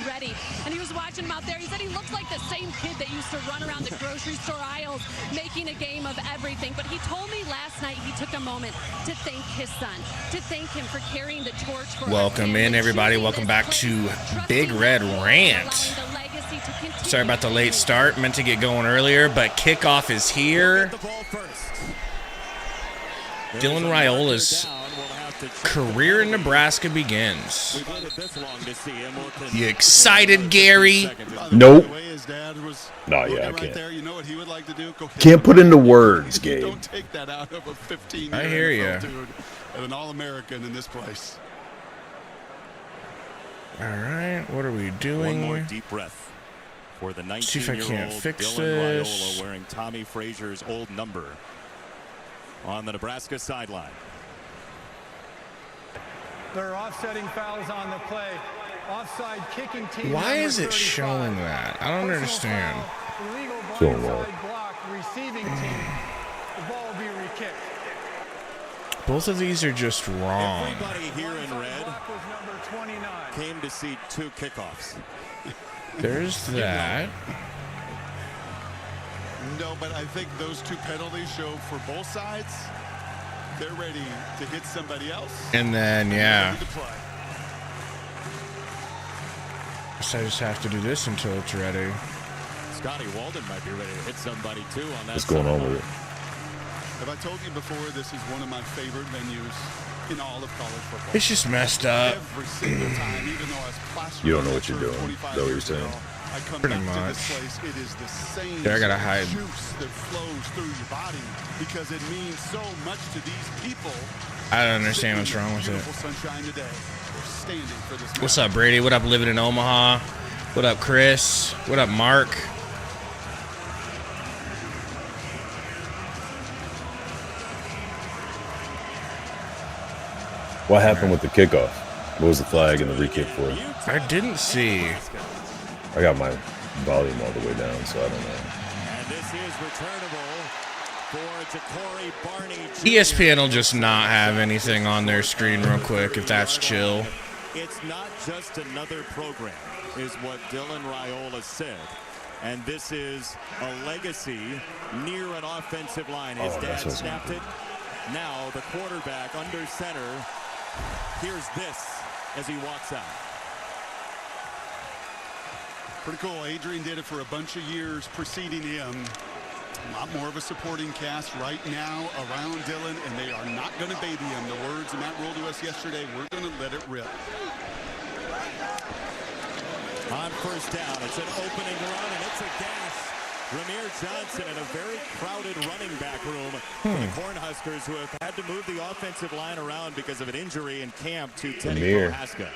ready. And he was watching him out there. He said he looks like the same kid that used to run around the grocery store aisles making a game of everything. But he told me last night he took a moment to thank his son, to thank him for carrying the torch for Welcome in, everybody. Welcome back to Big Red Rant. Sorry about the late start. Meant to get going earlier, but kickoff is here. Dylan Raiola's career in Nebraska begins. You excited, Gary? Nope. No, yeah, I can't. Can't put into words, Gabe. I hear you. An All-American in this place. All right, what are we doing? One more deep breath for the 19-year-old See if I can't fix Dylan this. Raiola wearing Tommy Frazier's old number on the Nebraska sideline. There are offsetting fouls on the play. Offside kicking team. Why is it showing that? I don't understand. Showing what? Receiving team. The ball will be re-kicked. Both of these are just wrong. Everybody here in red came to see two kickoffs. There's that. No, but I think those two penalties show for both sides. They're ready to hit somebody else. And then, yeah. So I just have to do this until it's ready. Scotty Walden might be ready to hit somebody too on that. What's going on with it? Have I told you before, this is one of my favorite venues in all of college football. It's just messed up. Every single time, even though I was classroom You don't know what you're doing. Is that what you're saying? I come Pretty back to much. this place, it is the same There, I gotta hide. juice that flows through your body because it means so much to these people. I don't understand what's wrong with it. Beautiful sunshine today. They're standing for this What's up, Brady? What up, living in Omaha? What up, Chris? What up, Mark? What happened with the kickoff? What was the flag and the re-kick for? I didn't see. I got my volume all the way down, so I don't know. And this is returnable for Ja'Cory Barney Jr. ESPN will just not have anything on their screen real quick if that's chill. It's not just another program, is what Dylan Raiola said. And this is a legacy near an offensive line. His dad snapped it. Now the quarterback under center hears this as he walks out. Pretty cool. Adrian did it for a bunch of years preceding him. A lot more of a supporting cast right now around Dylan, and they are not going to baby him. The words Matt rolled to us yesterday, we're going to let it rip. On first down, it's an opening run, and it's a gash. Ramir Johnson in a very crowded running back room for the Cornhuskers, who have had to move the offensive line around because of an injury in camp to Teddy Prohaska.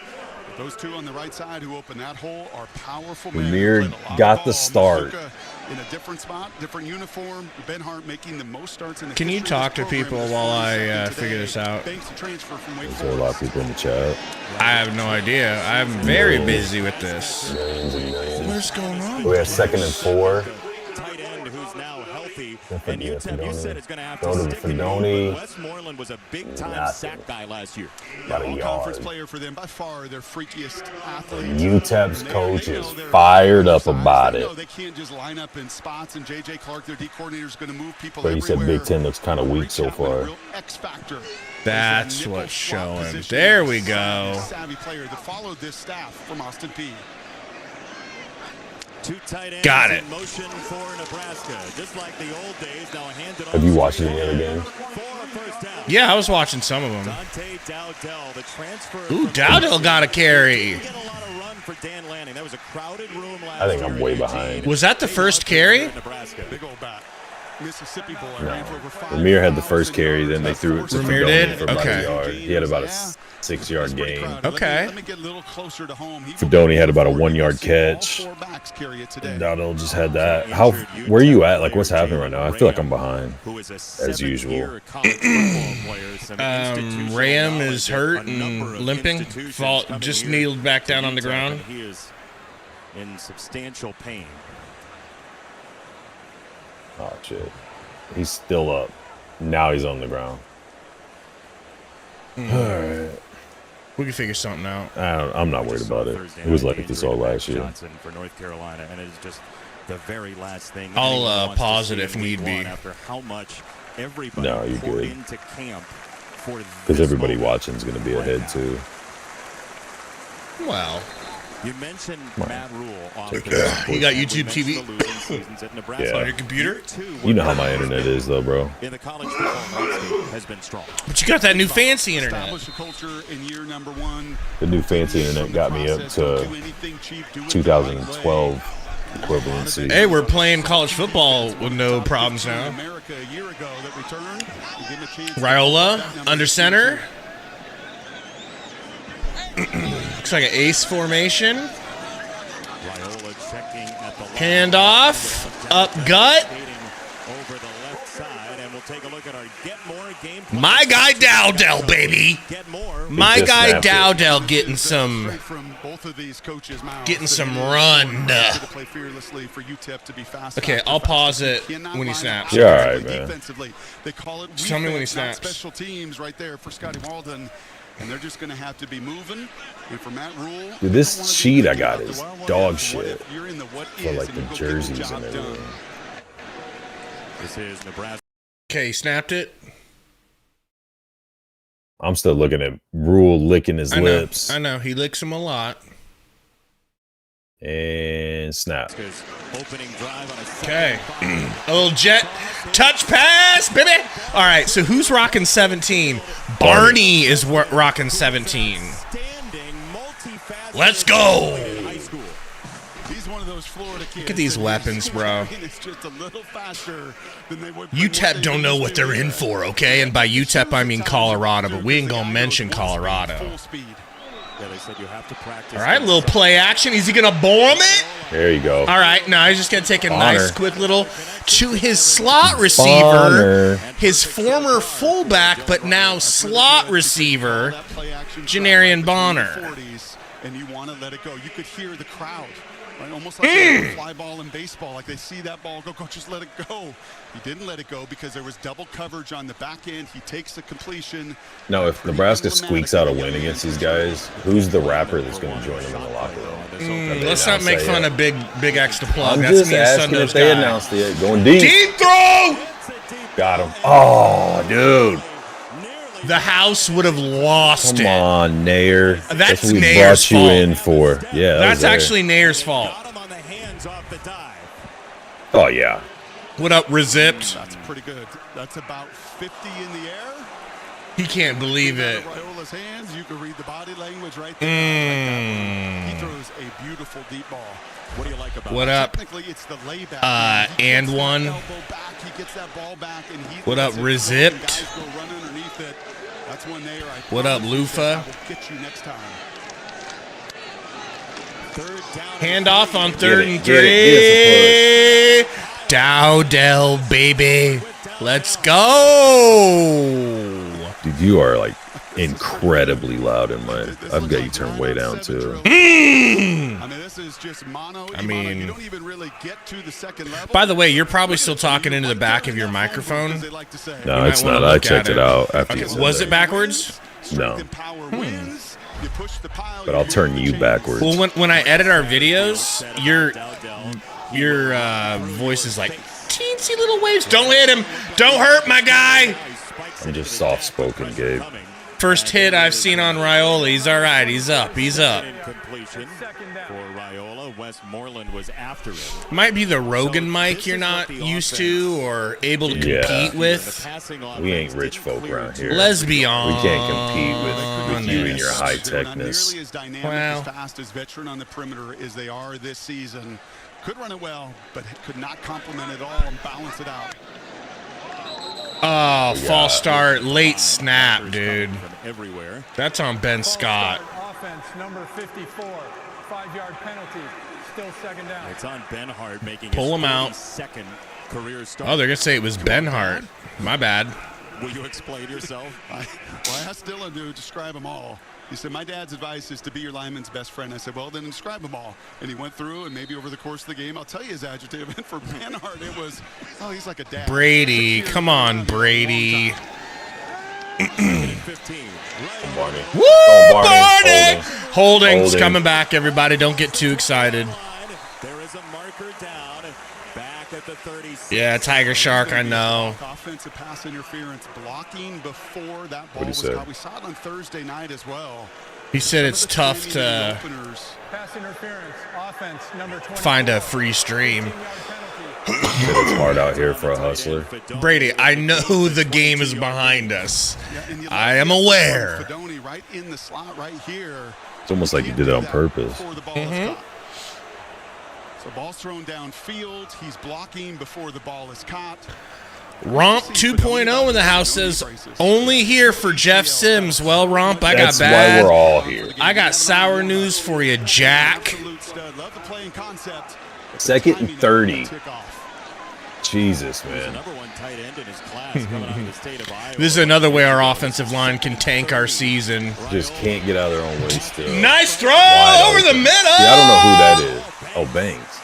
Those two on the right side who open that hole are powerful. Ramir got the start. In a different spot, different uniform. Ben Hart making the most starts in the Can you talk to people while I figure this out? There's a lot of people in the chat. I have no idea. I'm very busy with this. Millions and millions. What's going on? We have 2nd and 4. Tight end who's now healthy. And UTEP, you said, it's going to have to Go to stick him. Fedoni. Westmoreland was a big-time sack guy last year. About a Conference yard. player for them, by far their freakiest athlete. UTEP's coach is fired up about it. They can't just line up in spots, and J.J. Clark, their D coordinator, is going to move people But he said everywhere. Big Ten looks kind of weak so far. X factor. That's what's showing. There we go. Savvy player that followed this staff from Austin Peay. Two tight ends Got it. in motion for Nebraska. Just like the old days, now handed off. Have you watched any other games? For a first down. Yeah, I was watching some of them. Dante Dowdell, the transfer. Ooh, Dowdell got a carry. Get a lot of run for Dan Lanning. That was a crowded room last I think year I'm in way UT. behind. Was that the first carry? Nebraska. Big old bat. Mississippi boy. No. Ran for over 5 Ramir had the first carry, then they threw it to Ramir Fedoni did? for about Okay. a yard. He had about a 6-yard gain. Okay. Let me get a little closer to home. Fedoni had about a 1-yard catch. All 4 backs carry it today. Dowdell just had that. Where are you at? Like, what's happening right now? I feel like I'm behind, Who is a as usual. 7-year college football player, some institutional Ram is knowledge hurt at a number and of limping. institutions coming Just here kneeled back to down on the UTEP, ground. and he is in substantial pain. Oh, shit. He's still up. Now he's on the ground. All right. We can figure something out. I'm not worried about it. It was like this all last year. For North Carolina, and it's just the very last thing. I'll pause it if need be. After how much everybody you're poured good. into camp for because everybody watching is going to be ahead too. Well, you mentioned Matt Rule. You got YouTube TV on your computer? You know how my internet is, though, bro. In the college football landscape has been strong. But you got that new fancy internet. The new fancy internet got me up to 2012 equivalency. Hey, we're playing college football with no problems now. Raiola under center. Looks like an ace formation. Handoff. Up gut. My guy Dowdell, baby. My guy Dowdell getting some run. Okay, I'll pause it when he snaps. You're all right, man. Just tell me when he snaps. Special teams right there for Scotty Walden. And they're just going to have to be moving. And for Matt Rule, dude, this sheet I got is dog shit. For like the jerseys and everything. This is Nebraska. Okay, he snapped it. I'm still looking at Rule licking his lips. I know. He licks him a lot. And snap. Okay. A little jet touch pass, baby. All right, so who's rocking 17? Barney is rocking 17. Let's go. Look at these weapons, bro. UTEP don't know what they're in for, okay? And by UTEP, I mean Colorado, but we ain't going to mention Colorado. All right, little play action. Is he going to bomb it? There you go. All right, now he's just going to take a nice, quick little to his slot receiver, his former fullback, but now slot receiver, Janarian Bonner. And you want to let it go. You could hear the crowd. Right? Almost like a fly ball in baseball. Like they see that ball go, just let it go. He didn't let it go because there was double coverage on the back end. He takes the completion. Now, if Nebraska squeaks out a win against these guys, who's the rapper that's going to join them in the locker room? Let's not make fun of Big X to plug. I'm That's just me and asking Sundo's if they guy. announced it. Going deep. Deep throw! Got him. Oh, dude. The house would have lost it. Come on, Nair. That's what we Nair's brought you fault. in for. Yeah, that's actually Nair's fault. Oh, yeah. What up, Rezipped? That's pretty good. That's about 50 in the air. He can't believe it. Raiola's hands. You can read the body language right there. He throws a beautiful deep ball. What do you like about what it? up? Technically, it's the layback. And one. He gets that ball back, and he what up, Rezipped? guys go run underneath it. That's when they are. What up, Lufa? Get you next time. Handoff on 3rd and 3. Dowdell, baby. Let's go. Dude, you are like incredibly loud in my. I've got you turned way down too. I mean, this is just mono. I mean, you don't even really get to the second level. By the way, you're probably still talking into the back of your microphone. No, it's not. I checked it out after you said was that. it backwards? No. But I'll turn you backwards. Well, when I edit our videos, your voice is like teensy little waves. Don't hit him. Don't hurt my guy. I'm just soft-spoken, Gabe. First hit I've seen on Raiola. He's all right. He's up. He's up. For Raiola, Westmoreland was after it. Might be the Rogan mic you're not used to or able to compete with. We ain't rich folk around here. Let's be honest. We can't compete with you and your high-techness. Well, as fast as veteran on the perimeter as they are this season. Could run it well, but could not complement it all and balance it out. Oh, false start, late snap, dude. Everywhere. That's on Ben Scott. Offense number 54, 5-yard penalty, still second down. It's on Ben Hart making Pull him out. Second career start. Oh, they're gonna say it was Ben Hart. My bad. Will you explain yourself? I asked Dylan to describe them all. He said, my dad's advice is to be your lineman's best friend. I said, well, then describe them all. And he went through, and maybe over the course of the game, I'll tell you his adjective. And for Ben Hart, it was, oh, he's like a dad. Brady, come on, Brady. Barney. Woo, Barney. Holding's coming back, everybody. Don't get too excited. There is a marker down back at the 36. Yeah, Tiger Shark, I know. Offensive pass interference blocking before that ball What'd he was say? caught. We saw it on Thursday night as well. He said it's tough to Pass interference, offense, number 24. find a free stream. It's hard out here for a hustler. Brady, I know the game is behind us. I am aware. Fedoni right in the slot right here. It's almost like he did it on purpose. Before the ball is caught. So ball's thrown downfield. He's blocking before the ball is caught. Romp 2.0 in the house says only here for Jeff Sims. Well, Romp, I got That's bad. why we're all here. I got sour news for you, Jack. Love the playing concept. 2nd and 30. Jesus, man. Number one tight end in his class coming out of the state of Iowa. This is another way our offensive line can tank our season. Just can't get out of their own way still. Nice throw Wide over the open. middle. See, I don't know who that is. Oh, Banks.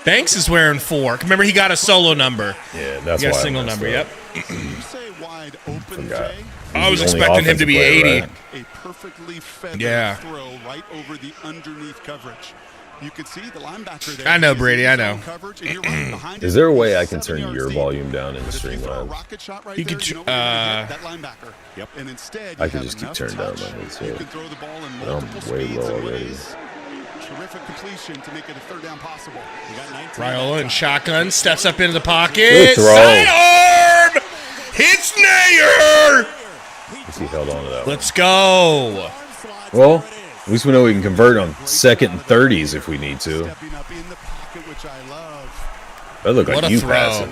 Banks is wearing 4. Remember, he got a solo number. Yeah, that's He got why a I single messed number, up. yep. You say wide open, Forgot. Jay? I was He's the only expecting him to be offensive player, 80. right? A perfectly feathered Yeah. throw right over the underneath coverage. You could see the linebacker there. I know, Brady, I know. Coverage, and you're right behind Is him. there a way I can 7 turn yards your deep. volume down in the But if you throw a Streamlabs? rocket shot right You there, could you know what you're gonna get? That linebacker. Yep. And instead, I you could have just keep enough turning down touch. my head, so You can throw the ball in I'm multiple way speeds low and already. ways. Terrific completion to make it a third down possible. You got 19 Raiola in shotgun, steps up into the pocket. Good throw. Sidearm! Hits Nayer! He held on to that one. Let's go. Well, at least we know we can convert on 2nd and 30s if we need to. Stepping up in the pocket, which I love. That looked What like a you throw. passing.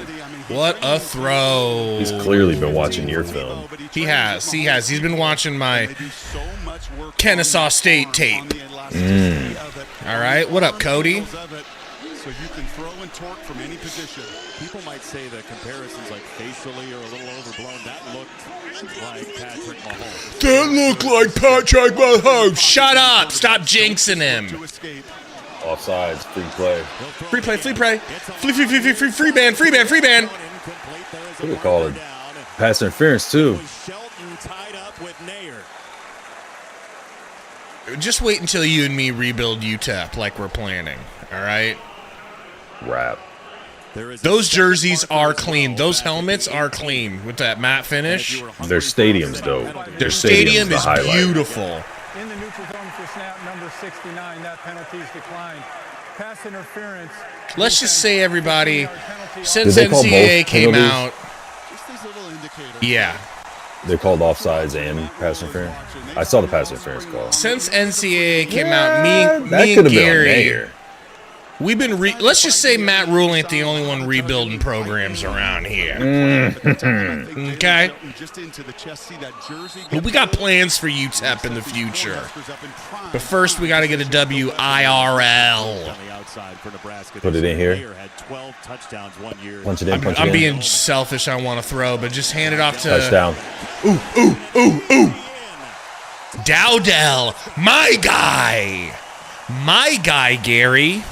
What a throw. He's clearly been watching your film. He has. He has. He's been watching my They do so much work Kennesaw on the State arm, tape. on the elasticity of it. All right. What up, Cody? So you can throw and torque from any position. People might say the comparisons like facially are a little overblown. That looked like Patrick Mahomes. That looked like Patrick Mahomes. Shut up. Stop jinxing him. To escape. Offsides, free play. Free play, free play. Free ban. What do we call it? Pass interference, too. Shelton tied up with Nayer. Just wait until you and me rebuild UTEP like we're planning. All right? Rap. Those jerseys are clean. Those helmets are clean with that matte finish. Their stadium's dope. Their stadium is highlight. beautiful. In the neutral zone for snap number 69, that penalty's declined. Pass interference. Let's just say, everybody, since Did they call NCAA both came penalties? out, Just these little indicators. yeah. They're called offsides and pass interference. I saw the pass interference call. Since NCAA came out, me That and could have been on Gary, Nayer. we've been. Let's just say Matt Rule ain't the only one rebuilding programs around here. Okay. Just into the chest, see that jersey. But we got plans for UTEP in the future. But first, we got to get a WIRL. On the outside for Nebraska. Put it in here. Nayer had 12 touchdowns one year. Punch it in, punch it I'm in. being selfish. I want to throw, but just hand it off to Touchdown. Dowdell, my guy, Gary.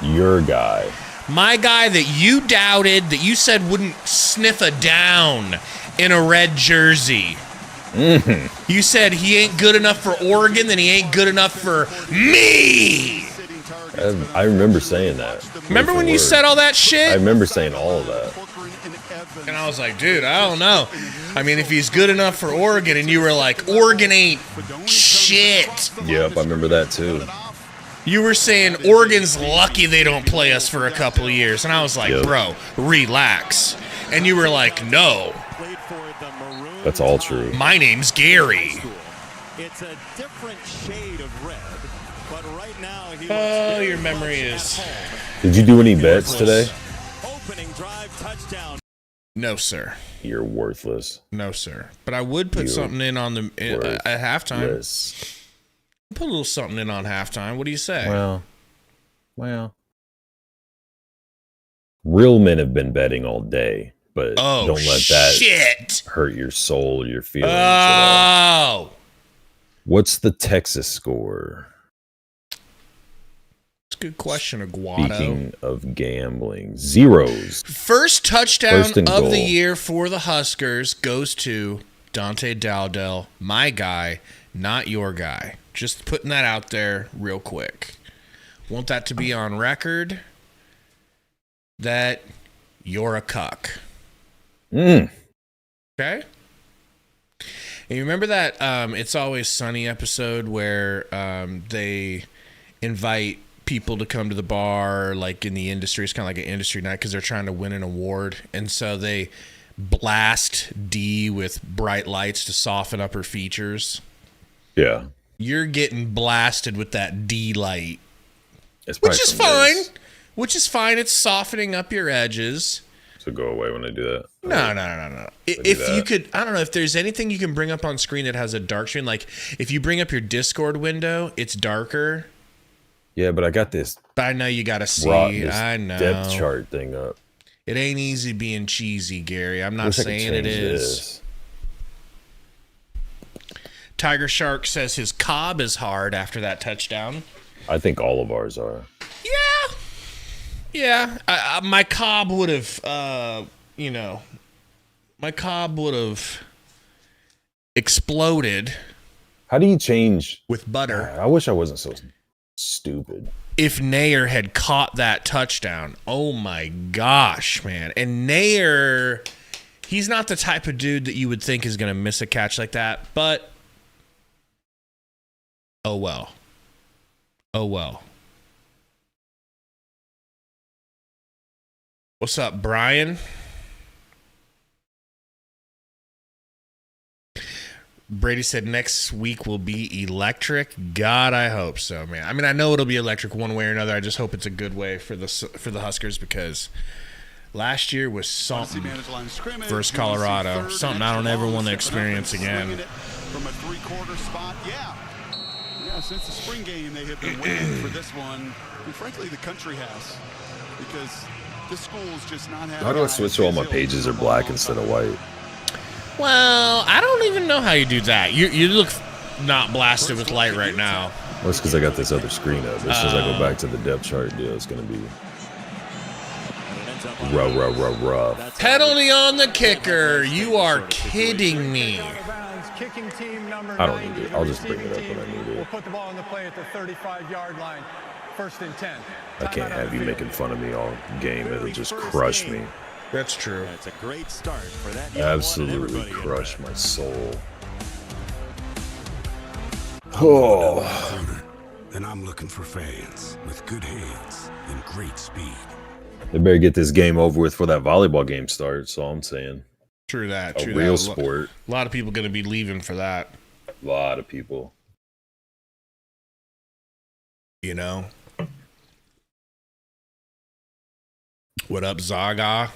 Your guy. My guy that you doubted, that you said wouldn't sniff a down in a red jersey. You said he ain't good enough for Oregon, then he ain't good enough for me. I remember saying that. Remember Word when for you word. said all that shit? I remember saying all of that. And I was like, dude, I don't know. I mean, if he's good enough for Oregon, and you were like, Oregon ain't shit. Yep, I remember that too. You were saying Oregon's lucky they don't play us for a couple of years. And I was like, Yep. bro, relax. And you were like, no, Played for the Maroons. That's all true. my name's Gary. It's a different shade of red, but right now he Oh, looks your very memory much is- at home. Did you do any bets today? Opening drive touchdown. No, sir. You're worthless. No, sir. But I would put You something in on the at halftime. Worthless. Put a little something in on halftime. What do you say? Well. Real men have been betting all day, but Oh, don't let that shit. hurt your soul or your feelings at all. Oh. What's the Texas score? It's a good question, Aguado. Speaking of gambling, zeros. First touchdown First and of the goal. year for the Huskers goes to Dante Dowdell, my guy, not your guy. Just putting that out there real quick. Want that to be on record that you're a cuck. Okay? And you remember that It's Always Sunny episode where they invite people to come to the bar, like in the industry. It's kind of like an industry night because they're trying to win an award. And so they blast Dee with bright lights to soften up her features. Yeah. You're getting blasted with that D light. Which is fine. Which is fine. It's softening up your edges. So go away when I do that. No. If you could, I don't know, if there's anything you can bring up on screen that has a dark screen, like if you bring up your Discord window, it's darker. Yeah, but I got this. I know you got to see. I know. Depth chart thing up. It ain't easy being cheesy, Gary. I'm not saying it is. This. Tiger Shark says his cob is hard after that touchdown. I think all of ours are. Yeah. My cob would have, my cob would have exploded. How do you change with butter? I wish I wasn't so stupid. If Nair had caught that touchdown, oh my gosh, man. And Nair, he's not the type of dude that you would think is going to miss a catch like that, but oh well. What's up, Brian? Brady said next week will be electric. God, I hope so, man. I mean, I know it'll be electric one way or another. I just hope it's a good way for the Huskers, because last year was something versus Colorado. Something I don't ever want to experience again. From a three-quarter spot, yeah, since the spring game, they have been waiting for this one. And frankly, the country has, because this school's just not having. How do I switch so all my pages are black instead of white? Well, I don't even know how you do that. You look not blasted with light right now. Well, it's because I got this other screen up. As soon as I go back to the depth chart deal, it's going to be rough. Penalty on the kicker. You are kidding me. I don't need it. I'll just bring it up when I need it. We'll put the ball in the play at the 35-yard line. 1st and 10. I can't have you making fun of me all game. It'll just crush me. That's true. It's a great start for that. Absolutely crush my soul. Oh. And I'm looking for fans with good hands and great speed. They better get this game over with before that volleyball game starts. That's all I'm saying. True that. A real sport. A lot of people going to be leaving for that. A lot of people. You know. What up, Zaga?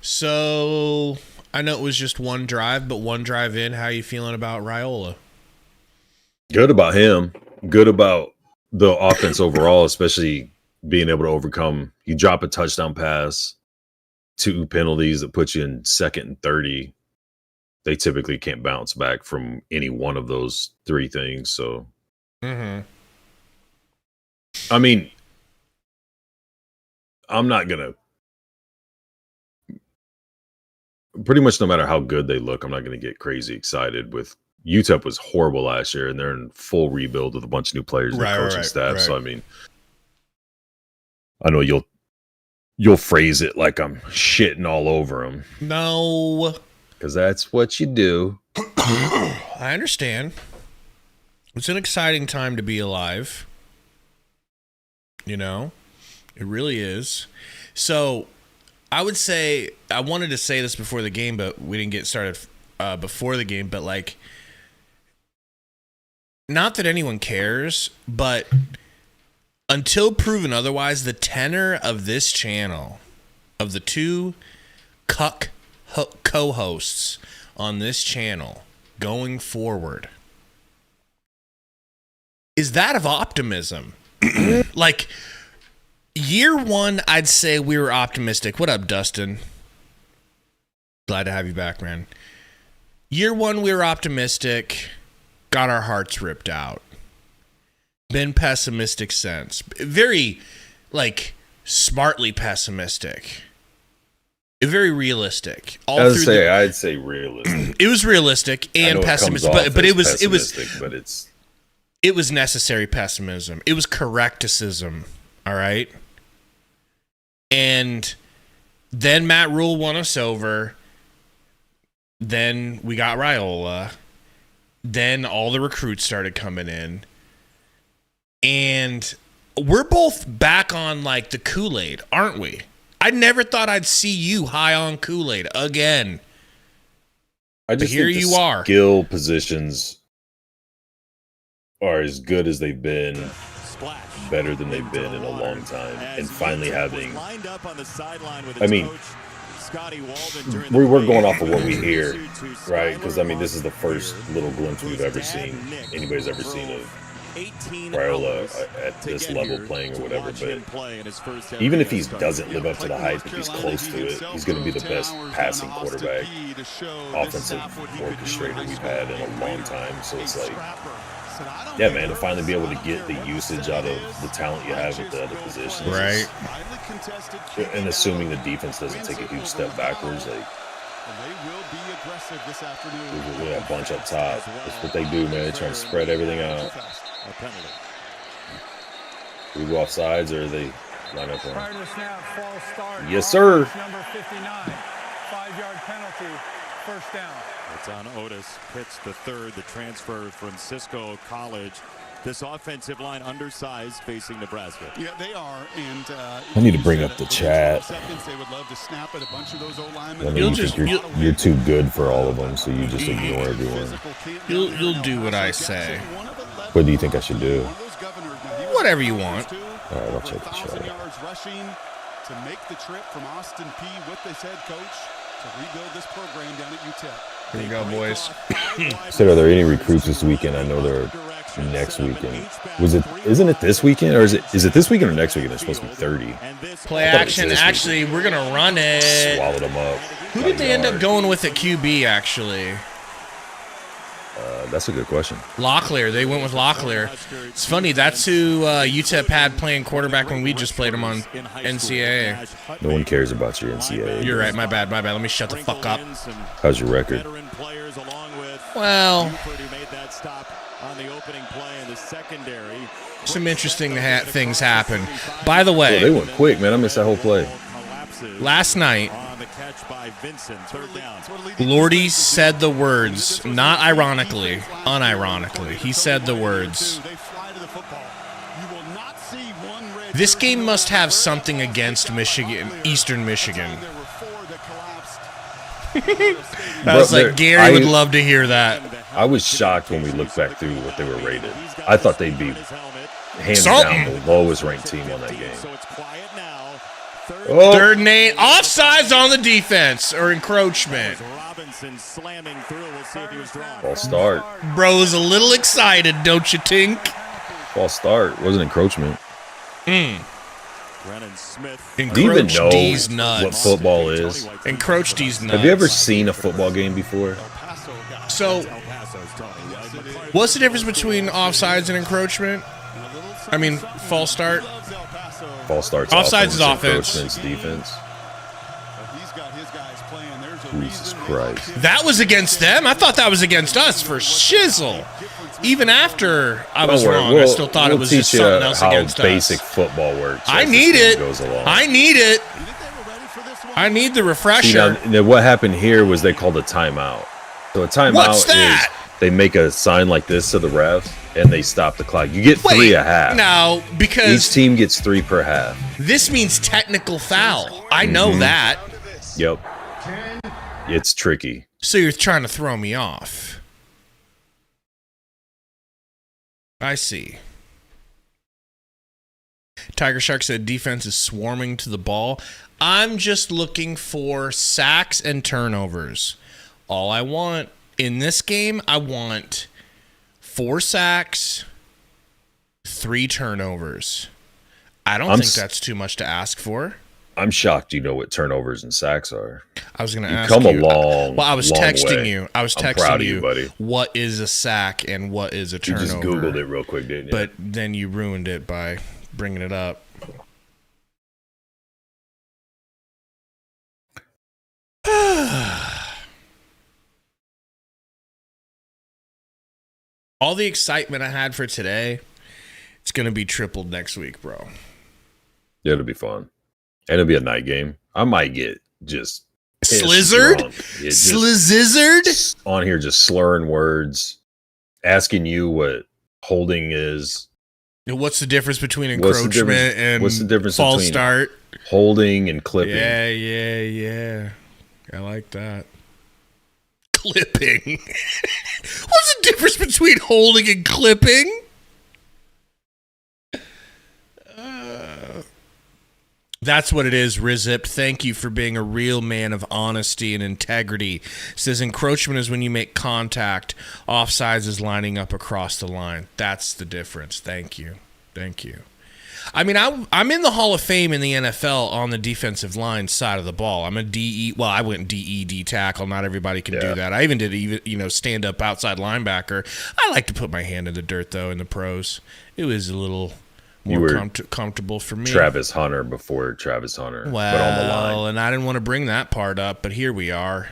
So, I know it was just one drive, but one drive in, how are you feeling about Raiola? Good about him. Good about the offense overall, especially being able to overcome. You drop a touchdown pass, 2 penalties that put you in 2nd and 30. They typically can't bounce back from any one of those 3 things. So, I mean, I'm not going to. Pretty much no matter how good they look, I'm not going to get crazy excited with. UTEP was horrible last year, and they're in full rebuild with a bunch of new players and coaching staff. Right. So, I mean, I know you'll phrase it like I'm shitting all over them. No. Because that's what you do. I understand. It's an exciting time to be alive. You know? It really is. So, I would say, I wanted to say this before the game, but we didn't get started before the game, but like, not that anyone cares, but until proven otherwise, the tenor of this channel, of the 2 cuck co-hosts on this channel going forward, is that of optimism. Like, year 1, I'd say we were optimistic. What up, Dustin? Glad to have you back, man. Year 1, we were optimistic. Got our hearts ripped out. Been pessimistic since. Very, like, smartly pessimistic. Very realistic. I'd say realistic. It was realistic and pessimistic, but it was necessary pessimism. It was correcticism. All right. And then Matt Rule won us over. Then we got Raiola. Then all the recruits started coming in. And we're both back on like the Kool-Aid, aren't we? I never thought I'd see you high on Kool-Aid again. I just here think you are. Skill positions are as good as they've been, better than they've been in a long time, and finally having. I mean, we're going off of what we hear, right? Because I mean, this is the first little glimpse we've ever seen. Anybody's ever seen of Raiola at this level playing or whatever, but even if he doesn't live up to the hype, if he's close to it, he's going to be the best passing quarterback, offensive orchestrator we've had in a long time. So it's like, yeah, man, to finally be able to get the usage out of the talent you have at the other positions, right? And assuming the defense doesn't take a huge step backwards, like. They will be aggressive this afternoon. We're a bunch up top. That's what they do, man. They try to spread everything out. Do we go off sides or they line up on? Yes, sir. Number 59, 5-yard penalty, first down. It's on Otis Pitts the third, the transfer from Cisco College. This offensive line undersized facing Nebraska. Yeah, they are. And I need to bring up the chat. They would love to snap at a bunch of those O-linemen. I mean, you're too good for all of them, so you just ignore everyone. You'll do what I say. What do you think I should do? Whatever you want. All right, I'll check the chat. To make the trip from Austin Peay with this head coach to rebuild this program down at UTEP. Here you go, boys. Said, are there any recruits this weekend? I know there are next weekend. Isn't it this weekend, or is it this weekend or next weekend? It's supposed to be 30. Play action. Actually, we're gonna run it. Swallowed them up. Who did they end up going with at QB? Actually, that's a good question. Locklear. They went with Locklear. It's funny. That's who UTEP had playing quarterback when we just played him on NCAA. No one cares about your NCAA. You're right. My bad. Let me shut the fuck up. How's your record? Well, some interesting things happen. By the way, they went quick, man. I missed that whole play. Last night, Lordy said the words, not ironically, unironically. He said the words, this game must have something against Michigan, Eastern Michigan. I was like, Gary would love to hear that. I was shocked when we looked back through what they were rated. I thought they'd be hands down the lowest ranked team on that game. Oh. 3rd and 8. Offsides on the defense or encroachment. False start. Bro's a little excited, don't you think? False start. Wasn't encroachment. Do you even know what football is? Encroach D's nuts. Have you ever seen a football game before? So, what's the difference between offsides and encroachment? I mean, false start? False start's offsides is offense. Encroachment's defense. Jesus Christ. That was against them? I thought that was against us for shizzle. Even after I was wrong, I still thought it was just something else against us. Basic football works. I need it. I need it. I need the refresher. See, now, what happened here was they called a timeout. So a timeout is they make a sign like this to the refs and they stop the clock. You get 3 a half. No, because each team gets 3 per half. This means technical foul. I know that. Yep. It's tricky. So you're trying to throw me off. I see. Tiger Shark said defense is swarming to the ball. I'm just looking for sacks and turnovers. All I want in this game, I want 4 sacks, 3 turnovers. I don't think that's too much to ask for. I'm shocked you know what turnovers and sacks are. I was going to ask you. Well, I was texting way. you. I was I'm texting proud you, of you, buddy. What is a sack and what is a turnover. You just Googled it real quick, didn't you? But then you ruined it by bringing it up. All the excitement I had for today, it's going to be tripled next week, bro. Yeah, it'll be fun. And it'll be a night game. I might get just Slizzard? Yeah, Slizzard? On here just slurring words, asking you what holding is. What's the difference between encroachment and what's the difference false between start? Holding and clipping. Yeah. I like that. Clipping. What's the difference between holding and clipping? That's what it is, Rizip. Thank you for being a real man of honesty and integrity. Says encroachment is when you make contact. Offsides is lining up across the line. That's the difference. Thank you. I mean, I'm in the Hall of Fame in the NFL on the defensive line side of the ball. I'm a DE. Well, I went D tackle. Not everybody can do that. I even did stand up outside linebacker. I like to put my hand in the dirt though in the pros. It was a little more comfortable for me. Travis Hunter before Travis Hunter. Well, but on the line. And I didn't want to bring that part up, but here we are.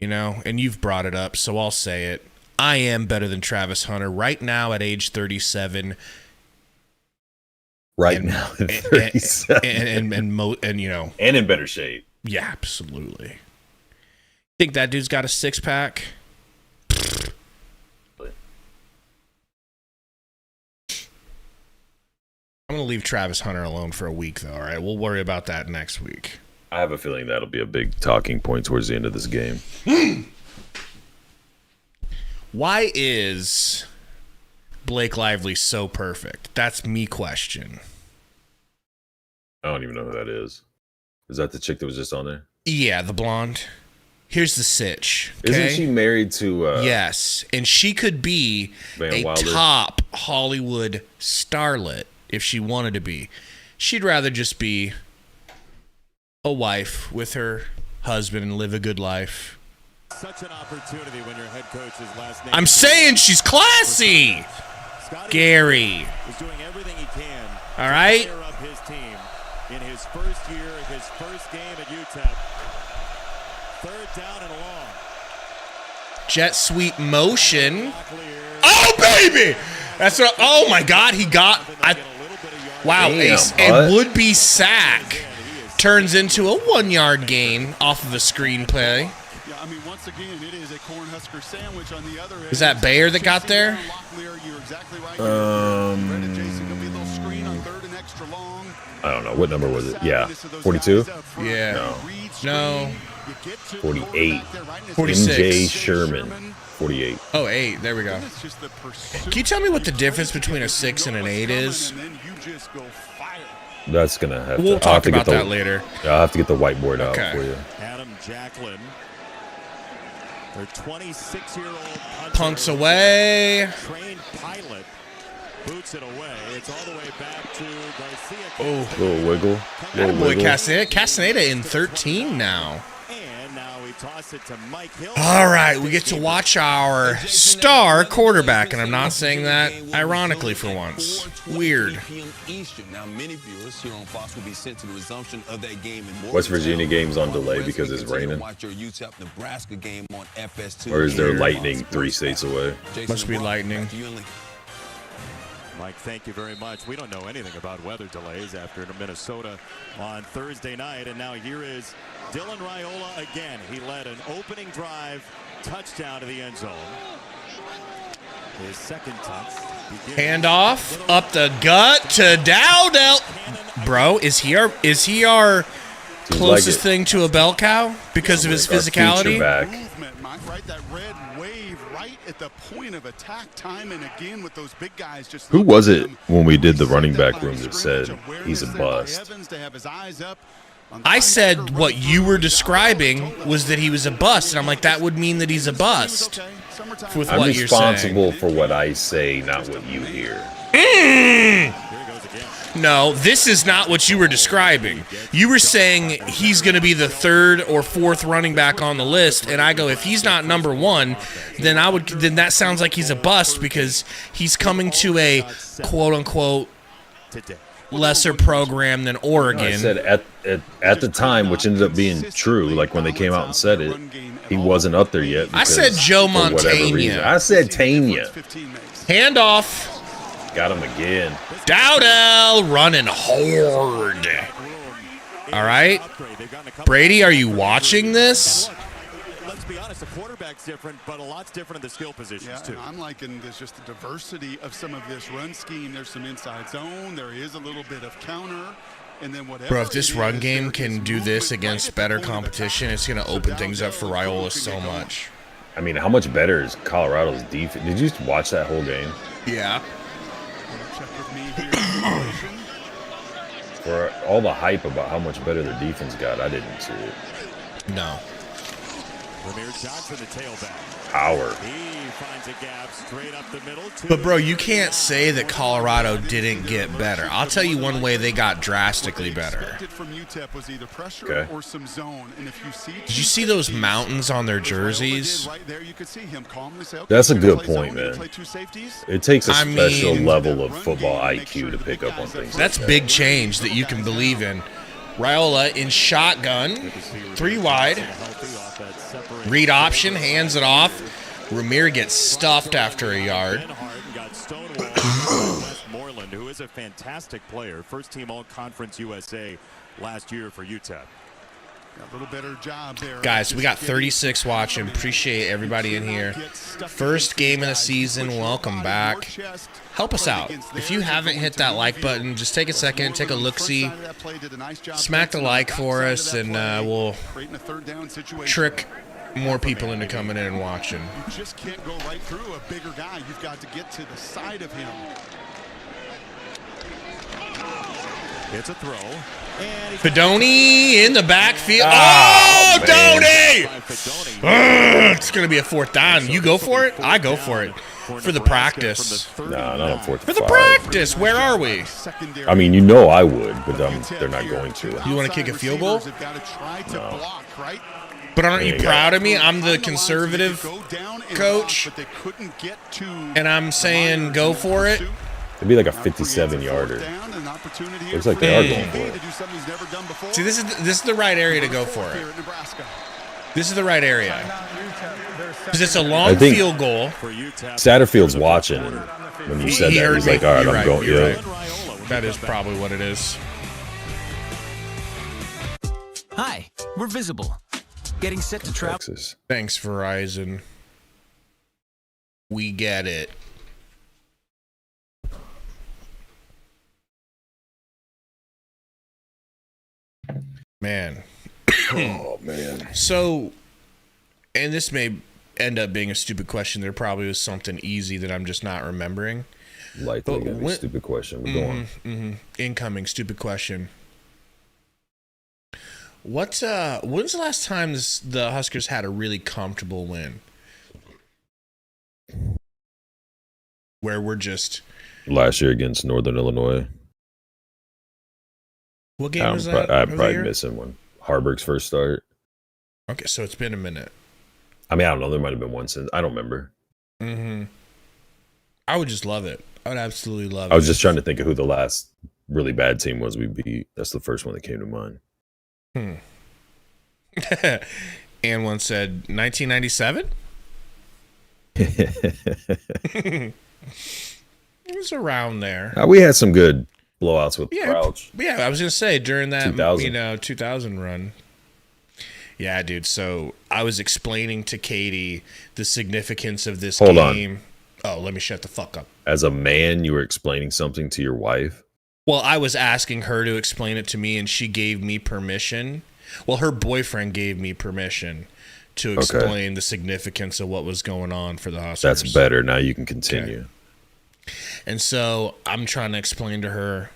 And you've brought it up, so I'll say it. I am better than Travis Hunter right now at age 37. Now at 37. And in better shape. Yeah, absolutely. Think that dude's got a six-pack? I'm going to leave Travis Hunter alone for a week, though, all right? We'll worry about that next week. I have a feeling that'll be a big talking point towards the end of this game. Why is Blake Lively so perfect? That's me question. I don't even know who that is. Is that the chick that was just on there? Yeah, the blonde. Here's the sitch. Okay? Isn't she married to... yes, and she could be Van Wilder? Top Hollywood starlet if she wanted to be. She'd rather just be a wife with her husband and live a good life. Such an opportunity when your head coach's last name. I'm saying she's classy. Gary. Is doing everything he can. All right. To fire up his team in his first year, his first game at UTEP. Third down and long. Jet sweep motion. Oh baby! That's what. Oh my God, he got. Wow, a would-be sack turns into a 1-yard gain off of a screenplay. Yeah, I mean, once again, it is a Cornhusker sandwich on the other end. Was that Bayer that got there? You're exactly right. I don't know. What number was it? Yeah. 42? Yeah. No. 48. 46. MJ Sherman. 48. Oh, 8. There we go. Can you tell me what the difference between a 6 and an 8 is? That's going to have to... We'll talk about that later. I'll have to get the whiteboard out for you. Adam Jacklin. Their 26-year-old punts away. Trained pilot boots it away. It's all the way back to Garcia. Oh, little wiggle. That boy Castaneda in 13 now. And now we toss it to Mike Hill. All right, we get to watch our star quarterback, and I'm not saying that ironically for once. Weird. Now, many viewers here on Fox will be sent to the resumption of that game in West Virginia game's on delay because it's raining. Watch your UTEP Nebraska game on FS2. Or is there lightning 3 states away? Must be lightning. Mike, thank you very much. We don't know anything about weather delays after Minnesota on Thursday night. And now here is Dylan Raiola again. He led an opening drive, touchdown to the end zone. His second touch. Handoff up the gut to Dowdell. Bro, is he our closest thing to a bell cow because of his physicality? Right, that red wave right at the point of attack time, and again with those big guys just. Who was it when we did the running back room that said he's a bust? I said what you were describing was that he was a bust, and I'm like, that would mean that he's a bust. With I'm what responsible you're saying. for what I say, not what you hear. No, this is not what you were describing. You were saying he's going to be the 3rd or 4th running back on the list, and I go, if he's not number 1, then that sounds like he's a bust because he's coming to a quote unquote lesser program than Oregon. I said at the time, which ended up being true, like when they came out and said it, he wasn't up there yet. I said Joe Montana. I said Tanya. Handoff. Got him again. Dowdell running hard. All right. Brady, are you watching this? Let's be honest, the quarterback's different, but a lot's different in the skill positions, too. I'm liking this, just the diversity of some of this run scheme. There's some inside zone. There is a little bit of counter. And then whatever. Bro, if this run game can do this against better competition, it's going to open things up for Raiola so much. I mean, how much better is Colorado's defense? Did you watch that whole game? Yeah. For all the hype about how much better their defense got, I didn't see it. No. Ramirez Johnson, the tailback. Power. He finds a gap straight up the middle. But, bro, you can't say that Colorado didn't get better. I'll tell you one way they got drastically better. Okay. Did you see those mountains on their jerseys? That's a good point, man. It takes a special level of football IQ to pick up on things. That's like big change that you can believe in. Raiola in shotgun, 3 wide. Read option, hands it off. Ramirez gets stuffed after a yard. Westmoreland, who is a fantastic player, first team All-Conference USA last year for UTEP. A little better job there. Guys, we got 36 watching. Appreciate everybody in here. First game of the season. Welcome back. Help us out. If you haven't hit that like button, just take a second, take a look-see. Smack the like for us, and we'll trick more people into coming in and watching. You just can't go right through a bigger guy. You've got to get to the side of him. It's a throw. Fedoni in the backfield. Oh, Donnie! It's going to be a 4th down. You go for it? I go for it. For the practice. No, not on 4th and 5. For the practice. Where are we? I mean, you know I would, but they're not going to. You want to kick a field goal? No. But aren't you proud of me? I'm the conservative coach, and I'm saying go for it. It'd be like a 57-yarder. Looks like they are going for it. See, this is the right area to go for it. This is the right area. Because it's a long field goal. Satterfield's watching, and when you said that, he's like, all right, I'm going. Yeah. That is probably what it is. Hi, we're Visible. Getting set to travel. Texas. Thanks, Verizon. We get it. Man. Oh, man. So, and this may end up being a stupid question. There probably was something easy that I'm just not remembering. Likely going to be a stupid question. We're going. Incoming stupid question. When's the last time the Huskers had a really comfortable win? Where we're just... Last year against Northern Illinois. What game was that? I'm probably missing one. Harburg's first start. Okay, so it's been a minute. I mean, I don't know. There might have been one since. I don't remember. I would just love it. I would absolutely love it. I was just trying to think of who the last really bad team was we beat. That's the first one that came to mind. And one said 1997. It was around there. We had some good blowouts with Crouch. Yeah, I was gonna say during that 2000. 2000 run. Yeah, dude. So I was explaining to Katie the significance of this game. Oh, let me shut the fuck up. As a man, you were explaining something to your wife? Well, I was asking her to explain it to me, and she gave me permission. Well, her boyfriend gave me permission to explain the significance of what was going on for the Huskers. That's better. Now you can continue. Okay. And so I'm trying to explain to her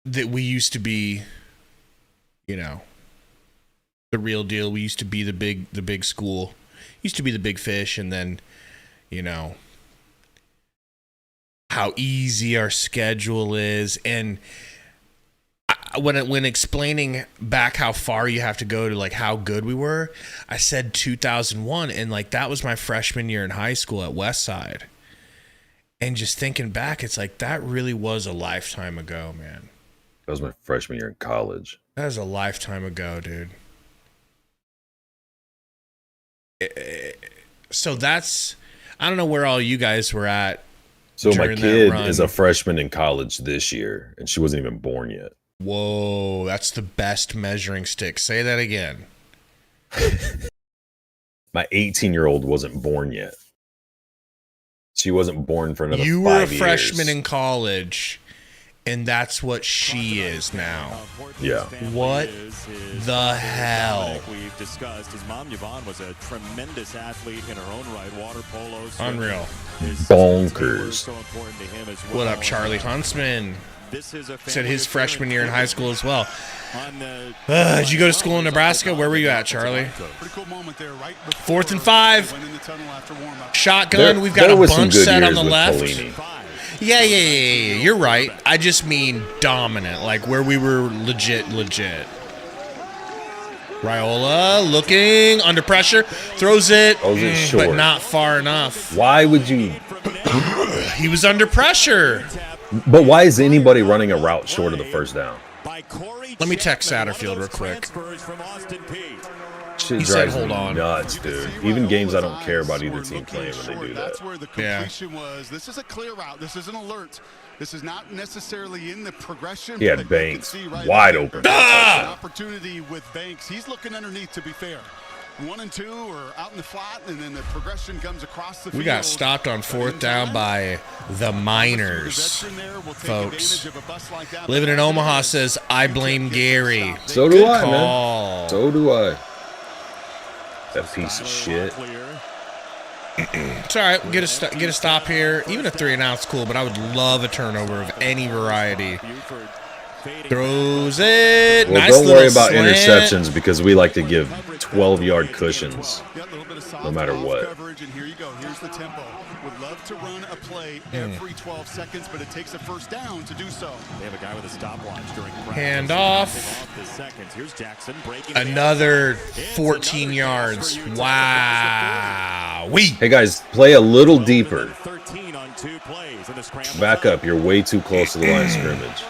that we used to be, the real deal. We used to be the big school. Used to be the big fish, and then, how easy our schedule is. And when explaining back how far you have to go to how good we were, I said 2001, and that was my freshman year in high school at Westside. And just thinking back, it's like that really was a lifetime ago, man. That was my freshman year in college. That was a lifetime ago, dude. So that's, I don't know where all you guys were at. So my kid is a freshman in college this year, and she wasn't even born yet. Whoa, that's the best measuring stick. Say that again. My 18-year-old wasn't born yet. She wasn't born for another 5 years. You were a freshman in college, and that's what she is now. Yeah. What the hell? We've discussed his mom Yvonne was a tremendous athlete in her own right. Water polo. Unreal. Bonkers. What up, Charlie Huntsman? Said his freshman year in high school as well. Did you go to school in Nebraska? Where were you at, Charlie? 4th and 5. Shotgun. We've got a bunch set on the left. Yeah. You're right. I just mean dominant, like where we were legit. Raiola looking under pressure, throws it short, but not far enough. Why would you? He was under pressure. But why is anybody running a route short of the first down? Let me text Satterfield real quick. Shit drives me nuts, dude. Even games I don't care about either team playing when they do that. That's where the completion was. This is a clear route. This is an alert. This is not necessarily in the progression. He had Banks wide open. Opportunity with Banks. He's looking underneath, to be fair. 1 and 2 or out in the flat, and then the progression comes across the field. We got stopped on 4th down by the Miners, folks. Living in Omaha says, I blame Gary. So do I, man. So do I. That piece of shit. It's all right. Get a stop here. Even a 3 and out's cool, but I would love a turnover of any variety. Throws it. Well, nice don't worry about slant. Interceptions because we like to give 12-yard cushions no matter what. And here you go. Here's the tempo. Would love to run a play every 12 seconds, but it takes a first down to do so. They have a guy with a stopwatch during hand off. Here's Jackson breaking another 14 yards. Wow. Hey guys, play a little deeper. 13 on 2 plays in the back up. You're way too close to the line of scrimmage.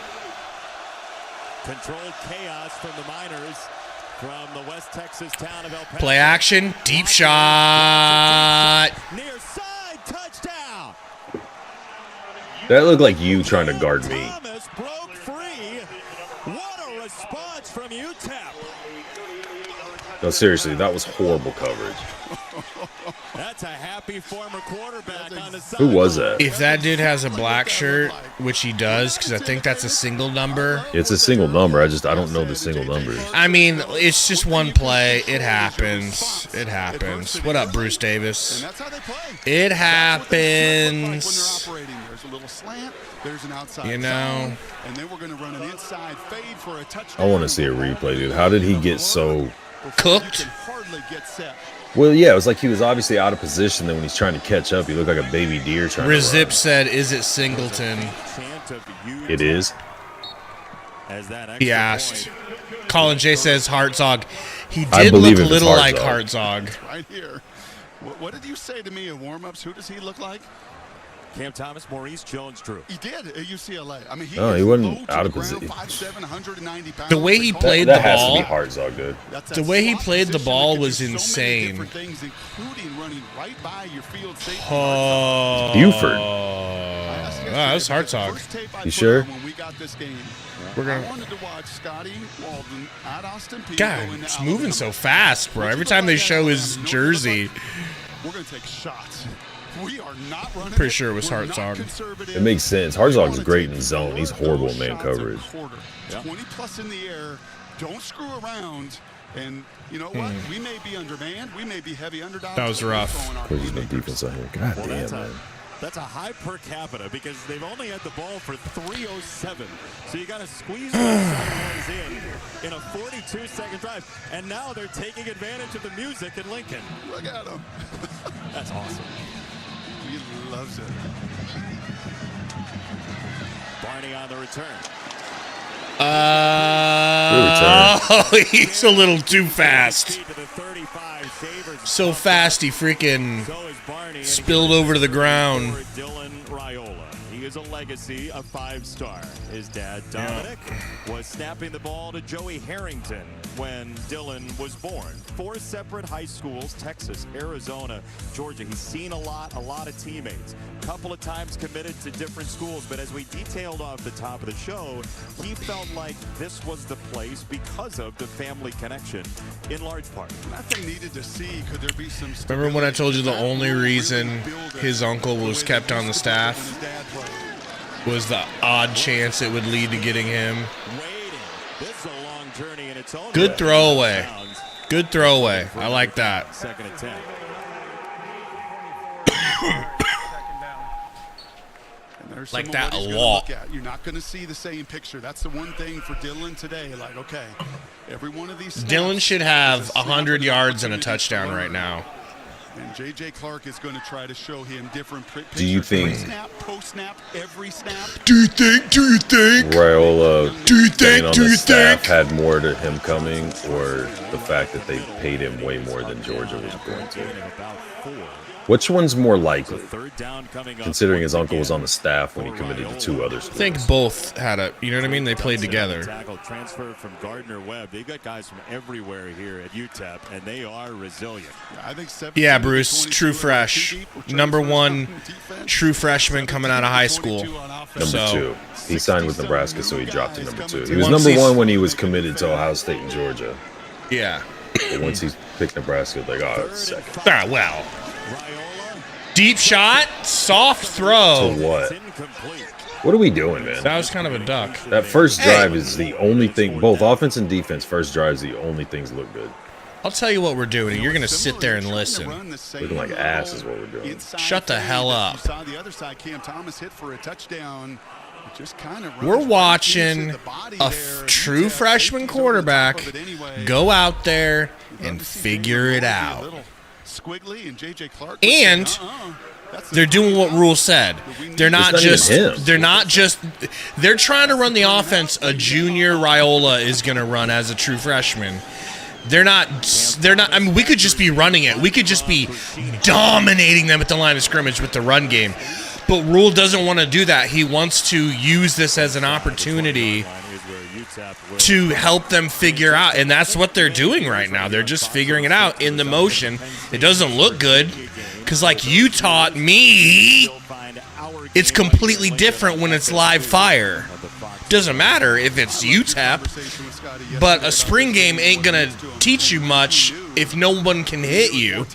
Controlled chaos from the Miners from the West Texas town of El Paso. Play action, deep shot. Near side touchdown. That looked like you trying to guard me. Thomas broke free. What a response from UTEP. No, seriously, that was horrible coverage. That's a happy former quarterback on the side. Who was that? If that dude has a black shirt, which he does, because I think that's a single number. It's a single number. I don't know the single numbers. I mean, it's just one play. It happens. It happens. What up, Bruce Davis? It happens. You know. And then we're going to run an inside fade for a touchdown. I want to see a replay, dude. How did he get so cooked? Well, yeah, it was like he was obviously out of position. Then when he's trying to catch up, he looked like a baby deer trying to run. Rizip said, "Is it Singleton?" It is. He asked. Colin J says Hartzog. He did look a little like Hartzog. Right here. What did you say to me in warm-ups? Who does he look like? Cam Thomas, Maurice Jones-Drew. He did at UCLA. I mean, he wasn't out of position. 5'7", 190 pounds. The way he played the ball, has to be Hartzog, dude. The way he played the ball was insane. Buford. That was Hartzog. You sure? We're gonna. God, it's moving so fast, bro. Every time they show his jersey, we're gonna take shots. We are not running. Pretty sure it was Hartzog. It makes sense. Hartzog's great in zone. He's horrible in man coverage. 20 plus in the air. Don't screw around. And you know what? We may be undermanned. We may be heavy underdogs. That was rough. There's no defense on here. God damn, man. That's a high per capita because they've only had the ball for 307. So you got to squeeze those ones in a 42-second drive. And now they're taking advantage of the music in Lincoln. Look at them. That's awesome. He loves it. Barney on the return. He's a little too fast. So fast he freaking spilled over to the ground. is a legacy, a 5-star. His dad, Dominic, was snapping the ball to Joey Harrington when Dylan was born. 4 separate high schools, Texas, Arizona, Georgia. He's seen a lot of teammates. Couple of times committed to different schools, but as we detailed off the top of the show, he felt like this was the place because of the family connection in large part. Nothing needed to see. Could there be some? Remember when I told you the only reason his uncle was kept on the staff was the odd chance it would lead to getting him? Good throwaway. Good throwaway. I like that. Second attempt. Like that a lot. You're not going to see the same picture. That's the one thing for Dylan today. Like, okay, every one of these. Dylan should have 100 yards and a touchdown right now. And J.J. Clark is going to try to show him different pictures. Do you think? Snap, post snap, every snap. Do you think? Raiola staff had more to him coming, or the fact that they paid him way more than Georgia was going to? Which one's more likely, considering his uncle was on the staff when he committed to 2 other schools? I think both had a, you know what I mean? They played together. Transfer from Gardner-Webb. They've got guys from everywhere here at UTEP, and they are resilient. Yeah, Bruce, true fresh. Number 1 true freshman coming out of high school. Number 2. He signed with Nebraska, so he dropped to number 2. He was number 1 when he was committed to Ohio State and Georgia. Yeah. But once he picked Nebraska, like, oh, it's second. Ah, well. Deep shot, soft throw. To what? What are we doing, man? That was kind of a duck. That first drive is the only thing. Both offense and defense, first drive is the only things look good. I'll tell you what we're doing, and you're going to sit there and listen. Looking like ass is what we're doing. Shut the hell up. The other side, Cam Thomas hit for a touchdown. We're watching a true freshman quarterback go out there and figure it out. And they're doing what Rule said. They're not just they're trying to run the offense a junior Raiola is going to run as a true freshman. They're not I mean, we could just be running it. We could just be dominating them at the line of scrimmage with the run game. But Rule doesn't want to do that. He wants to use this as an opportunity to help them figure out, and that's what they're doing right now. They're just figuring it out in the motion. It doesn't look good because, like you taught me, it's completely different when it's live fire. Doesn't matter if it's UTEP, but a spring game ain't gonna teach you much if no one can hit you.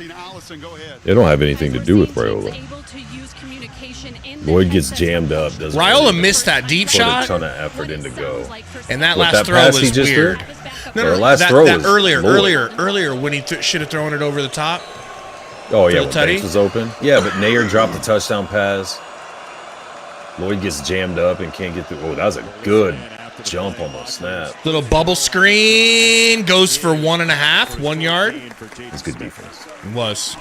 They don't have anything to do with Raiola. Lloyd gets jammed up. Raiola missed that deep shot. Put a ton of effort in to go. And that last throw was weird. No, last throw was earlier when he should have thrown it over the top. Oh yeah, when Banks was open. Yeah, but Nair dropped the touchdown pass. Lloyd gets jammed up and can't get through. Oh, that was a good jump on the snap. Little bubble screen goes for 1.5, 1 yard. It's good defense. It was.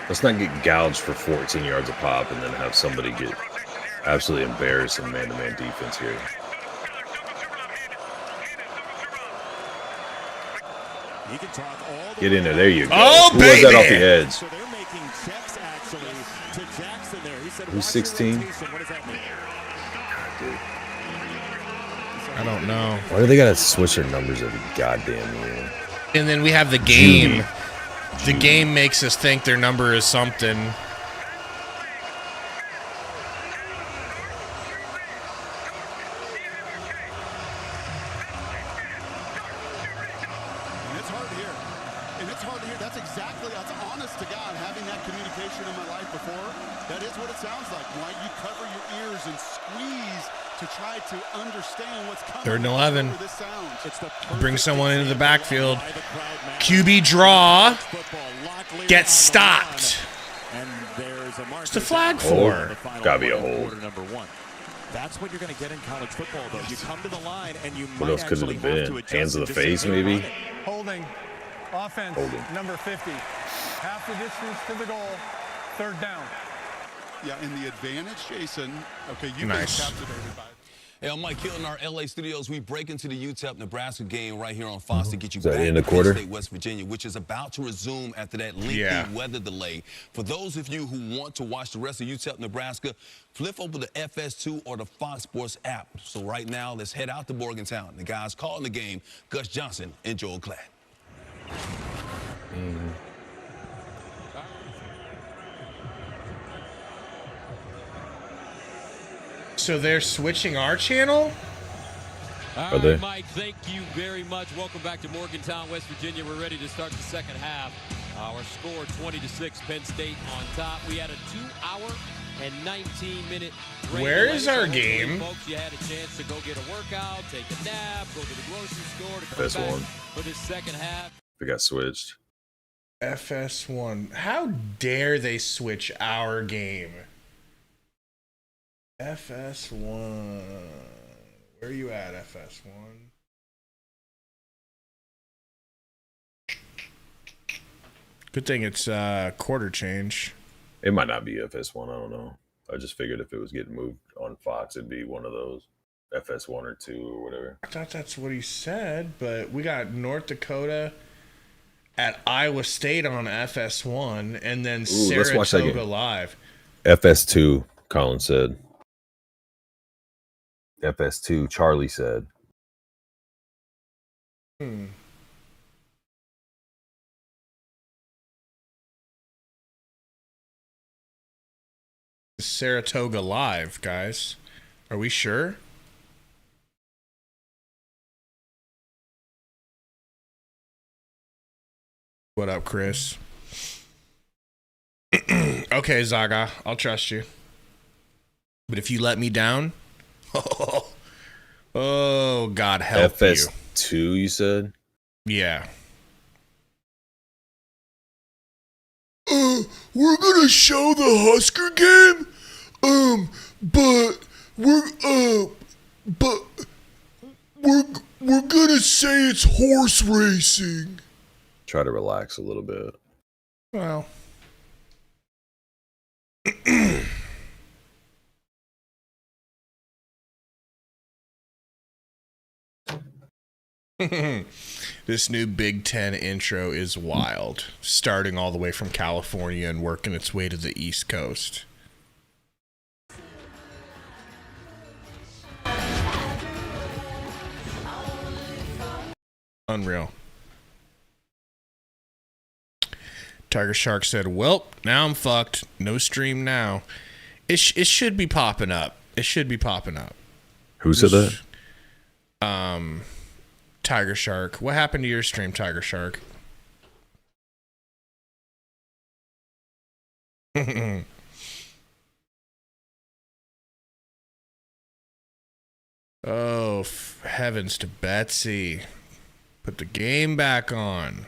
Let's not get gouged for 14 yards a pop and then have somebody get absolutely embarrassed in man-to-man defense here. Get in there. There you go. Oh, Who baby! was that off the edge? Who's 16? I don't know. Why do they got to switch their numbers every goddamn year? And then we have the game. The game makes us think their number is something. Third and 11. Bring someone into the backfield. QB draw. Gets stopped. What's the flag for? Gotta be a hold. That's what you're going to get in college football, though. You come to the line and you what else could it have been? Hands of the face, maybe? Holding. Offense. Number 50. Half the distance to the goal. Third down. Yeah, and the advantage, Jason. Okay, you've nice. been captivated by it. Hey, I'm Mike Hill in our LA studios. We break into the UTEP Nebraska game right here on Fox to get you back in the to quarter? State, West Virginia, which is about to resume after that lengthy weather delay. For those of you who want to watch the rest of UTEP Nebraska, flip over the FS2 or the Fox Sports app. So right now, let's head out to Morgantown. The guys calling the game, Gus Johnson and Joel Klatt. So they're switching our channel? All right, Mike, thank you very much. Welcome back to Morgantown, West Virginia. We're ready to start the second half. Our score 20-6, Penn State on top. We had a 2-hour and 19-minute break. Where is our game? Folks, you had a chance to go get a workout, take a nap, go to the grocery store to come back for this second half. It got switched. FS1. How dare they switch our game? FS1. Where are you at, FS1? Good thing it's quarter change. It might not be FS1. I don't know. I just figured if it was getting moved on Fox, it'd be one of those FS1 or 2 or whatever. I thought that's what he said, but we got North Dakota at Iowa State on FS1 and then Saratoga Live. FS2, Colin said. FS2, Charlie said. Saratoga Live, guys. Are we sure? What up, Chris? Okay, Zaga, I'll trust you. But if you let me down, oh, God help you. FS2, you said? Yeah. We're gonna show the Husker game, but we're gonna say it's horse racing. Try to relax a little bit. Well. This new Big Ten intro is wild, starting all the way from California and working its way to the East Coast. Unreal. Tiger Shark said, well, now I'm fucked. No stream now. It should be popping up. It should be popping up. Who said that? Tiger Shark. What happened to your stream, Tiger Shark? Oh, heavens to Betsy. Put the game back on.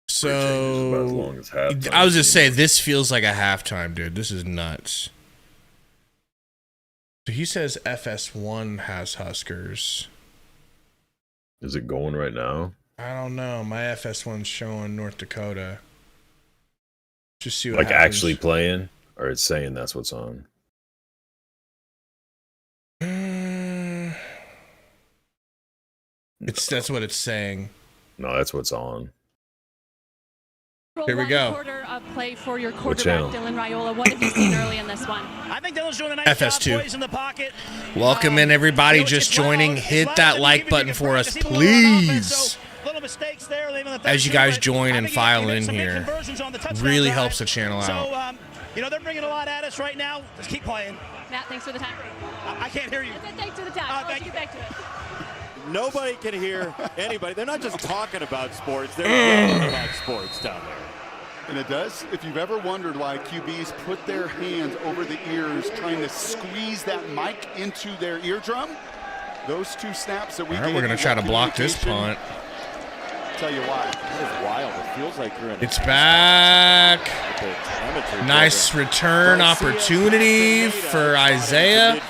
So, I was just saying, this feels like a halftime, dude. This is nuts. So he says FS1 has Huskers. Is it going right now? I don't know. My FS1's showing North Dakota. Just see what like happens. Actually playing, or it's saying that's what's on. That's what it's saying. No, that's what's on. Here we go. Quarter of play for your quarterback, Dylan Raiola. What have you seen early in this one? I think Dylan's doing a nice FS2. job, boys in the pocket. Welcome in, everybody just joining. Hit that like button for us, please. Little mistakes there. As you guys join and file in here, really helps the channel out. So, they're bringing a lot at us right now. Just keep playing. Matt, thanks for the time. I can't hear you. Thanks for the time. I'll let you get back to it. Nobody can hear anybody. They're not just talking about sports. They're yelling about sports down there. And it does. If you've ever wondered why QBs put their hands over the ears trying to squeeze that mic into their eardrum, those two snaps that we All right, we're going to try to block this punt. Tell you why. That is wild. It feels like you're in. It's back. Nice return opportunity for Isaiah.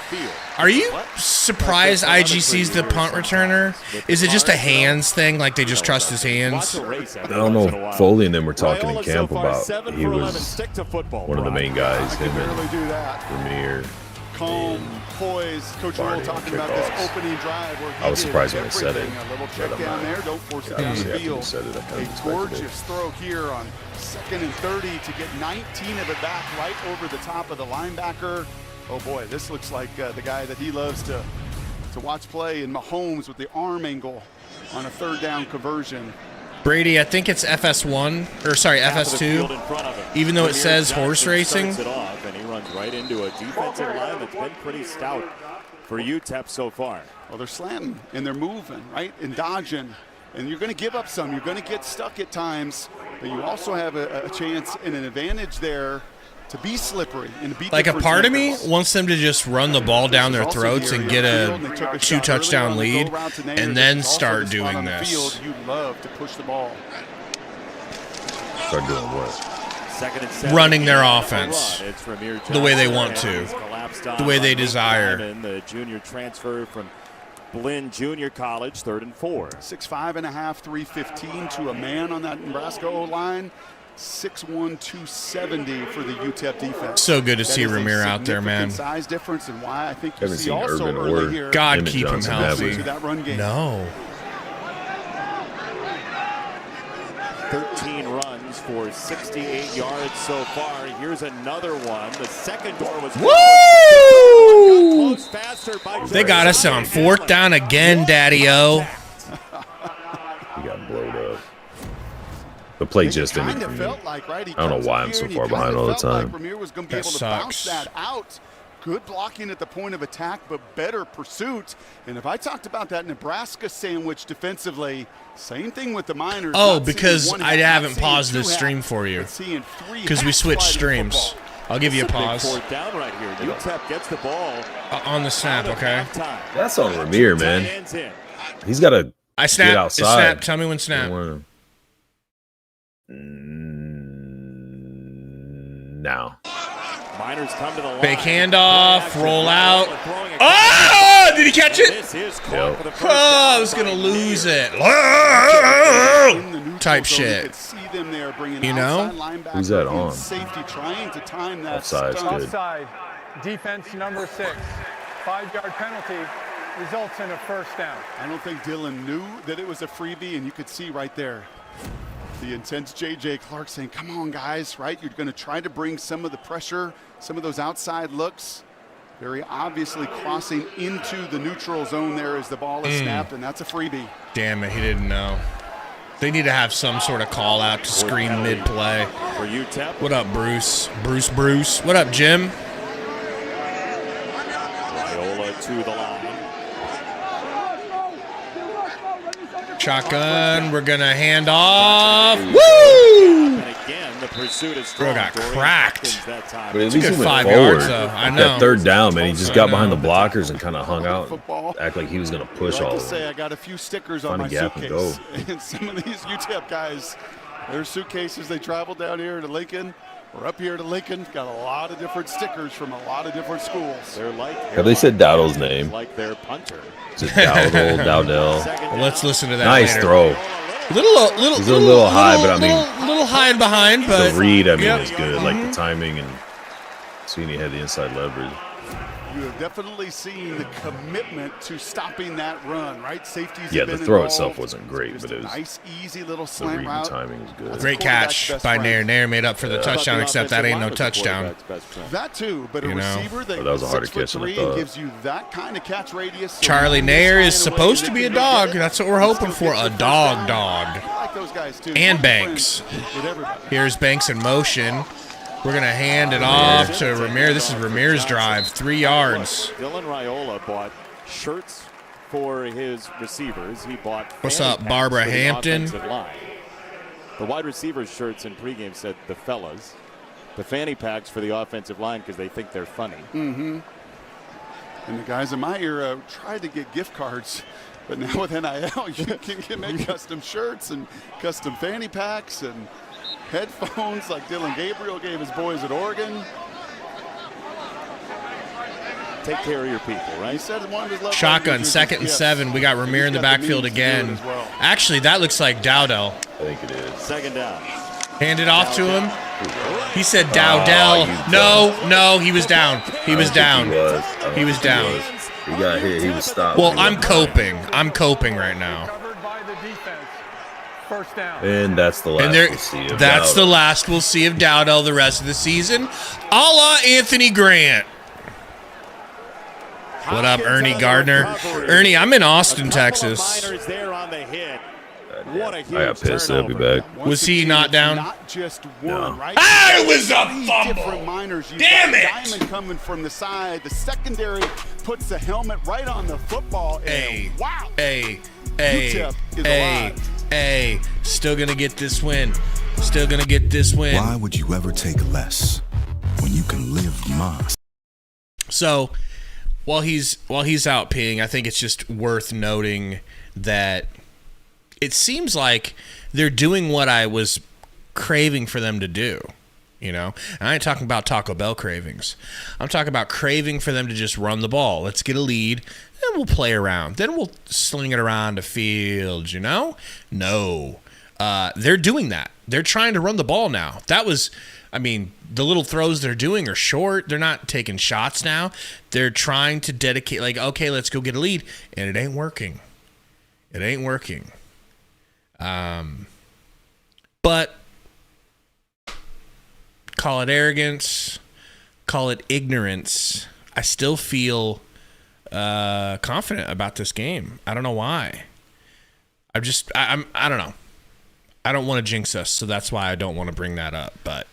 Are you surprised IG sees the punt returner? Is it just a hands thing, like they just trust his hands? I don't know. Foley and them were talking in camp about he was one of the main guys. Him and Vermeer. Calm, poised. Coach Raiola talking about this opening drive where I was surprised when he said it. A little check down there. Don't force it down the field. A gorgeous throw here on 2nd and 30 to get 19 of it back right over the top of the linebacker. Oh boy, this looks like the guy that he loves to watch play in Mahomes with the arm angle on a 3rd down conversion. Brady, I think it's FS1, or sorry, FS2, even though it says horse racing. It off, and he runs right into a defensive line that's been pretty stout for UTEP so far. Well, they're slanting, and they're moving, right, and dodging. And you're going to give up some. You're going to get stuck at times, but you also have a chance and an advantage there to be slippery and to beat. Like a part of me wants them to just run the ball down their throats and get a 2-touchdown lead and then start doing this. You love to push the ball. Start doing what? Running their offense the way they want to, the way they desire. The junior transfer from Blinn Junior College, 3rd and 4. 6'5.5", 315 to a man on that Nebraska O-line. 6'1", 270 for the UTEP defense. So good to see Ramir out there, man. Size difference, and why I think you Haven't see seen also Urban early or here. God keep him healthy. That run game. No. 13 runs for 68 yards so far. Here's another one. The second door was Woo! They got us on 4th down again, Daddy-O. He got blowed up. The play just didn't. Like, right? I don't know why I'm so far behind all the time. Like Ramir was going to be able to bounce that out. Good blocking at the point of attack, but better pursuit. And if I talked about that Nebraska sandwich defensively, same thing with the Miners. Oh, because I haven't paused this stream for you. Because we switched streams. I'll give you a pause. 4th down right here. UTEP gets the ball on the snap, okay? That's on Ramir, man. He's got to get outside. Snap. Tell me when snap. Now. Miners come to the line. Fake handoff, roll out. Oh! Did he catch it? Oh, I was going to lose it. Type shit. You know? Who's that on? Offside. Good. Offside. Defense number 6. 5-yard penalty results in a 1st down. I don't think Dylan knew that it was a freebie, and you could see right there the intense J.J. Clark saying, come on, guys, right? You're going to try to bring some of the pressure, some of those outside looks. Very obviously crossing into the neutral zone there as the ball is snapped, and that's a freebie. Damn it, he didn't know. They need to have some sort of call out to screen mid-play. For UTEP. What up, Bruce? Bruce. What up, Jim? Raiola to the line. Shotgun, we're going to hand off. Woo! And again, the pursuit is strong. Bro got cracked. But at least he went 5 forward. yards, though. I know. That 3rd down, man, he just got behind the blockers and kind of hung out, act like he was going to push all of them. I got a few stickers on my suitcase. And some of these UTEP guys, their suitcases, they travel down here to Lincoln. We're up here to Lincoln. Got a lot of different stickers from a lot of different schools. They're like. Have they said Dowdell's name? Like their punter. Is it Dowdell? Well, let's listen to that. Nice later. throw. He's a little high, but I mean, little high and behind. But the read, I mean, is good. Like the timing and seeing he had the inside leverage. You have definitely seen the commitment to stopping that run, right? Safeties. Yeah, the throw itself wasn't great, but it was nice, easy little the slant read and timing was good. Great catch by Nair. Nair made up for the touchdown, except that ain't no touchdown. That too, but a receiver that was a harder catch than I thought. gives you that kind of catch radius. Charlie Nair is supposed to be a dog. That's what we're hoping for, a dog. And Banks. Here's Banks in motion. We're going to hand it off to Ramir. This is Ramir's drive, 3 yards. Dylan Raiola bought shirts for his receivers. He bought. What's up, Barbara Hampton? The wide receivers' shirts in pregame said the fellas. The fanny packs for the offensive line because they think they're funny. And the guys in my era tried to get gift cards, but now with NIL, you can make custom shirts and custom fanny packs and headphones like Dylan Gabriel gave his boys at Oregon. Take care of your people, right? He said one of his Shotgun, 2nd and 7. We got Ramir in the backfield again. Well. Actually, that looks like Dowdell. I think it is. 2nd down. Hand it off to him. He said Dowdell. No, he was down. He was down. He was down. He got hit. He was stopped. Well, I'm coping. I'm coping right now. First down. And that's the last we'll see of That's Dowdell. the last we'll see of Dowdell the rest of the season. A la Anthony Grant. What up, Ernie Gardner? Ernie, I'm in Austin, Texas. What a huge I got pissed. I'll be back. Was he not down? Not just one, right? Ah, it was a fumble. Different minors. Damn it! Diamond coming from the side. The secondary puts the helmet right on the football. Hey, wow. Hey, UTEP is alive. hey. Still gonna get this win. Still gonna get this win. Why would you ever take less when you can live more? So, while he's out peeing, I think it's just worth noting that it seems like they're doing what I was craving for them to do, you know? And I ain't talking about Taco Bell cravings. I'm talking about craving for them to just run the ball. Let's get a lead, then we'll play around. Then we'll sling it around the field, you know? No. They're doing that. They're trying to run the ball now. The little throws they're doing are short. They're not taking shots now. They're trying to dedicate, like, okay, let's go get a lead. And it ain't working. It ain't working. But call it arrogance, call it ignorance. I still feel confident about this game. I don't know why. I don't know. I don't want to jinx us, so that's why I don't want to bring that up. But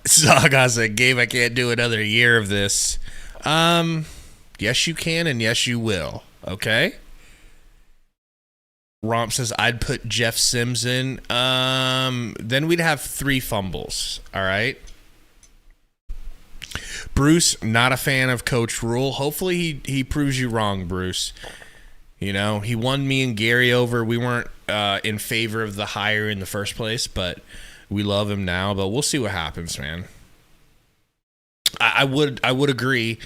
Saga said, Gabe, I can't do another year of this. Yes, you can, and yes, you will. Okay. Romp says, I'd put Jeff Sims in. Then we'd have 3 fumbles. All right. Bruce, not a fan of Coach Rule. Hopefully he proves you wrong, Bruce. You know, he won me and Gary over. We weren't in favor of the hire in the first place, but we love him now. But we'll see what happens, man. I would agree.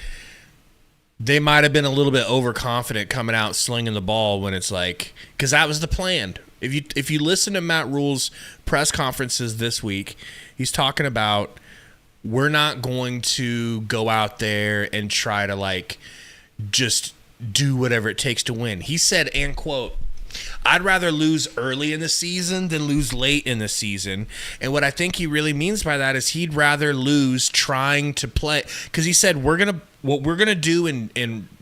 They might have been a little bit overconfident coming out slinging the ball when it's like, because that was the plan. If you listen to Matt Rule's press conferences this week, he's talking about we're not going to go out there and try to like just do whatever it takes to win. He said, and quote, I'd rather lose early in the season than lose late in the season. And what I think he really means by that is he'd rather lose trying to play. Because he said, what we're gonna do in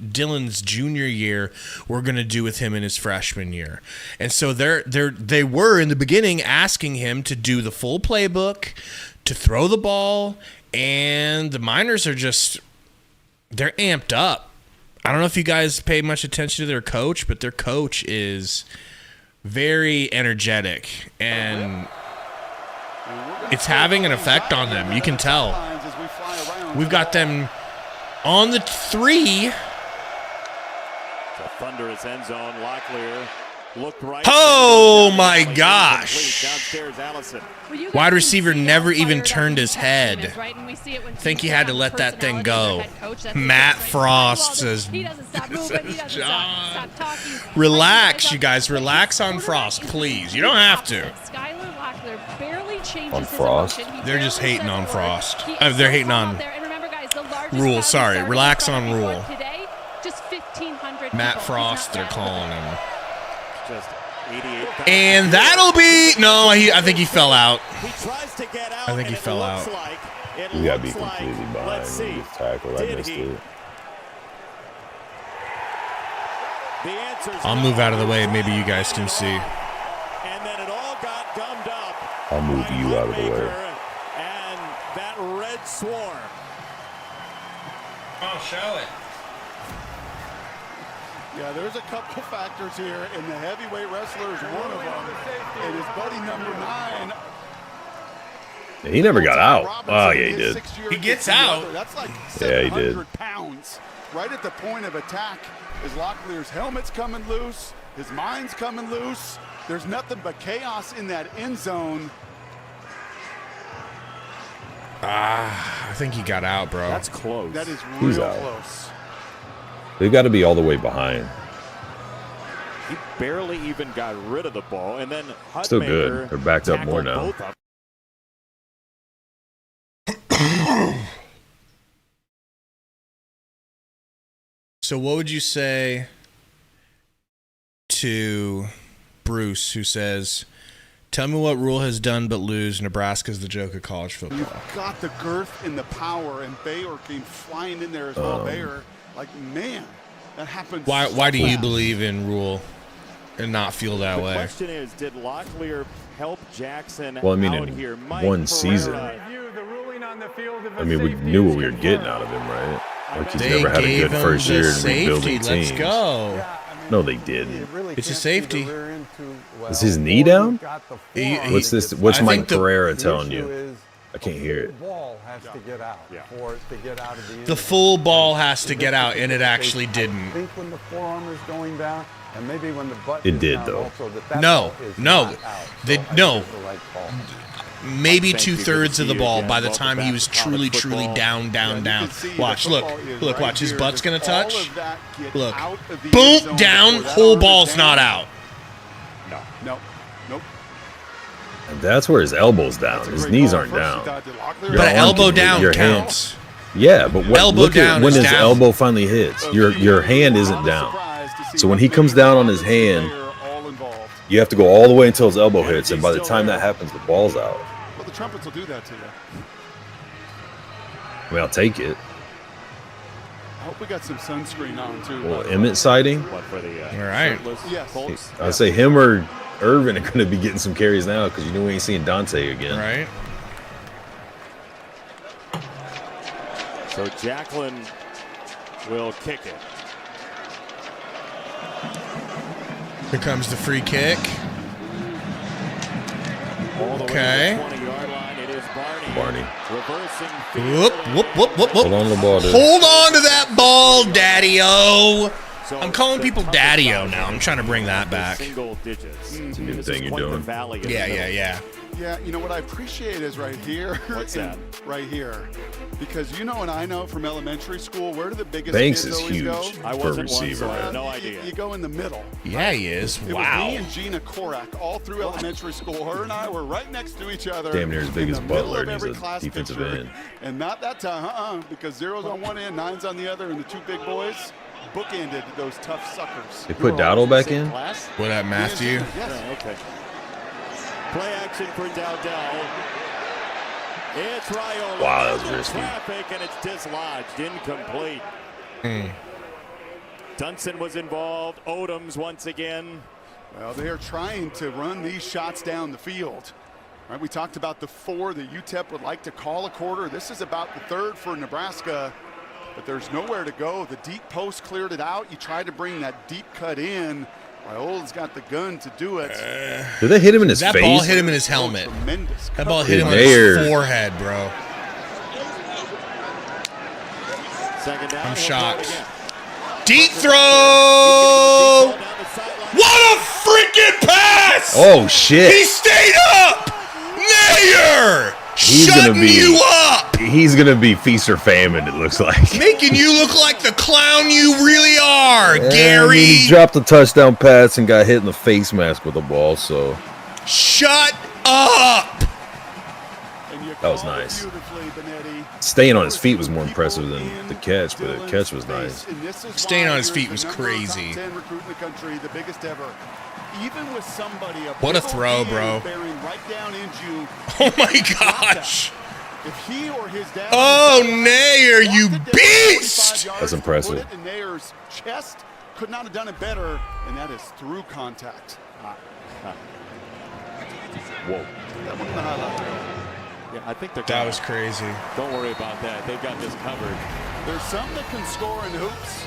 Dylan's junior year, we're gonna do with him in his freshman year. And so they were in the beginning asking him to do the full playbook, to throw the ball, and the Miners are they're amped up. I don't know if you guys pay much attention to their coach, but their coach is very energetic, and it's having an effect on them. You can tell. We've got them on the 3. The thunderous end zone. Locklear looked right. Oh my gosh. Downstairs, Allison. Wide receiver never even turned his head. Think he had to let that thing go. Matt Frost says, relax, you guys. Relax on Frost, please. You don't have to. On Frost? They're just hating on Frost. They're hating on Rule. Sorry. Relax on Rule. Matt Frost, they're calling him. And that'll be... No, I think he fell out. I think he fell out. We got to be completely behind this tackle. I missed it. I'll move out of the way. Maybe you guys can see. And then it all got gummed up. I'll move you out of the way. And that red swarm. Oh, show it. Yeah, there's a couple factors here, and the heavyweight wrestler is one of them. And his buddy number 9. He never got out. Oh, yeah, he did. He gets out. That's like Yeah, he did. 700 pounds. Right at the point of attack, his Locklear's helmet's coming loose. His mind's coming loose. There's nothing but chaos in that end zone. I think he got out, bro. That's close. That is He's real out. close. They've got to be all the way behind. He barely even got rid of the ball, and then Still good. They're backed up more now. So what would you say to Bruce, who says, tell me what Rule has done but lose. Nebraska's the joke of college football. You've got the girth and the power, and Baylor came flying in there as well. Baylor, like, man, that happens. Why do you believe in Rule and not feel that way? The question is, did Locklear help Jackson Well, I mean, out in here? one season, I mean, we knew what we were getting out of him, right? Like, he's never had a good first year in rebuilding teams. Let's go. No, they didn't. It's a safety. Is his knee down? What's this? What's I Mike think Pereira telling you? I can't hear it. The full ball has to get out, and it actually didn't. It did, though. No. Maybe 2/3 of the ball by the time he was truly down. Watch, look, watch. His butt's going to touch. Look. Boom, down, whole ball's not out. Nope. And that's where his elbow's down. His knees aren't down. But elbow down counts. Yeah, but look at when his down. elbow finally hits. Your hand isn't down. So when he comes down on his hand, you have to go all the way until his elbow hits, and by the time that happens, the ball's out. Well, the trumpets will do that to you. I mean, I'll take it. I hope we got some sunscreen on, too. Well, Emmett sighting. All right. Yes. I'd say him or Irvin are going to be getting some carries now because we ain't seeing Dante again. Right. So Jacklin will kick it. Here comes the free kick. Okay. Barney. Whoop. Hold on to the ball, dude. Hold on to that ball, Daddy-O. I'm calling people Daddy-O now. I'm trying to bring that back. Single digits. It's a new thing you're doing. Yeah. Yeah, you know what I appreciate is right here. What's that? Right here. Because you know and I know from elementary school, where do the biggest Banks kids is always huge go? for a receiver, so I have man. no idea. You go in the middle. Yeah, he is. It Wow. was me and Gina Korak all through elementary school. Her and I were right next to each other. Damn near as big in as the middle Butler, of and he's every a class defensive picture. end. And not that time, because zero's on one end, nine's on the other, and the two big boys bookended those tough suckers. They put Dowdle back in? What up, Matthew? Yes. Okay. Play action for Dowdell. It's Raiola. Wow, that was risky. Traffic, and it's dislodged, incomplete. Dunson was involved. Odoms once again. Well, they are trying to run these shots down the field. Right, we talked about the 4 that UTEP would like to call a quarter. This is about the 3rd for Nebraska, but there's nowhere to go. The deep post cleared it out. You tried to bring that deep cut in. Raiola's got the gun to do it. Did they hit him in his face? That ball hit him in his helmet. Tremendous That ball hit him on Mayer. his forehead, bro. Second down. I'm shocked. Deep throw! What a freaking pass! Oh, shit. He stayed up! Mayer! He's Shutting gonna be, you up! He's going to be feast or famine, it looks like. Making you look like the clown you really are, And Gary! he dropped a touchdown pass and got hit in the face mask with the ball, so Shut up! that was nice. Staying on his feet was more impressive than the catch, but the catch was nice. Staying on his feet was crazy. Even with somebody What a throw, bro. Right down into Oh my gosh! if he or his dad Oh, Nair, you beast! That's impressive. Put it in Nair's chest, could not have done it better, and that is through contact. Whoa. That one in the highlight reel. Yeah, I think they're That was crazy. Don't worry about that. They've got this covered. There's some that can score in hoops.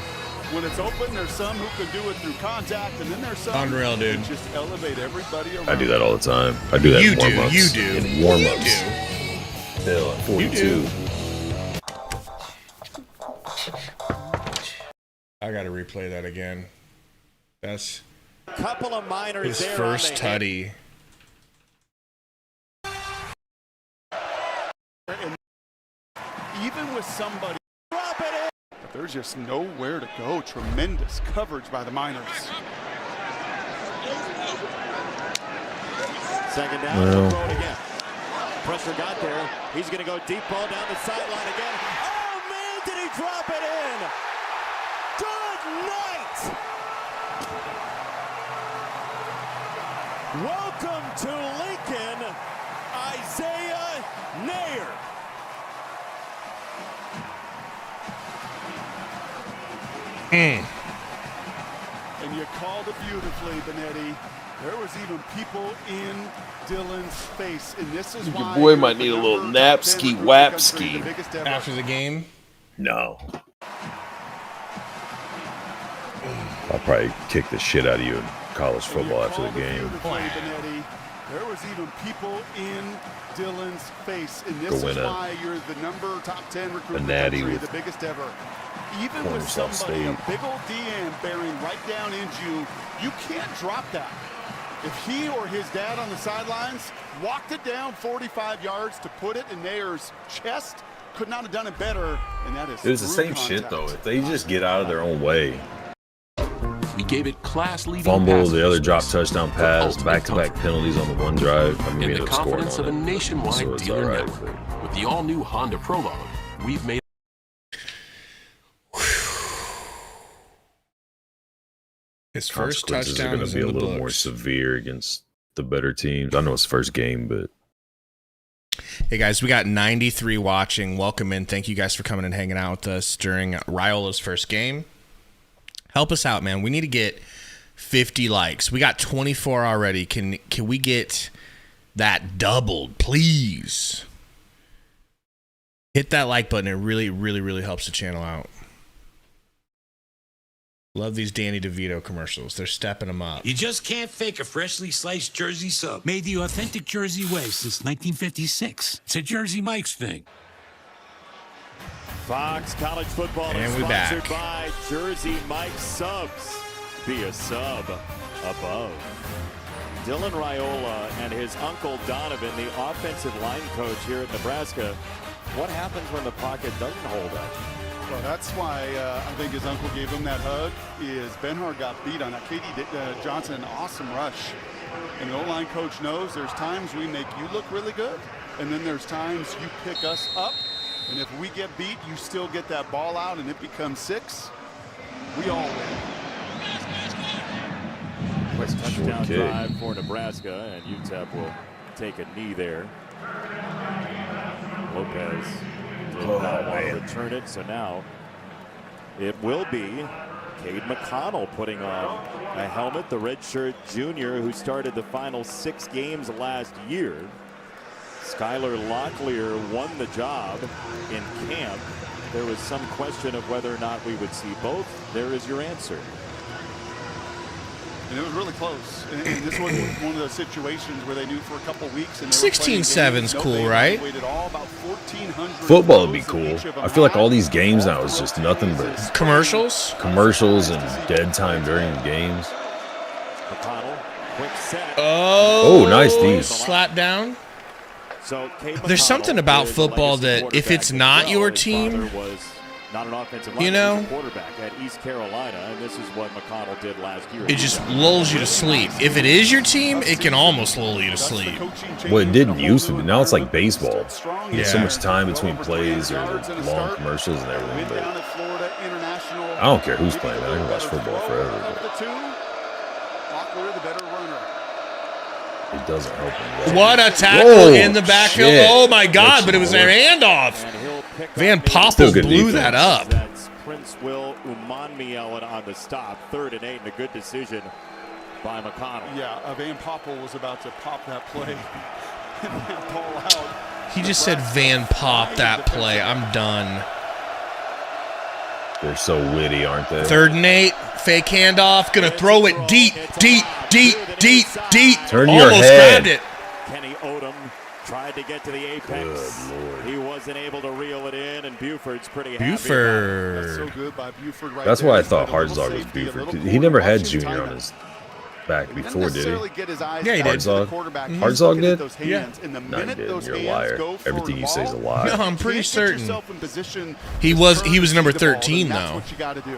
When it's open, there's some who can do it through contact, and then there's some Unreal, dude. who just elevate everybody around. I do that all the time. I do that You in do, warm-ups. you do. In warm-ups. You do. Still at 42. I got to replay that again. That's couple of minors his first tutty. Even with somebody, drop it in. But there's just nowhere to go. Tremendous coverage by the Miners. Second down, throw it again. Pressure got there. He's going to go deep ball down the sideline again. Oh, man, did he drop it in? Good night. Welcome to Lincoln, Isaiah Nair. And you called it beautifully, Benetti. There was even people in Dylan's face, and this is why your boy might need a little napski wapski after the game. No, I'll probably kick the shit out of you in college football after the game. There was even people in Dylan's face, and this is why you're the top 10 recruit in the country, the biggest ever. Even with somebody, a big old DM bearing right down into you, you can't drop that. If he or his dad on the sidelines walked it down 45 yards to put it in Nair's chest, could not have done it better, and that is it was the same shit, though. If they just get out of their own way. We gave it class-leading fumble, the other drop touchdown pass, back-to-back penalties on the one drive. I mean, in the confidence of a nationwide dealer network. With the all-new Honda Prologue, we've made his first touchdown are going to be a little more severe against the better teams. I know it's first game, but hey guys, we got 93 watching. Welcome in. Thank you guys for coming and hanging out with us during Raiola's first game. Help us out, man. We need to get 50 likes. We got 24 already. Can we get that doubled, please? Hit that like button. It really, really, really helps the channel out. Love these Danny DeVito commercials. They're stepping them up. You just can't fake a freshly sliced Jersey sub. Made the authentic Jersey way since 1956. It's a Jersey Mike's thing. Fox College Football is sponsored by Jersey Mike Subs. Be a sub above. Dylan Raiola and his uncle Donovan, the offensive line coach here at Nebraska. What happens when the pocket doesn't hold up? Well, that's why I think his uncle gave him that hug. Is Benhart got beat on that. Katie Johnson, an awesome rush. And the O-line coach knows there's times we make you look really good, and then there's times you pick us up. And if we get beat, you still get that ball out, and it becomes 6. We all win. Quick touchdown drive for Nebraska, and UTEP will take a knee there. Lopez did not want to return it, so now it will be Cade McConnell putting on a helmet, the redshirt junior who started the final 6 games last year. Skylar Locklear won the job in camp. There was some question of whether or not we would see both. There is your answer. And it was really close. And this was one of those situations where they knew for a couple weeks. 16-7's cool, right? Football would be cool. I feel like all these games now is just nothing but commercials and dead time during the games. McConnell, quick set. Oh, nice D. Slap down. So there's something about football that if it's not your team, not an offensive you know, quarterback at East Carolina, and this is what McConnell did last year. It just lulls you to sleep. If it is your team, it can almost lull you to sleep. Well, it didn't used to be. Now it's like baseball. There's so much time between plays or long commercials and everything. But I don't care who's playing, man. I can watch football forever. It doesn't help him. What a tackle in the backfield. Oh, my God, but it was their handoff. Van Poppel blew that up. That's Prince Will Umanmielen on the stop. 3rd and 8, and a good decision by McConnell. Yeah, Van Poppel was about to pop that play. Ball out. He just said Van Pop that play. I'm done. They're so witty, aren't they? 3rd and 8, fake handoff, gonna throw it deep. Turn Almost your head. grabbed it. Kenny Odom Tried to get to the apex. He wasn't able to reel it in, and Buford's pretty happy. Buford. That's so good by Buford right That's there. why I thought Hartzog was Buford. He never had Junior on his back before, did he? Yeah, he did. Hartzog did? Yeah. No, he didn't. You're a liar. Everything you say is a lie. No, I'm pretty certain. He was number 13, though.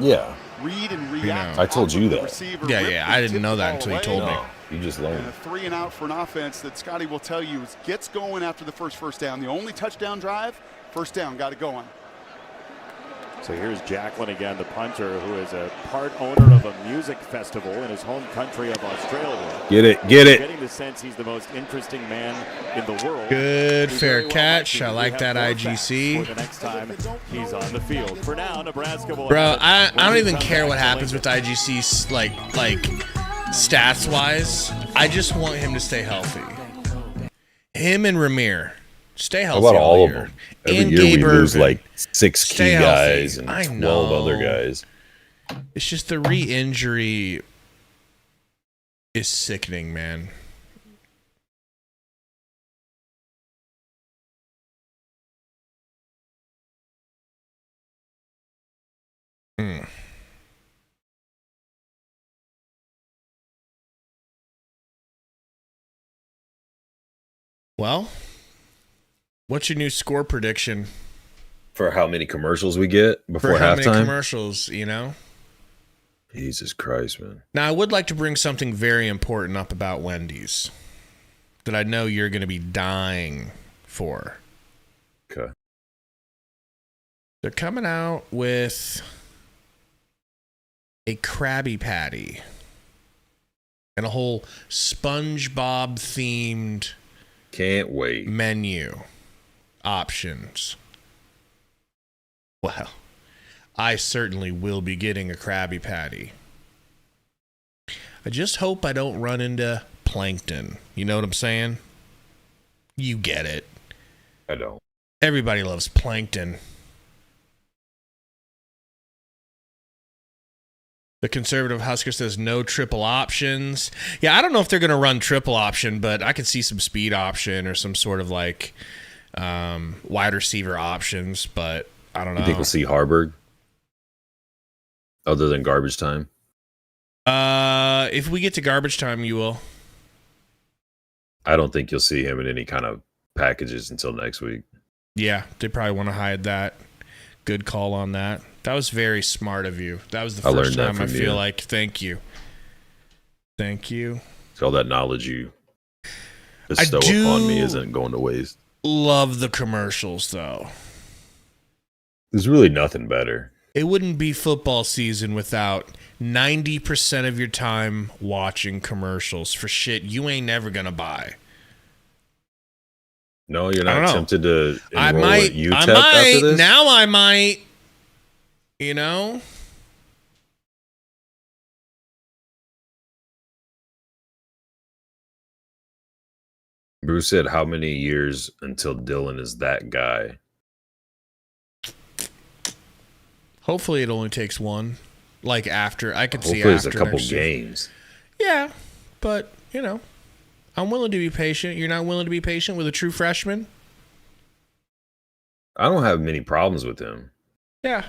Yeah. Read and react. I told you that. Yeah. I didn't know that until you told me. You just learned. And a 3 and out for an offense that Scotty will tell you gets going after the first down. The only touchdown drive, first down, got it going. So here's Jacklin again, the punter, who is a part owner of a music festival in his home country of Australia. Get it. Getting the sense he's the most interesting man in the world. Good, fair catch. I like that IGC. For the next time he's on the field. For now, Nebraska will. Bro, I don't even care what happens with IGC, like stats-wise. I just want him to stay healthy. Him and Ramir. Stay healthy. How about all of them? Every and year Gabe we lose Irvin. like 6 key guys and I 12 know. other guys. It's just the re-injury is sickening, man. Well, what's your new score prediction? For how many commercials we get before For how halftime? many commercials, you know? Jesus Christ, man. Now, I would like to bring something very important up about Wendy's that I know you're going to be dying for. Okay. They're coming out with a Krabby Patty and a whole SpongeBob-themed Can't wait. menu options. Well, I certainly will be getting a Krabby Patty. I just hope I don't run into plankton. You know what I'm saying? You get it. I don't. Everybody loves plankton. The conservative Husker says no triple options. Yeah, I don't know if they're going to run triple option, but I could see some speed option or some sort of like wide receiver options, but I don't know. You think we'll see Harburg? Other than garbage time? If we get to garbage time, you will. I don't think you'll see him in any kind of packages until next week. Yeah, they probably want to hide that. Good call on that. That was very smart of you. That was the first time I feel like, thank you. Thank you. All that knowledge you bestow upon me isn't going to waste. Love the commercials, though. There's really nothing better. It wouldn't be football season without 90% of your time watching commercials for shit you ain't never going to buy. No, you're not tempted to enroll at UTEP I might. after this? Now I might. You know? Bruce said, how many years until Dylan is that guy? Hopefully it only takes one. Like after. I could see Hopefully after it's a couple next year. games. Yeah, but, you know, I'm willing to be patient. You're not willing to be patient with a true freshman? I don't have many problems with him. Yeah.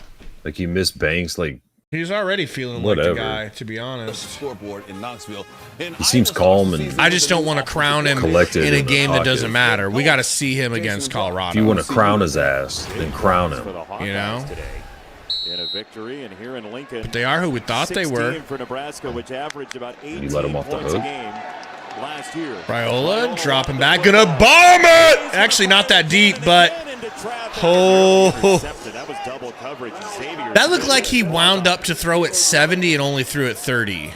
Like, he missed Banks, like, He's already feeling whatever. like the guy, to be honest. Scoreboard in Knoxville. He seems calm and I just don't want to crown him collected in a in the game that pocket. doesn't matter. We got to see him against Colorado. If you want to crown his ass, then crown him. You know? In a victory, and here in Lincoln, But they are who we thought they were. 16 for Nebraska, which averaged about 18 You let him off the points a hook? game last year. Raiola dropping back, gonna bomb it! Actually, not that deep, but That was double coverage. Xavier that looked like he wound up to throw it 70 and only threw it 30.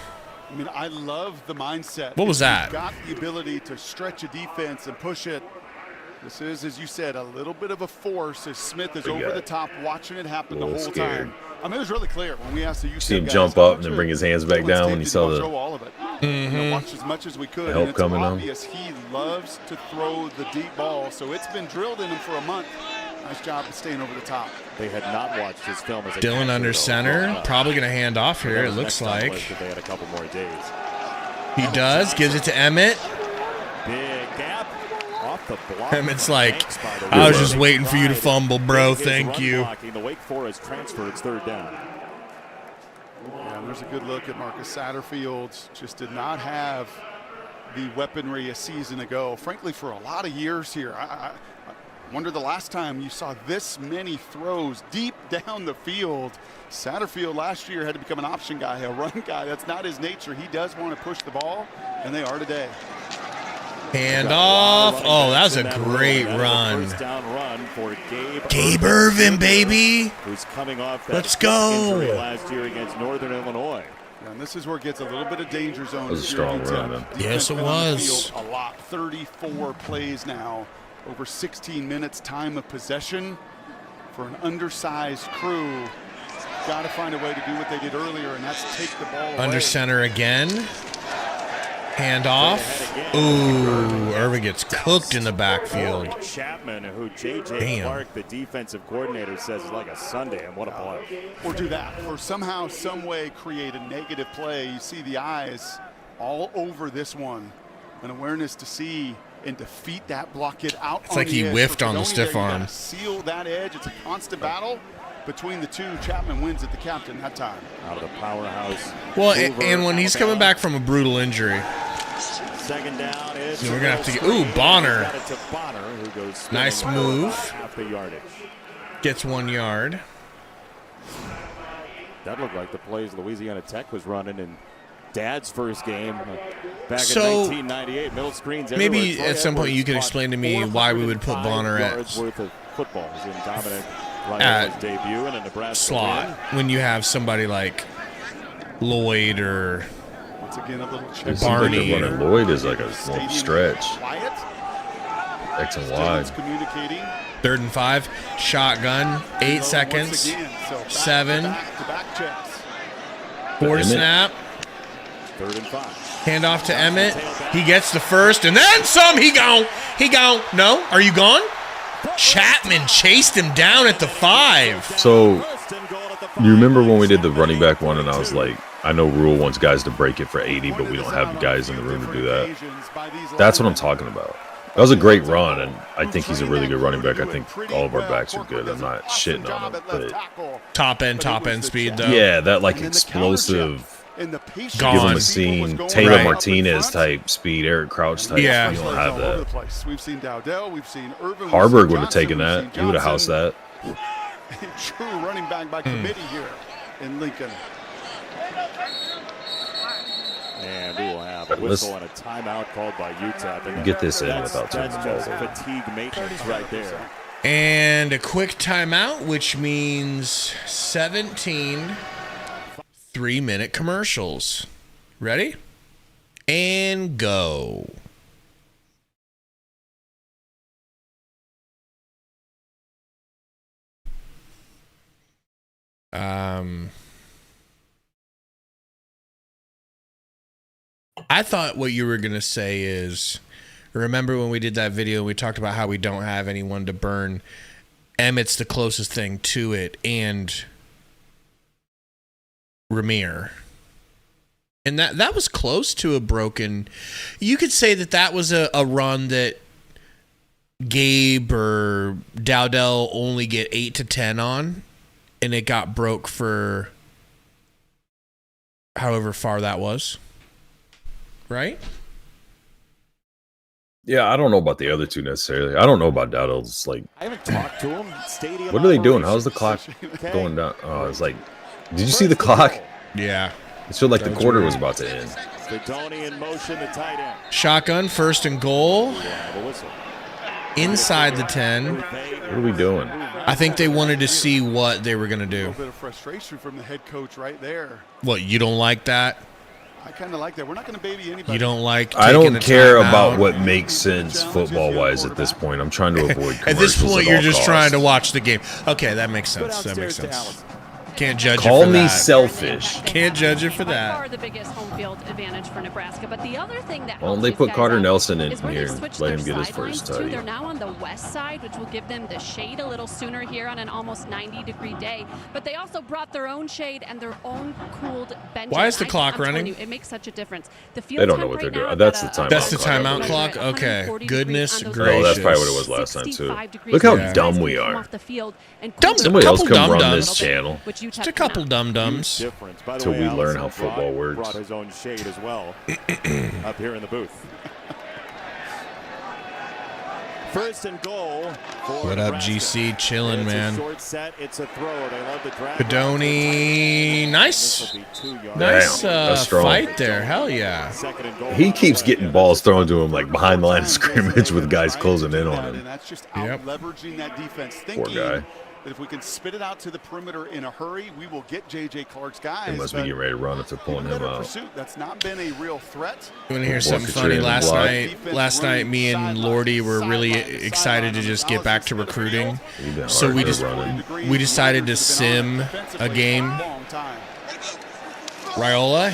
I mean, I love the mindset. What was that? You've got the ability to stretch a defense and push it. This is, as you said, a little bit of a force as Smith is over the top watching it happen the whole time. I mean, it was really clear when we asked the UTEP See him guys, jump up and then bring his hands back down when he saw the all of it. You know, watched as much as we could. help And it's coming on. obvious he loves to throw the deep ball, so it's been drilled in him for a month. Nice job of staying over the top. They had not watched his film as a Dylan catcher, under though. center, probably gonna hand off here. It looks like They had a couple more days. he does. Gives it to Emmett. Big gap. off the block. Emmett's like, I was just waiting for you to fumble, bro. Thank you. The Wake Forest transfer, it's third down. Yeah, and there's a good look at Marcus Satterfield. Just did not have the weaponry a season ago. Frankly, for a lot of years here, I wonder the last time you saw this many throws deep down the field. Satterfield last year had to become an option guy, a run guy. That's not his nature. He does want to push the ball, and they are today. Hand off. Oh, that was a great run. First down run for Gabe Irvin, baby. Who's coming off that Let's go. injury last year against Northern Illinois. And this is where it gets a little bit of danger zone. That was a strong run, man. Yes, it was. A lot. 34 plays now. Over 16 minutes time of possession for an undersized crew. Got to find a way to do what they did earlier, and that's take the ball away. Under center again. Hand off. Ooh, Irvin gets cooked in the backfield. Chapman, who J.J. Clark, the defensive coordinator, says is like a Sunday, and what a play. Or do that, or somehow, some way create a negative play. You see the eyes all over this one. An awareness to see and defeat that block, get out. It's like he whiffed on the stiff arm. Seal that edge. It's a constant battle between the two. Chapman wins at the captain that time. Out of the powerhouse. Well, and when he's coming back from a brutal injury. Second down is we're going to have to get, ooh, Bonner. Who goes nice move. Half the yardage. Gets 1 yard. That looked like the plays Louisiana Tech was running in Dad's first game back in 1998. Middle screens everywhere. Maybe at some point you can explain to me why we would put Bonner at worth of footballs in dominant Raiola's debut in a Nebraska slot when you have somebody like Lloyd or once again a little check. Barney. Like Lloyd is like a long stretch. X and Y. 3rd and 5. Shotgun. 8 seconds. 7. 4 snap. 3rd and 5. Hand off to Emmett. He gets the first and then some. He gone. No, are you gone? Chapman chased him down at the 5. So, you remember when we did the running back one and I was like, I know Rule wants guys to break it for 80, but we don't have guys in the room to do that. That's what I'm talking about. That was a great run, and I think he's a really good running back. I think all of our backs are good. I'm not shitting on him, but top end speed though. Yeah, that like explosive. Gone. Give him a scene, Taylor Martinez type speed, Eric Crouch type. Yeah, you don't have that. We've seen Dowdell, we've seen Irvin. Harburg would have taken that. He would have housed that. True running back by committee here in Lincoln. And we will have a whistle and a timeout called by UTEP. Get this in without turning the ball over. Fatigue maintenance right there. And a quick timeout, which means 17 3-minute commercials. Ready? And go. I thought what you were going to say is, remember when we did that video and we talked about how we don't have anyone to burn? Emmett's the closest thing to it, and Ramir. And that was close to a broken. You could say that was a run that Gabe or Dowdell only get 8 to 10 on, and it got broke for however far that was. Right? Yeah, I don't know about the other two necessarily. I don't know about Dowdell's. Like, I haven't talked to him. Stadium. What are they doing? How's the clock going down? Oh, it's like, did you see the clock? Yeah. It felt like the quarter was about to end. Fedoni in motion, the tight end. Shotgun, 1st and goal. Inside the 10. What are we doing? I think they wanted to see what they were going to do. A little bit of frustration from the head coach right there. What, you don't like that? I kind of like that. We're not going to baby anybody. You don't like I don't care about what makes sense football-wise at this point. I'm trying to avoid commercials at this point, you're just costs. trying to watch the game. Okay, that makes sense. That makes sense. Can't judge Call it for me that. selfish. Can't judge it for By that. far the biggest home field advantage for Nebraska. But the other thing that Well, helps they these put guys Carter out Nelson in is where here they and switch let their him get his sidelines first too. study. They're now on the west side, which will give them the shade a little sooner here on an almost 90-degree day. But they also brought their own shade and their own cooled benches. Why is the clock running? It makes such a difference. The field They don't know what temp they're right doing. now That's the got a- timeout. That's the timeout clock? Okay. 140 Goodness degrees on those gracious. Oh, that's probably what it was last time, too. 65 degrees. Look how Guys dumb can we come are. off the field and Dumb- Somebody else couple come run dum-dums. this channel which UTEP Just a couple dum-dums. Difference. By the till way, we learn Allison how football works. brought his own shade as well up here in the booth. First and goal. What up, GC? Chilling, man. Short set. It's a throw. They love the drag. Pedoni, nice, Damn, nice that's strong. fight there. Hell yeah. Second and goal. He keeps getting balls thrown to him like behind the line of scrimmage with guys closing in on And him. that's just Yep. out leveraging that defense. Poor Thinking guy. that if we can spit it out to the perimeter in a hurry, we will get J.J. Clark's guys. They must be but getting ready to run if they're pulling him better out. pursuit. That's not been a real threat. You want to hear something Orchestra funny? in the Last block. night, me and Lordy were really excited to just get back to recruiting. You've been So hard we for just running. we decided to sim a game. Raiola,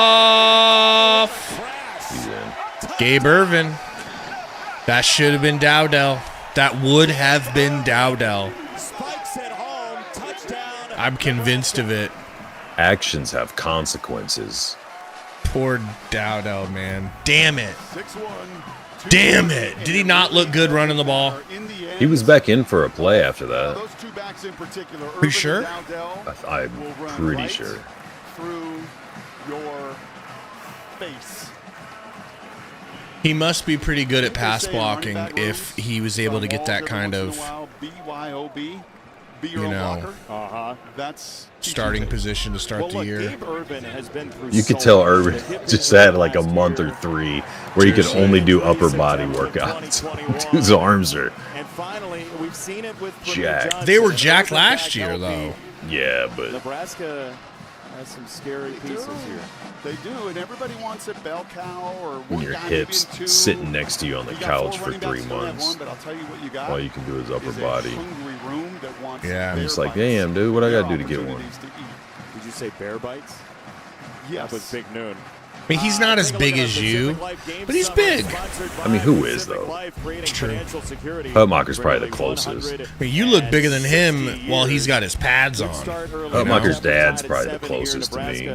handoff. He's in. Gabe Irvin. That should have been Dowdell. That would have been Dowdell. Spikes at home. Touchdown. I'm convinced of it. Actions have consequences. Poor Dowdell, man. Damn it. 6-1. Damn it. Did he not look good running the ball? He was back in for a play after that. Those two backs in particular. Are you sure? I'm pretty sure. Through your face. He must be pretty good at pass blocking if he was able to get that kind of, BYOB. you know, That's starting position to start the year. Gabe Irvin has been through You could so tell much. Irvin The hip just injury had like a last month year. or 3 where he could only do upper body workouts. His arms are And finally, we've seen it with jacked. Johnson. They were jacked last year, though. Yeah, but Nebraska has some scary pieces here. They do, and everybody wants a bell cow or when one your guy, hips maybe two. sitting next to you on the You got 4 couch for running 3 backs, you don't have months, one, but I'll tell you what you got all you can do is upper is a body. hungry room that wants Yeah. I'm just their like, bites, damn, dude, what I their gotta do to get one? opportunities to eat. Did you say bear bites? Yes. That was Big Noon. I mean, he's not as big as you, but he's big. I mean, who is, though? It's true. Hutmacher's probably the closest. I mean, you look bigger than him while he's got his pads on. Hutmacher's dad's probably the closest to me.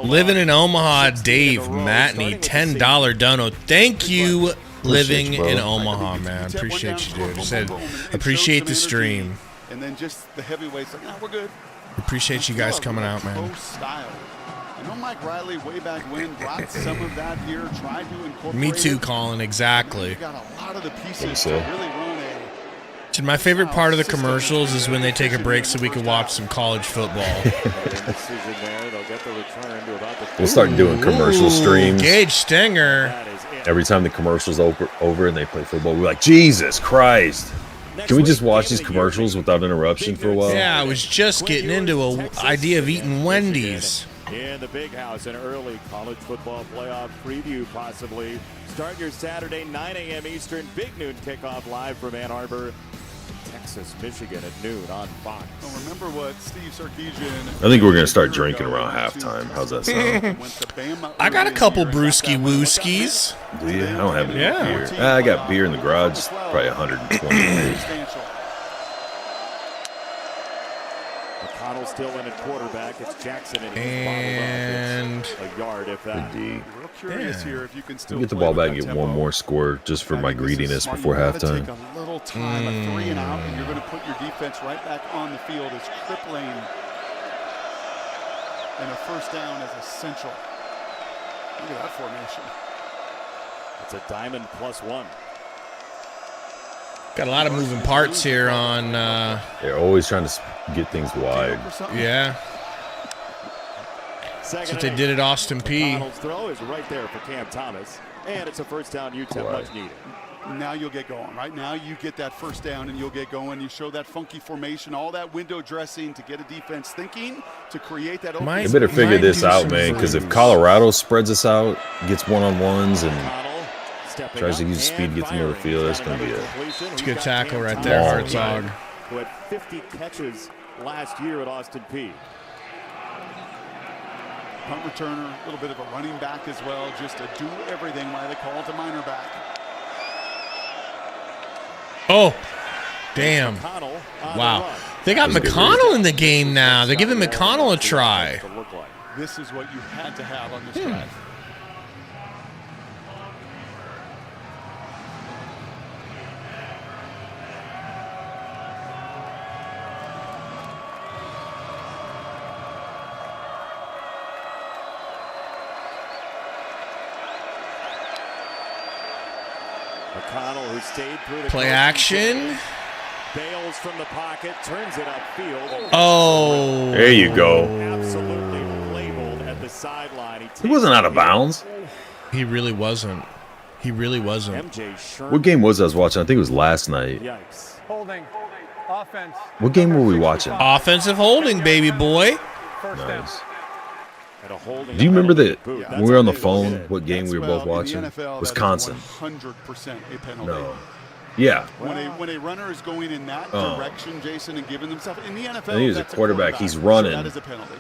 Living in Omaha, Dave Matney, $10 dono. Thank you, living bro. in Omaha, man. Appreciate you, dude. Said appreciate the stream. And then just the heavyweights, like, no, we're good. Appreciate you guys coming out, man. Close style. I know Mike Riley way back when brought some of that here, tried to incorporate Me too, it. Colin. Exactly. You got a lot of the pieces so. to really run Dude, my favorite part of the commercials is when they take a break so we can watch some college football. We'll start doing commercial streams. Gage Stenger. Every time the commercial's over and they play football, we're like, Jesus Christ. Can we just watch these commercials without interruption for a while? Yeah, I was just getting into an idea of eating Wendy's. In the big house, an early college football playoff preview possibly. Start your Saturday, 9 a.m. Eastern, Big Noon kickoff live from Ann Arbor, Texas, Michigan at noon on Fox. Well, remember what Steve Sarkisian... I think we're going to start drinking around halftime. How's that sound? I got a couple brewski wooskies. Do you? I don't have any Yeah. beer. I got beer in the garage, it's probably 120. McConnell still in at quarterback. It's Jackson and a yard if that. D. Real curious here if you can still Get the play ball with back and that get tempo. one more score just for I my think this is greediness smart. before You gotta halftime. Take a little time, a 3 and out, and you're going to put your defense right back on the field. It's crippling, and a first down is essential. Look at that formation. It's a diamond +1. Got a lot of moving parts here on. They're always trying to get things wide. Yeah. That's what they did at Austin P. McConnell's throw is right there for Cam Thomas, and it's a first down. UTEP much needed. Now you'll get going. Right now you get that first down and you'll get going. You show that funky formation, all that window dressing to get a defense thinking, to create that open. They better figure this out, man, because if Colorado spreads us out, gets one-on-ones, and tries to use speed to get to the middle of the field, it's going to be It's a good tackle right there, Hartzog. Who had 50 catches last year at Austin Peay. Punt returner, a little bit of a running back as well, just to do everything while they call it a minor back. Oh, damn. Wow. They got McConnell in the game now. They're giving McConnell a try. This is what you had to have on this drive. McConnell, who stayed through the play action. Bails from the pocket, turns it upfield. Oh, there you go. Absolutely labeled at the sideline. He wasn't out of bounds. He really wasn't. He really wasn't. What game was I was watching? I think it was last night. Yikes. Holding. Offense. What game were we watching? Offensive holding, baby boy. Nice. Do you remember that when we were on the phone, what game we were both watching? Wisconsin. 100% a penalty. No. Yeah. When a runner is going in that direction, Jason, and giving themselves in the NFL, I think he was a quarterback. He's running. That is a penalty.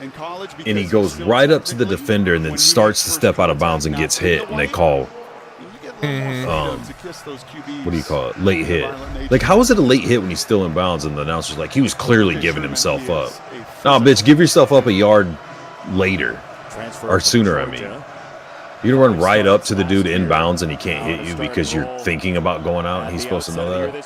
In college, and he goes right up to the defender and then starts to step out of bounds and gets hit, and they call what do you call it? Late hit. Like, how is it a late hit when he's still in bounds and the announcer's like, he was clearly giving himself up? Nah, bitch, give yourself up a yard later or sooner. I mean, you don't run right up to the dude in bounds and he can't hit you because you're thinking about going out and he's supposed to know that.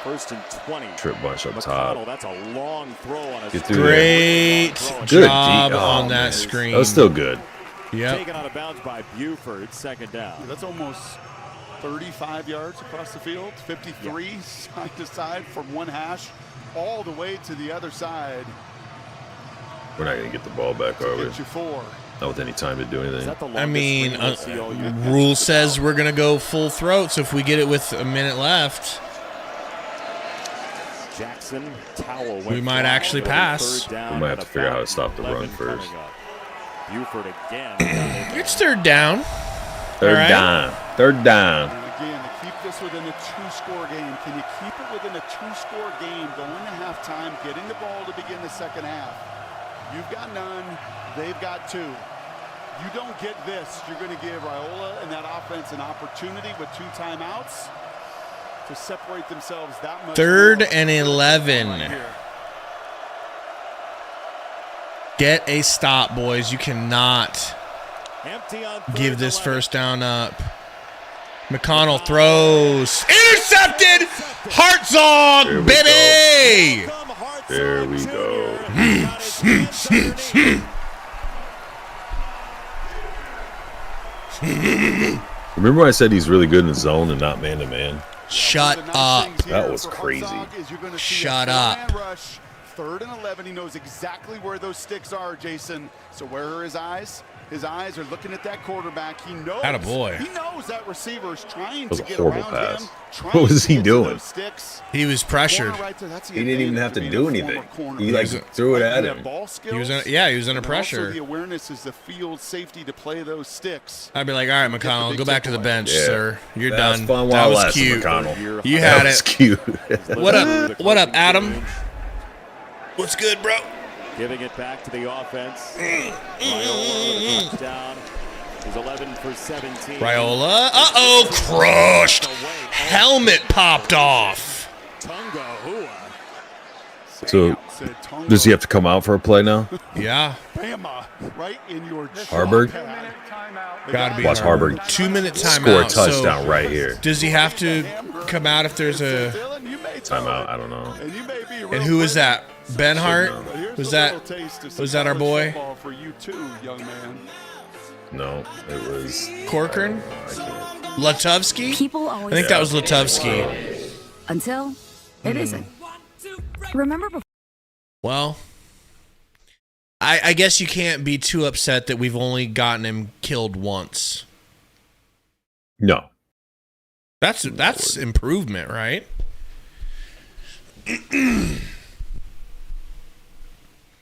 First and 20. Trip bunch up top. That's a long throw on a great job on that screen. That was still good. Yeah. Taken out of bounds by Buford. Second down. Yeah, that's almost 35 yards across the field. 53 side to side from one hash all the way to the other side. We're not going to get the ball back, are we? Get you 4. Not with any time to do anything. I mean, rule says we're going to go full throat, so if we get it with a minute left, Jackson, Towel we might actually pass. We might have to figure out how to stop the run first. Buford again. It's third down. Third down. Third down. And again, to keep this within a 2-score game, can you keep it within a 2-score game, going to halftime, getting the ball to begin the second half? You've got none. They've got 2. You don't get this, you're going to give Raiola and that offense an opportunity with 2 timeouts to separate themselves that much. 3rd and 11. Get a stop, boys. You cannot give this first down up. McConnell throws. Intercepted! Hartzog, baby! There we go. Remember when I said he's really good in zone and not man-to-man? Shut up. That was crazy. Shut up. 3rd and 11. He knows exactly where those sticks are, Jason. So where are his eyes? His eyes are looking at that quarterback. He knows. Attaboy. He knows that receiver is trying to get around pass. Him. What was he doing? He was pressured. He didn't even have to do anything. He like threw it at him. He was he was under pressure. The awareness is the field safety to play those sticks. I'd be like, all right, McConnell, go back to the bench, sir. You're done. Fun that was lasted, cute. McConnell. You had that was it. Cute. What up? What up, Adam? What's good, bro? Giving it back to the offense. Raiola touchdown. He's 11 for 17. Raiola. Uh-oh, crushed. Helmet popped off. So, does he have to come out for a play now? Yeah. Bama, right in your Harburg? Gotta be Watch Harburg. 2-minute timeout. Score a touchdown right here. Does he have to come out if there's a timeout? I don't know. And who is that? Ben Hart? Was that our boy? For you too, young man. No, it was Corcoran? Latovsky? People always I think that was Latovsky. Until it isn't. Remember before? Well, I guess you can't be too upset that we've only gotten him killed once. No. That's improvement, right?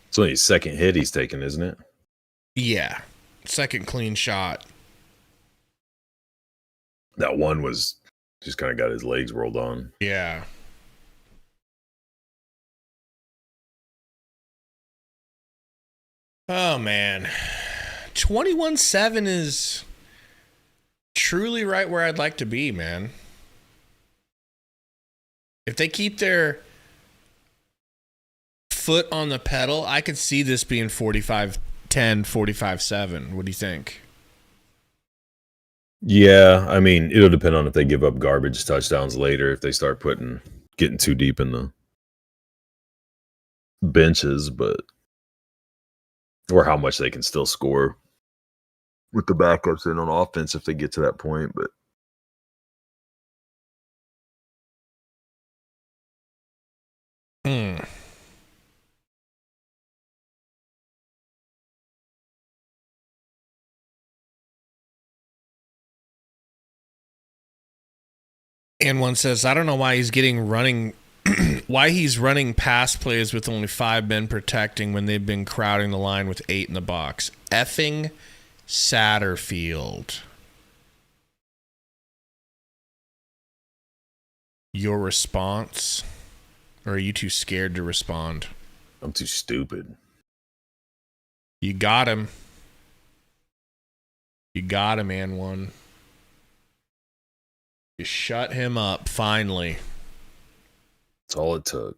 It's only his second hit he's taken, isn't it? Yeah. Second clean shot. That one was Just kind of got his legs rolled on. Yeah. Oh, man. 21-7 is truly right where I'd like to be, man. If they keep their foot on the pedal, I could see this being 45-10, 45-7. What do you think? Yeah, I mean, it'll depend on if they give up garbage touchdowns later, if they start getting too deep in the benches, or how much they can still score with the backups in on offense if they get to that point. But And one says, I don't know why he's why he's running pass plays with only 5 men protecting when they've been crowding the line with 8 in the box. Effing Satterfield. Your response? Or are you too scared to respond? I'm too stupid. You got him. You got him, man. One. You shut him up, finally. That's all it took.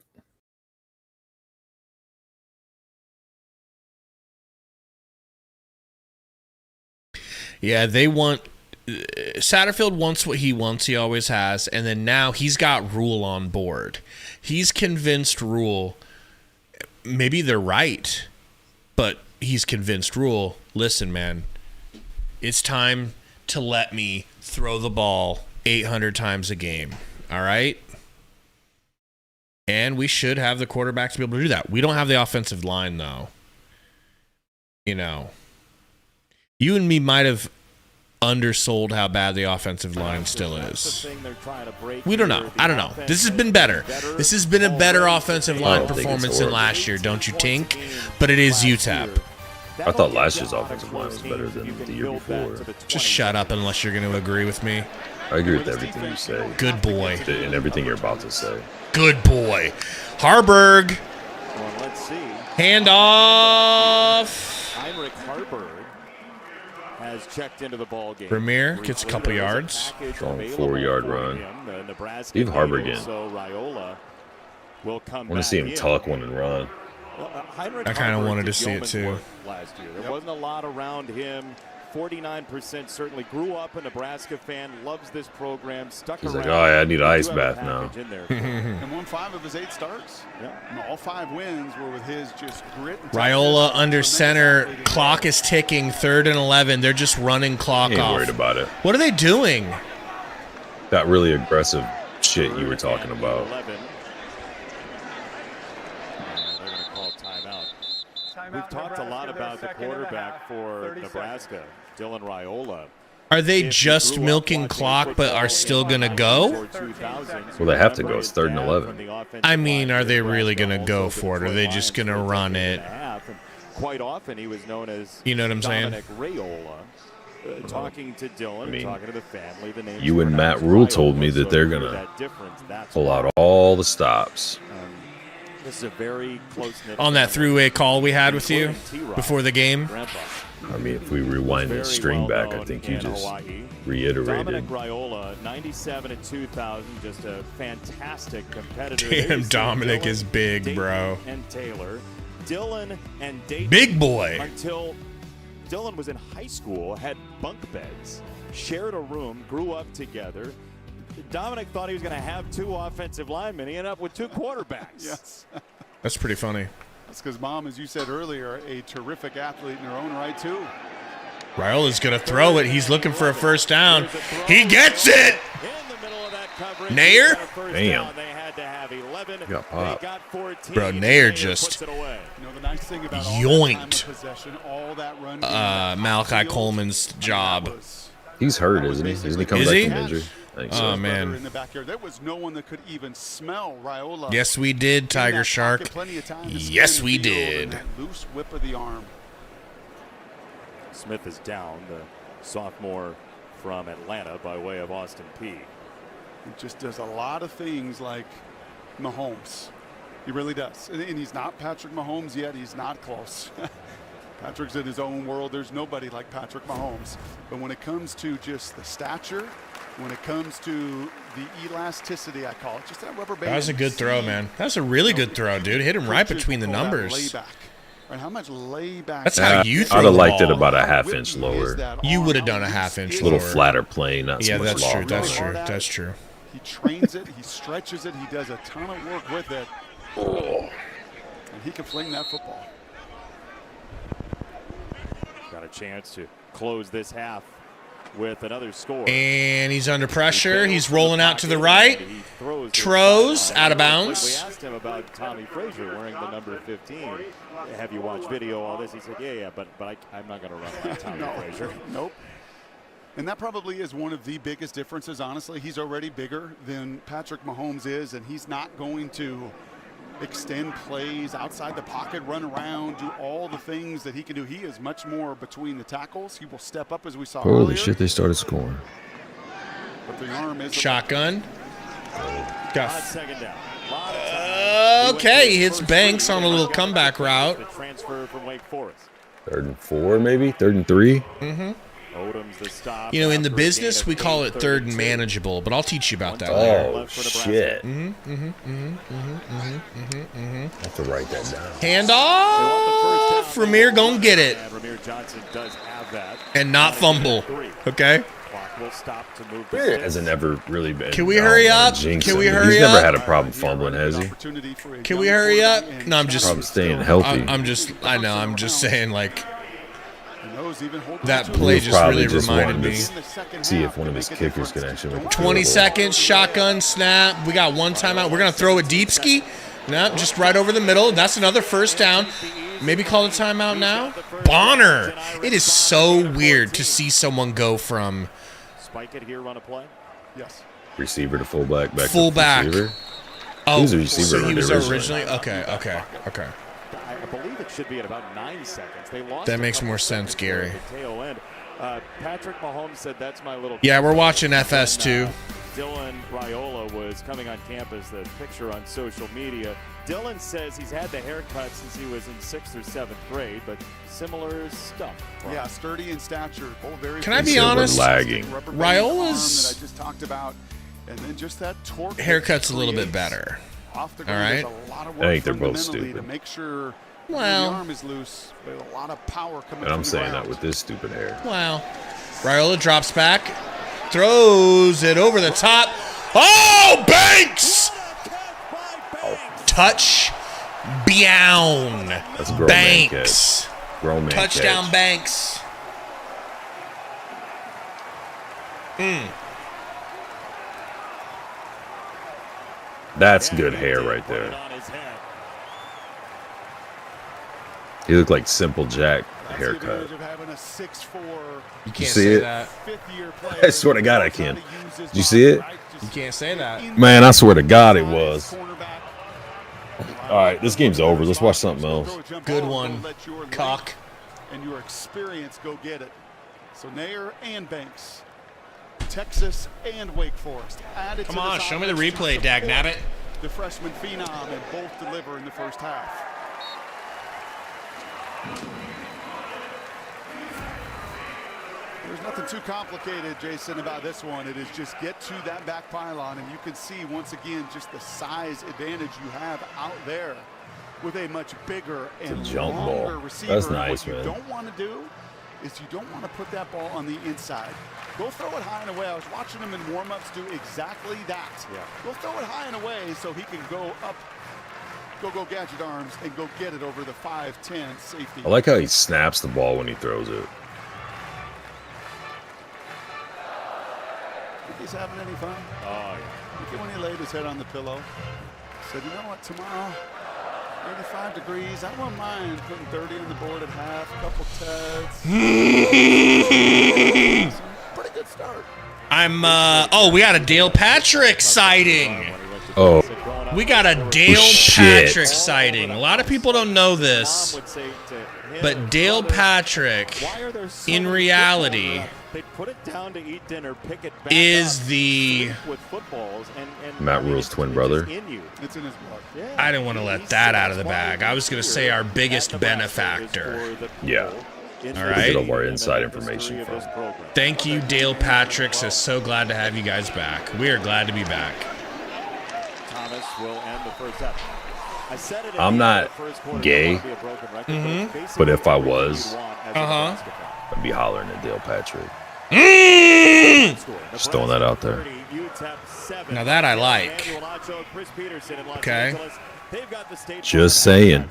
Yeah, Satterfield wants what he wants. He always has. And then now he's got Rule on board. He's convinced Rule. Maybe they're right, but he's convinced Rule. Listen, man, it's time to let me throw the ball 800 times a game. All right? And we should have the quarterback to be able to do that. We don't have the offensive line, though. You know, you and me might have undersold how bad the offensive line still is. We don't know. I don't know. This has been better. This has been a better offensive line performance than last year, don't you think? But it is UTEP. I thought last year's offensive line was better than the year before. Just shut up unless you're going to agree with me. I agree with everything you say. Good boy. And everything you're about to say. Good boy. Harburg. Well, let's see. Hand off. Heinrich Harburg has checked into the ball game. Vermeer gets a couple yards. Strong 4-yard run. Leave Harburg in. So Raiola will come. I want to see him tuck one and run. I kind of wanted to see it too. Last year, there wasn't a lot around him. 49% certainly grew up a Nebraska fan, loves this program, stuck He's around. like, oh, yeah, I need an ice bath now. And won 5 of his 8 starts. Yeah. And all 5 wins were with his just grit. And Raiola under center. Clock is ticking. 3rd and 11. They're just running clock off. Ain't worried about it. What are they doing? That really aggressive shit you were talking about. We've talked a lot about the quarterback for Nebraska, Dylan Raiola. Are they just milking clock but are still going to go? Well, they have to go. It's 3rd and 11. I mean, are they really going to go for it? Or are they just going to run it? Quite often he was known as, you know what I'm saying? Raiola. Talking to Dylan, talking to the family. The names you and Matt Rule told me that they're going to pull out all the stops. This is a very close-knit on that three-way call we had with you before the game. I mean, if we rewind the string back, I think you just reiterated. Dominic Raiola, 97 and 2000, just a fantastic competitor. Damn, Dominic is big, bro. And Taylor, Dylan and Dayton. Big boy. Until Dylan was in high school, had bunk beds, shared a room, grew up together. Dominic thought he was going to have 2 offensive linemen. He ended up with 2 quarterbacks. Yes. That's pretty funny. That's because Mom, as you said earlier, a terrific athlete in her own right, too. Raiola going to throw it. He's looking for a first down. He gets it. Nair? Damn. Got popped. Bro, Nair just yoinked Malachi Coleman's job. He's hurt, isn't he? Isn't he coming back from injury? Oh, man. In the backyard. There was no one that could even smell Raiola. Yes, we did, Tiger Shark. Yes, we did. Loose whip of the arm. Smith is down, the sophomore from Atlanta by way of Austin Peay. He just does a lot of things like Mahomes. He really does. And he's not Patrick Mahomes yet. He's not close. Patrick's in his own world. There's nobody like Patrick Mahomes. But when it comes to just the stature, when it comes to the elasticity, I call it, just that rubber band. That was a good throw, man. That was a really good throw, dude. Hit him right between the numbers. Layback. Right, how much layback? That's how you throw I'd have the liked ball. it about a half-inch lower. You would have done a half-inch A little lower. flatter plane, not so much that's long. true. That's true. That's true. He trains it. He stretches it. He does a ton of work with it. And he can fling that football. Got a chance to close this half with another score. And he's under pressure. He's rolling out to the right. Throws out of bounds. We asked him about Tommy Frazier wearing the number 15. Have you watched video, all this? He said, yeah, but I'm not going to run like Tommy Frazier. Nope. And that probably is one of the biggest differences, honestly. He's already bigger than Patrick Mahomes is, and he's not going to extend plays outside the pocket, run around, do all the things that he can do. He is much more between the tackles. He will step up, as we saw earlier. Holy shit, they started scoring. But the arm is Shotgun. Got second down. okay, he hits Banks on a little comeback route. The transfer from Wake Forest. 3rd and 4, maybe? 3rd and 3? Mm-hmm. Odom's the stop. You know, in the business, we call it 3rd and manageable, but I'll teach you about that later. Oh, shit. I have to write that down. Hand off. Ramir gonna get it. Ramir Johnson does have that. And not fumble. Okay? Clock will stop to move It hasn't ever really been. Can we hurry up? Can we hurry He's up? never had a problem fumbling, has he? Can we hurry up? No, I'm just Probably staying healthy. I know, I'm just saying, like, that play just probably really reminded me. See if one of his kickers can actually make a 20 field goal. seconds, shotgun, snap. We got one timeout. We're going to throw a deep ski. No, just right over the middle. That's another first down. Maybe call a timeout now. Bonner. It is so weird to see someone go from Spike it here, run a play. Yes. Receiver to fullback, back fullback. to receiver. Oh, He was a receiver so he was originally. Okay. I believe it should be at about 9 seconds. They lost. That makes more sense, Gary. At the tail end. Patrick Mahomes said, "That's my little." Yeah, we're watching FS2. Dylan Raiola was coming on campus. The picture on social media. Dylan says he's had the haircut since he was in 6th or 7th grade, but similar stuff. Yeah, sturdy in stature. Both very. Can I be honest? Lagging. Raiola's that I just talked about, and then just that torque. haircut's a little bit better. Off the All right. A lot of I work think they're both fundamentally stupid. to make sure Well, the arm is loose, but a lot of power coming. And I'm from the saying ground. that with this stupid hair. Wow. Raiola drops back, throws it over the top. Oh, Banks! Touch down. That's a grown Banks. man catch. Grown man Touchdown, catch. Banks. That's good hair right there. He looked like Simple Jack haircut. You can't see say it? that. I swear to God, I can. Did you see it? You can't say that. Man, I swear to God, it was. All right, this game's over. Let's watch something else. Good one, cock. And your experience go get it. So Nair and Banks, Texas and Wake Forest. Added Come to on, this show me the offense to replay, support dagnabbit. The freshman phenom, and both deliver in the first half. There's nothing too complicated, Jason, about this one. It is just get to that back pylon, and you can see once again just the size advantage you have out there with a much bigger and jump longer ball. receiver. That's And nice, what man. you don't want to do is you don't want to put that ball on the inside. Go throw it high and away. I was watching him in warm-ups do exactly that. Yeah. Go throw it high and away so he can go up, go gadget arms, and go get it over the 5'10" safety. I like how he snaps the ball when he throws it. Think he's having any fun? Oh, yeah. Think when he laid his head on the pillow, said, you know what, tomorrow, 85 degrees, I won't mind putting 30 on the board at half, a couple tuds. Pretty good start. We got a Dale Patrick sighting. Oh. We got a Dale Shit. Patrick sighting. A lot of people don't know this, but Dale Patrick, in reality, They put it down to eat dinner, pick it back is up, the with footballs, and Matt Rule's twin brother. It's in his blood. Yeah. I didn't want to let that out of the bag. I was going to say our biggest benefactor. Yeah. All Get right. all our inside information from. Thank you, Dale Patrick. So glad to have you guys back. We are glad to be back. Thomas will end the first half. I said it I'm not gay, but if I was, I'd be hollering at Dale Patrick. Just throwing that out there. Now that I like. Okay. Just saying.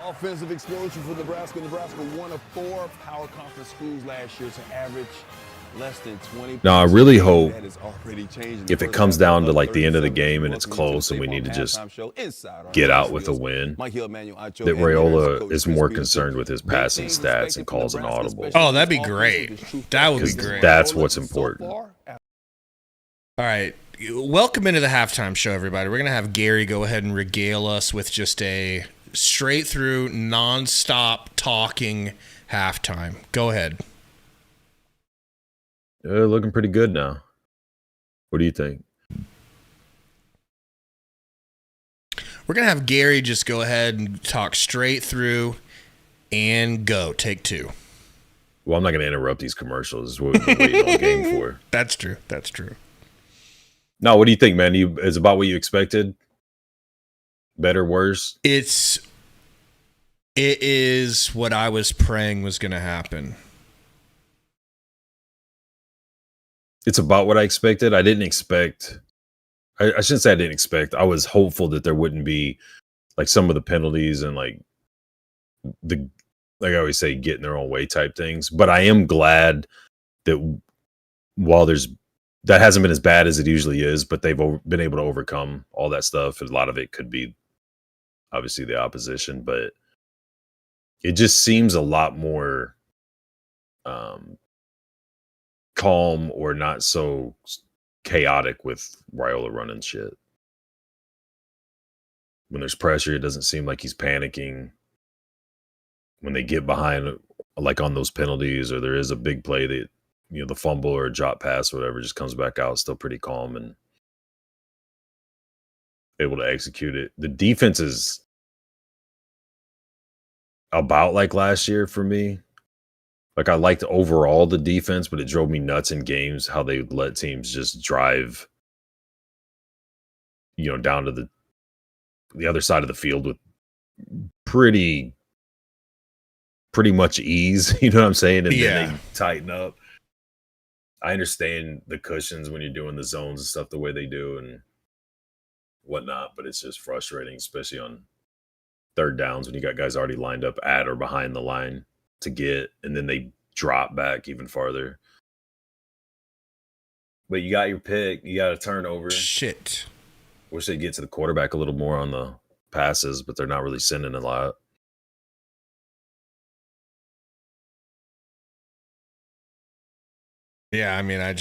Offensive explosion for Nebraska. Nebraska, one of 4 power conference schools last year to average less than 20. Now, I really hope if it comes down to like the end of the game and it's close and we need to just get out with a win, that Raiola is more concerned with his passing stats and calls an audible. Oh, that'd be great. That would be great. That's what's important. All right. Welcome into the halftime show, everybody. We're going to have Gary go ahead and regale us with just a straight through, nonstop talking halftime. Go ahead. Looking pretty good now. What do you think? We're going to have Gary just go ahead and talk straight through and go. Take 2. Well, I'm not going to interrupt these commercials. Is what we've been waiting on game for. That's true. That's true. No, what do you think, man? Is about what you expected? Better, worse? It is what I was praying was going to happen. It's about what I expected. I didn't expect. I shouldn't say I didn't expect. I was hopeful that there wouldn't be like some of the penalties and like I always say, get in their own way type things. But I am glad that while that hasn't been as bad as it usually is, but they've been able to overcome all that stuff. And a lot of it could be obviously the opposition, but it just seems a lot more calm or not so chaotic with Raiola running shit. When there's pressure, it doesn't seem like he's panicking. When they get behind, like on those penalties, or there is a big play that, the fumble or a drop pass or whatever, just comes back out still pretty calm and able to execute it. The defense is about like last year for me. Like I liked overall the defense, but it drove me nuts in games how they let teams just drive, down to the other side of the field with pretty much ease. You know what I'm saying? And then they tighten up. I understand the cushions when you're doing the zones and stuff the way they do and whatnot, but it's just frustrating, especially on third downs when you got guys already lined up at or behind the line to get, and then they drop back even farther. But you got your pick, you got a turnover. Shit. Wish they'd get to the quarterback a little more on the passes, but they're not really sending a lot. Yeah, I mean, what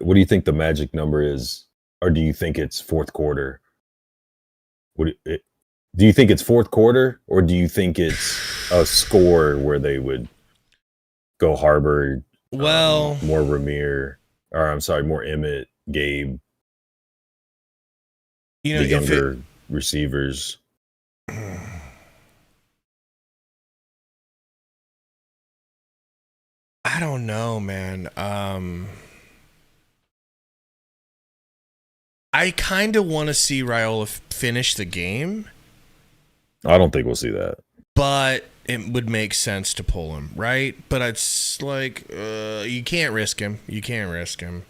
do you think the magic number is? Or do you think it's fourth quarter? Do you think it's fourth quarter, or do you think it's a score where they would go Harbor, more Ramir, more Emmett, Gabe, the younger receivers? I don't know, man. I kind of want to see Raiola finish the game. I don't think we'll see that. But it would make sense to pull him, right? But it's like, you can't risk him. You can't risk him.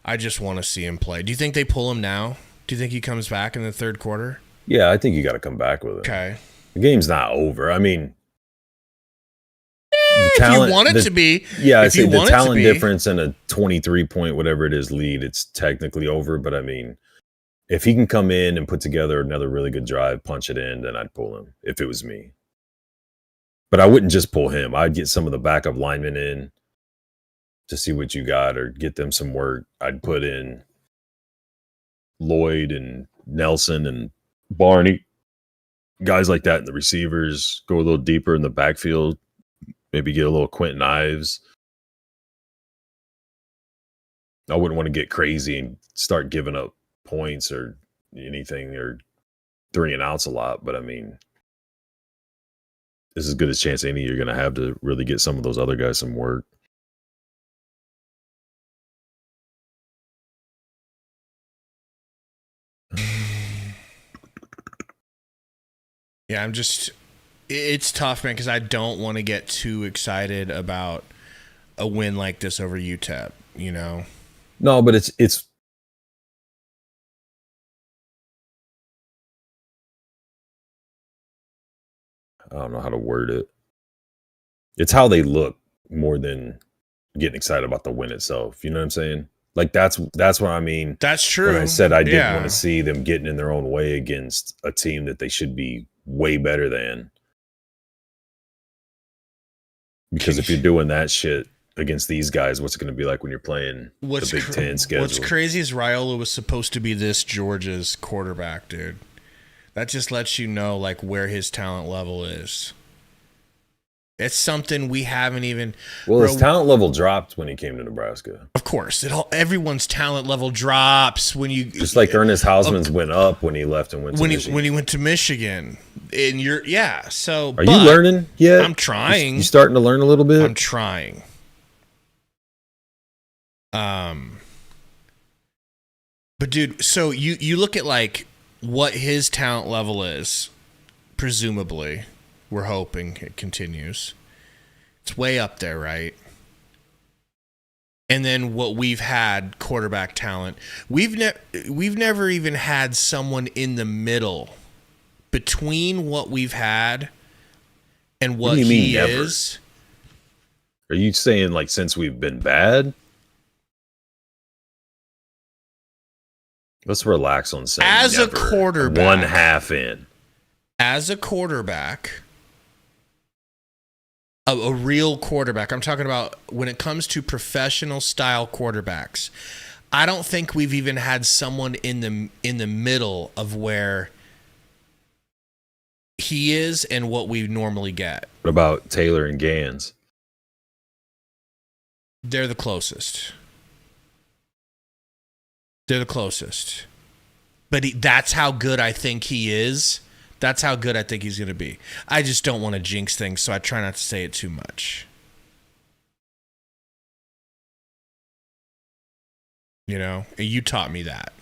I just want to see him play. Do you think they pull him now? Do you think he comes back in the third quarter? Yeah, I think you got to come back with it. Okay. The game's not over. I mean, if you want it to be. Yeah, I say the talent difference and a 23-point, whatever it is, lead, it's technically over. But I mean, if he can come in and put together another really good drive, punch it in, then I'd pull him if it was me. But I wouldn't just pull him. I'd get some of the backup linemen in to see what you got or get them some work. I'd put in Lloyd and Nelson and Barney, guys like that in the receivers, go a little deeper in the backfield, Maybe get a little Quentin Ives. I wouldn't want to get crazy and start giving up points or anything or 3 and outs a lot. But I mean, this is as good a chance any you're going to have to really get some of those other guys some work. Yeah, it's tough, man, because I don't want to get too excited about a win like this over UTEP, you know? No, but it's I don't know how to word it. It's how they look more than getting excited about the win itself. You know what I'm saying? Like that's what I mean. That's true. When I said I didn't want to see them getting in their own way against a team that they should be way better than. Because if you're doing that shit against these guys, what's it going to be like when you're playing the Big Ten schedule? What's crazy is Raiola was supposed to be this Georgia's quarterback, dude. That just lets you know like where his talent level is. It's something we haven't even. Well, his talent level dropped when he came to Nebraska. Of course, everyone's talent level drops when you. Just like Ernest Hausman's went up when he left and went to Michigan. When he went to Michigan, and So are you learning yet? I'm trying. You starting to learn a little bit? I'm trying. But dude, so you look at like what his talent level is, presumably. We're hoping it continues. It's way up there, right? And then what we've had, quarterback talent. We've never even had someone in the middle between what we've had and what he is. Are you saying like since we've been bad? Let's relax on saying as never. A quarterback. 1 half in. As a quarterback. A real quarterback. I'm talking about when it comes to professional style quarterbacks. I don't think we've even had someone in the middle of where he is and what we normally get. What about Taylor and Gans? They're the closest. But that's how good I think he is. That's how good I think he's going to be. I just don't want to jinx things, so I try not to say it too much. You know, you taught me that.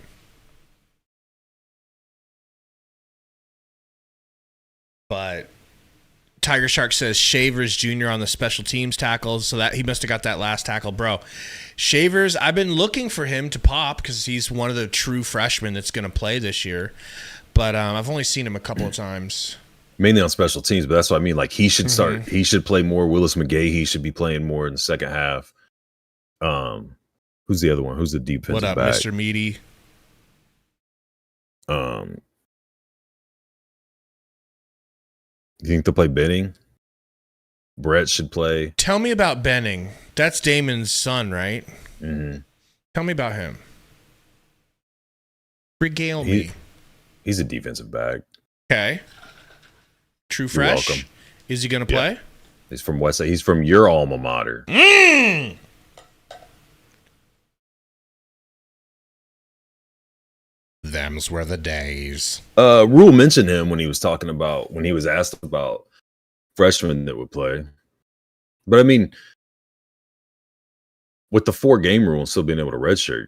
But Tiger Shark says Shavers Jr. on the special teams tackles, so that he must have got that last tackle, bro. Shavers, I've been looking for him to pop because he's one of the true freshmen that's going to play this year. But I've only seen him a couple of times. Mainly on special teams, but that's what I mean. Like he should start. He should play more. Willis McGahee, he should be playing more in the second half. Who's the other one? Who's the defensive back? What up, Mr. Meaty? You think they'll play Benning? Brett should play. Tell me about Benning. That's Damon's son, right? Mm-hmm. Tell me about him. Regale me. He's a defensive back. Okay. True fresh. You're welcome. Is he going to play? Yeah. He's from Westside. He's from your alma mater. Them's were the days. Rule mentioned him when he was asked about freshmen that would play. But I mean, with the 4-game rule and still being able to redshirt,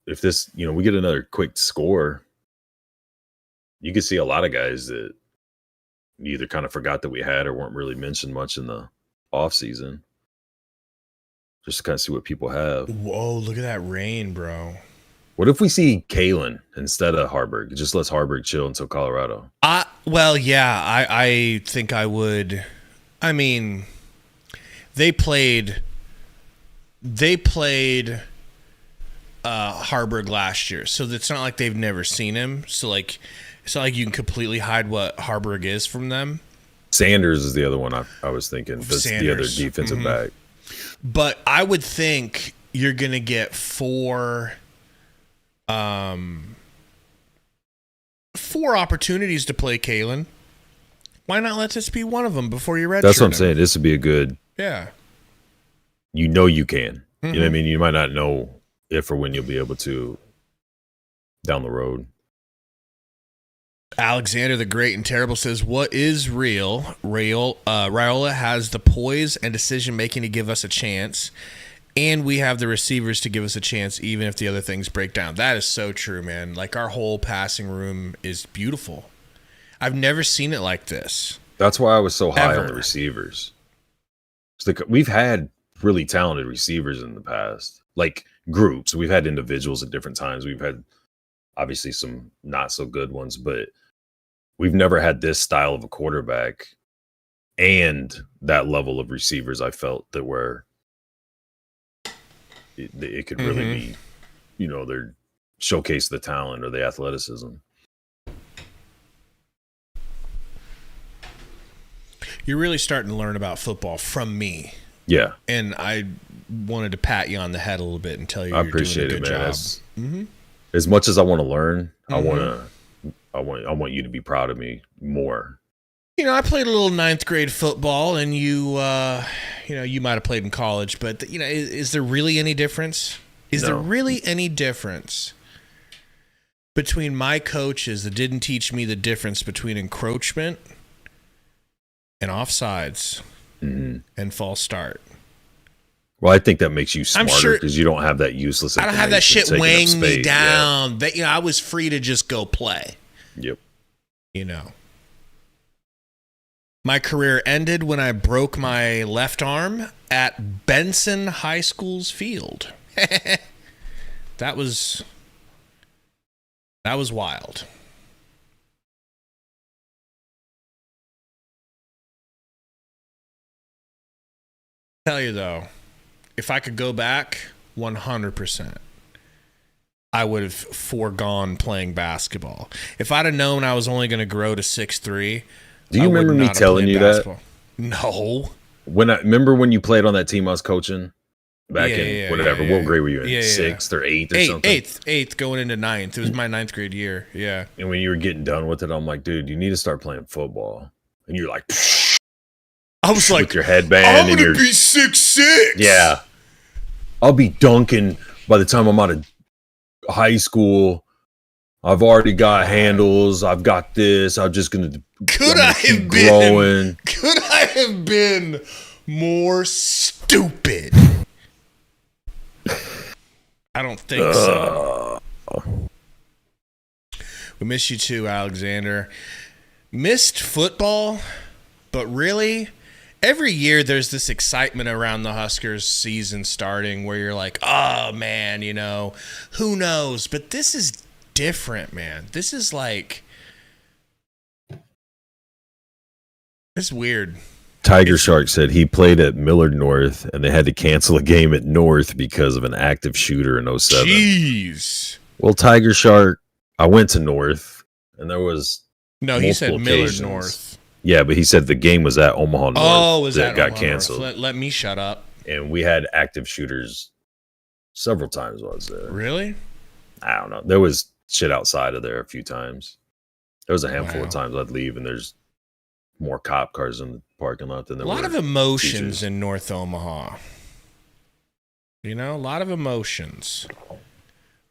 if this, we get another quick score, you could see a lot of guys that either kind of forgot that we had or weren't really mentioned much in the off season. Just to kind of see what people have. Whoa, look at that rain, bro. What if we see Kalen instead of Harburg? It just lets Harburg chill until Colorado. Well, yeah, I think I would. I mean, they played Harburg last year, so it's not like they've never seen him. So like, it's not like you can completely hide what Harburg is from them. Sanders is the other one I was thinking. That's the other defensive back. But I would think you're gonna get four opportunities to play Kalen. Why not let this be one of them before you redshirt? That's what I'm saying. This would be a good. Yeah. You know you can. You know what I mean? You might not know if or when you'll be able to down the road. Alexander the Great and Terrible says, what is real? Raiola has the poise and decision-making to give us a chance, and we have the receivers to give us a chance even if the other things break down. That is so true, man. Like, our whole passing room is beautiful. I've never seen it like this. That's why I was so high on the receivers. We've had really talented receivers in the past, like groups. We've had individuals at different times. We've had obviously some not so good ones, but we've never had this style of a quarterback and that level of receivers. I felt that where it could really be, they're showcase the talent or the athleticism. You're really starting to learn about football from me. Yeah. And I wanted to pat you on the head a little bit and tell you I you're appreciate doing a good it, man. job. As much as I want to learn, I want you to be proud of me more. I played a little 9th grade football, and you might have played in college, but is there really any difference? There really any difference between my coaches that didn't teach me the difference between encroachment and offsides and false start? Well, I think that makes you smarter because you don't have that useless. I don't have that shit weighing me down. Yeah. I was free to just go play. Yep. My career ended when I broke my left arm at Benson High School's field. That was wild. Tell you though, if I could go back 100%, I would have foregone playing basketball. If I'd have known I was only going to grow to 6'3", do you remember me telling you basketball. That? No. Remember when you played on that team I was coaching back in whatever? What grade were you in? 6th or 8th or something? 8th going into 9th. It was my 9th grade year. Yeah. And when you were getting done with it, I'm like, dude, you need to start playing football. And you're like, I was like, with your headband, I'm and gonna be 6'6". Yeah, I'll be dunking by the time I'm out of high school. I've already got handles. I've got this. I'm just gonna. Could I have been more stupid? I don't think so. We miss you too, Alexander. Missed football, but really, every year there's this excitement around the Huskers season starting where you're like, oh man, who knows? But this is different, man. This is like, it's weird. Tiger Shark said he played at Millard North and they had to cancel a game at North because of an active shooter in 07. Jeez. Well, Tiger Shark, I went to North and there was he said Millard North. Yeah, but he said the game was at Omaha North. Oh, was that got canceled? Let me shut up. And we had active shooters several times while I was there. Really? I don't know. There was shit outside of there a few times. There was a handful of times I'd leave and there's more cop cars in the parking lot than there were. A lot of emotions in North Omaha. A lot of emotions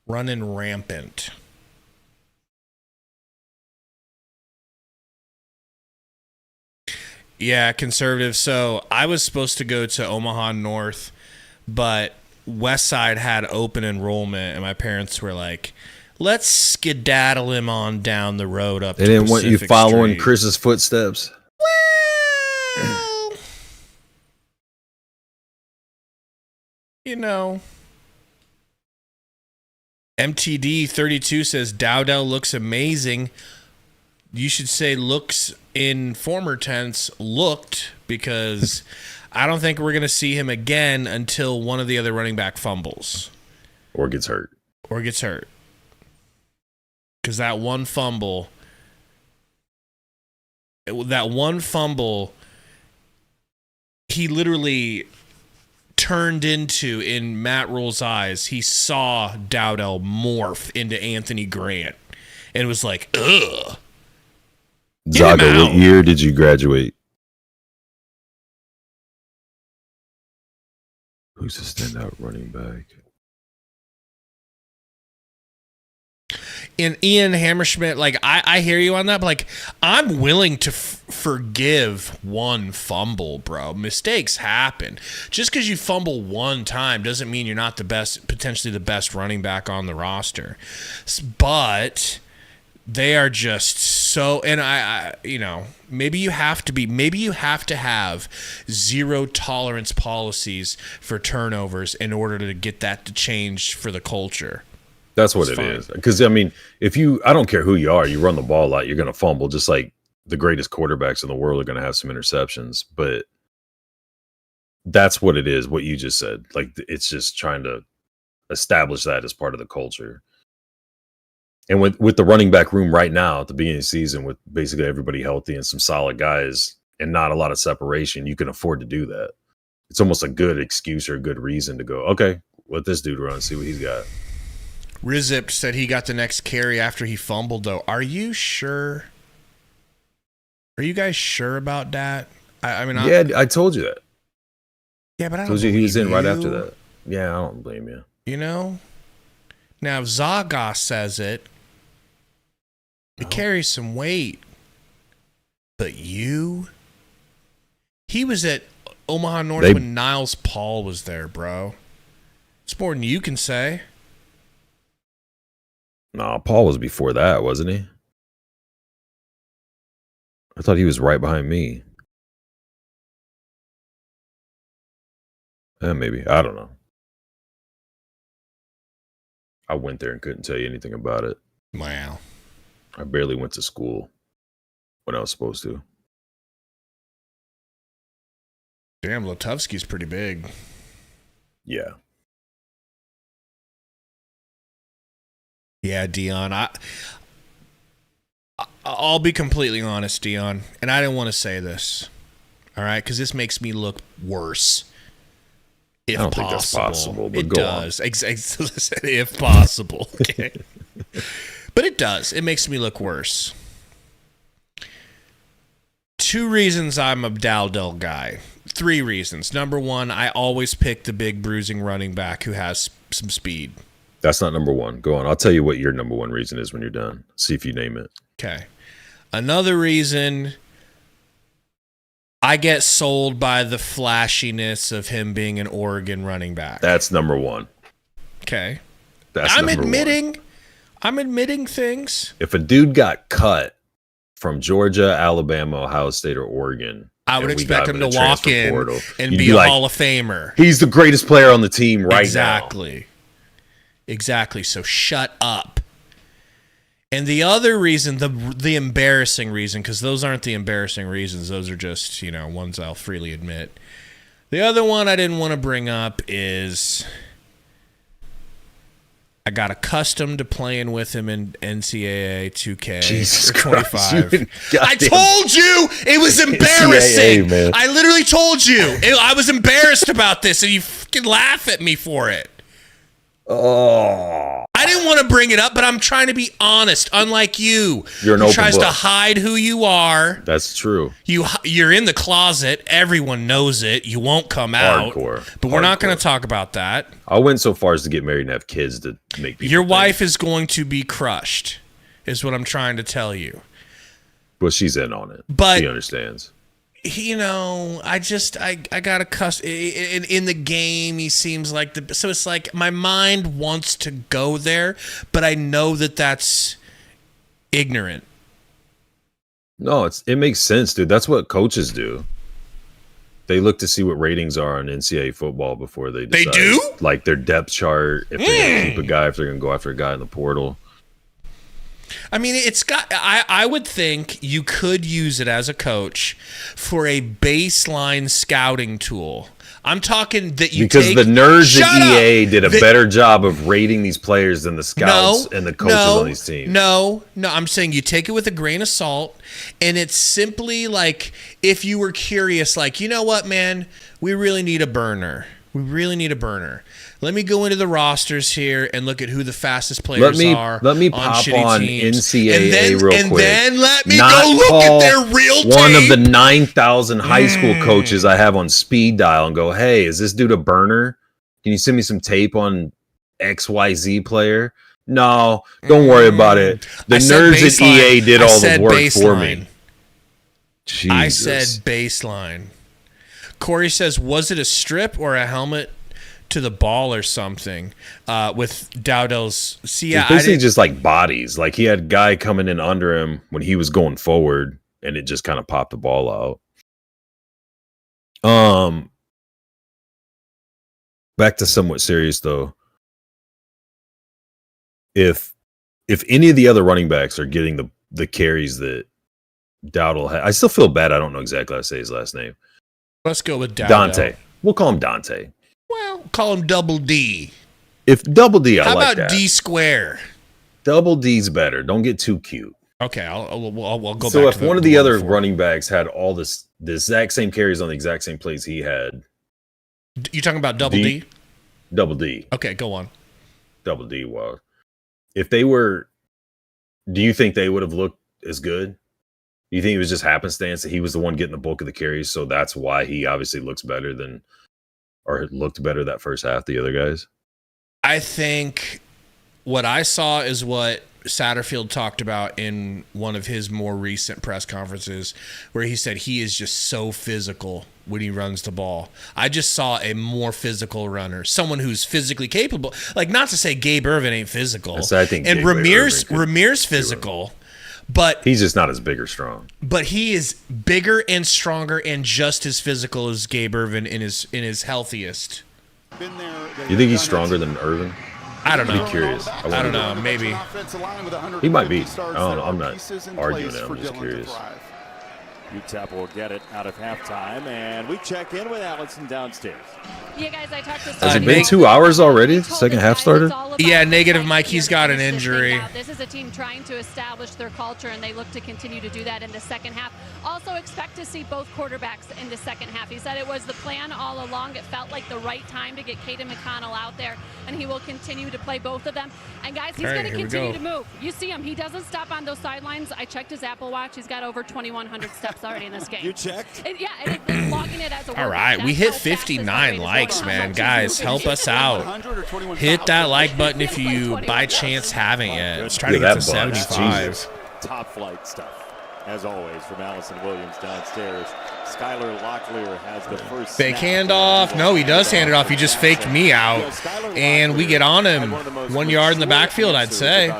running rampant. Yeah, conservative. So I was supposed to go to Omaha North, but West Side had open enrollment, and my parents were like, let's skedaddle him on down the road up to Pacific Street. They didn't want you following Chris's footsteps? Well, MTD 32 says Dowdell looks amazing. You should say looks in former tense, looked, because I don't think we're going to see him again until one of the other running back fumbles. Or gets hurt. Because that one fumble, he literally turned into, in Matt Rule's eyes, he saw Dowdell morph into Anthony Grant and was like, ugh. Zaga, what year did you graduate? Who's the standout running back? And Ian Hammerschmidt, like, I hear you on that, but, like, I'm willing to forgive one fumble, bro. Mistakes happen. Just because you fumble one time doesn't mean you're not the best, potentially the best running back on the roster. But they are just so, and I you know, maybe you have to have zero tolerance policies for turnovers in order to get that to change for the culture. That's what it is. Because, I mean, I don't care who you are, you run the ball a lot, you're going to fumble, just like the greatest quarterbacks in the world are going to have some interceptions. But that's what it is, what you just said. Like, it's just trying to establish that as part of the culture. And with the running back room right now at the beginning of the season, with basically everybody healthy and some solid guys and not a lot of separation, you can afford to do that. It's almost a good excuse or a good reason to go, okay, let this dude run, see what he's got. Rizip said he got the next carry after he fumbled, though. Are you sure? Are you guys sure about that? I mean, I told you that. Yeah, but I told you he was in right after that. Yeah, I don't blame you. You know? Now, if Zaga says it, it carries some weight. But he was at Omaha North when Niles Paul was there, bro. It's more than you can say. No, Paul was before that, wasn't he? I thought he was right behind me. Maybe. I don't know. I went there and couldn't tell you anything about it. Wow. I barely went to school when I was supposed to. Damn, Lotovsky's pretty big. Yeah. Yeah, Dion. I'll be completely honest, Dion, and I didn't want to say this, all right, because this makes me look worse. If I don't think that's possible, but it go does. If possible, okay. But it does. It makes me look worse. 2 reasons I'm a Dowdell guy. 3 reasons. Number 1, I always pick the big bruising running back who has some speed. That's not number 1. Go on. I'll tell you what your number 1 reason is when you're done. See if you name it. Okay. Another reason, I get sold by the flashiness of him being an Oregon running back. That's number 1. Okay. I'm admitting things. If a dude got cut from Georgia, Alabama, Ohio State, or Oregon, I would expect him to walk in and be a Hall of Famer. He's the greatest player on the team right now. Exactly. So shut up. And the other reason, the embarrassing reason, because those aren't the embarrassing reasons. Those are just, ones I'll freely admit. The other one I didn't want to bring up is I got accustomed to playing with him in NCAA 2K Jesus or 25. Christ, I told you it was embarrassing. NCAA, man. I literally told you. I was embarrassed about this, and you fucking laugh at me for it. Oh, I didn't want to bring it up, but I'm trying to be honest. Unlike you, you're an who open tries book. to hide who you are. That's true. You're in the closet. Everyone knows it. You won't come out. Hardcore. But we're not going to talk about that. I went so far as to get married and have kids to make people Your think. wife is going to be crushed, is what I'm trying to tell you. Well, she's in on it. But she understands. I got to cuss in the game. He seems like so it's like my mind wants to go there, but I know that that's ignorant. No, it makes sense, dude. That's what coaches do. They look to see what ratings are on NCAA football before they decide. They do? Like their depth chart, if they're going to keep a guy, if they're going to go after a guy in the portal. I mean, I would think you could use it as a coach for a baseline scouting tool. I'm talking that because the nerds at EA did a better job of rating these players than the scouts and the coaches on these teams. No, I'm saying you take it with a grain of salt, and it's simply like if you were curious, like, you know what, man, we really need a burner. Let me go into the rosters here and look at who the fastest players are. Let me on pop shitty on teams. NCAA real quick. And then let me go look at their real tape. One of the 9,000 high school coaches I have on speed dial and go, hey, is this dude a burner? Can you send me some tape on XYZ player? No, don't worry about it. The nerds at EA did all the work for me. Jesus. I said baseline. Corey says, was it a strip or a helmet to the ball or something with Dowdell's? See, it's basically just like bodies. Like he had a guy coming in under him when he was going forward, and it just kind of popped the ball out. Back to somewhat serious though. If any of the other running backs are getting the carries that Dowdell had, I still feel bad. I don't know exactly how to say his last name. Let's go with Dowdell. Dante. We'll call him Dante. Well, call him Double D. If Double D, I how like about that. D square? Double D's better. Don't get too cute. Okay, I'll go back. So if one of the other running backs had all the exact same carries on the exact same plays he had, you talking about Double D? Double D. Okay, go on. Double D. Well, if they were, do you think they would have looked as good? Do you think it was just happenstance that he was the one getting the bulk of the carries, so that's why he obviously looks better than, or looked better that first half, the other guys? I think what I saw is what Satterfield talked about in one of his more recent press conferences, where he said he is just so physical when he runs the ball. I just saw a more physical runner, someone who's physically capable. Like, not to say Gabe Ervin ain't physical. So I think and Ramir's physical, but he's just not as big or strong. But he is bigger and stronger and just as physical as Gabe Ervin in his healthiest. You think he's stronger than Ervin? I don't know. I'm curious. I don't know. Maybe. He might be. I don't know. I'm not arguing it. I'm just curious. UTEP will get it out of halftime, and we check in with Allison downstairs. Yeah, guys, I talked to Has it been 2 hours already? The second half started? Yeah, negative Mike. He's got an injury. This is a team trying to establish their culture, and they look to continue to do that in the second half. Also expect to see both quarterbacks in the second half. He said it was the plan all along. It felt like the right time to get Caden McConnell out there, and he will continue to play both of them. And, guys, he's going to continue to move. You see him. He doesn't stop on those sidelines. I checked his Apple Watch. He's got over 2,100 steps already in this game. You checked? Yeah, and it's logging it as a All right, we hit 59 likes, man. Guys, help us out. Hit that like button if you, by chance, haven't yet. Let's try to get to 75. Top flight stuff. As always, from Allison Williams downstairs. Skylar Locklear has the first fake handoff. No, he does hand it off. He just faked me out. And we get on him. 1 yard in the backfield, I'd say.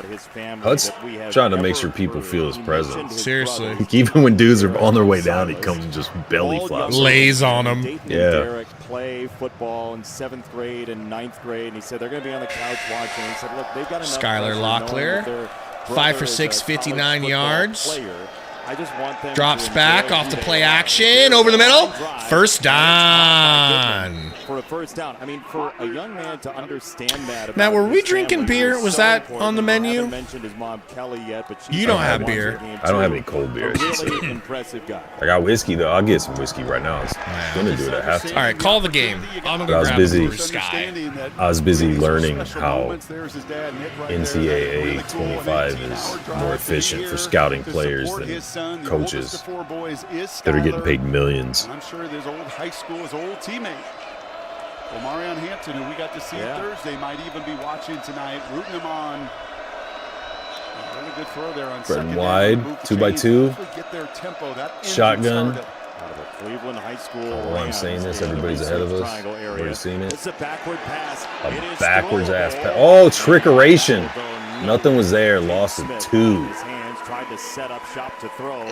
Let's trying to make sure people feel his presence. Seriously. Even when dudes are on their way down, he comes and just belly flops. Lays on them. Yeah. Derek play football in 7th grade and 9th grade, and he said they're going to be on the couch watching. He said, look, they've got enough. Skylar Locklear, 5 for 6, 59 yards. I just want them drops back off the play action over the middle. First down. For a first down. I mean, for a young man to understand that. Now, were we drinking beer? Was that on the menu? I haven't mentioned his mom Kelly yet, but you don't have beer. I don't have any cold beer. Really impressive guy. I got whiskey though. I'll get some whiskey right now. I was gonna do it at halftime. All right, call the game. I was busy learning how NCAA 25 is more efficient for scouting players than coaches that are getting paid millions. I'm sure his old high school, his old teammate, Omarion Hampton, who we got to see Thursday, might even be watching tonight, rooting him on. A really good throw there on second wide, 2x2, shotgun. Cleveland High School. While I'm saying this, everybody's ahead of us. Everybody's seen it. It's a backward pass. A backwards ass pass. Oh, trickeration. Nothing was there. Lost it 2. His hands tried to set up shop to throw,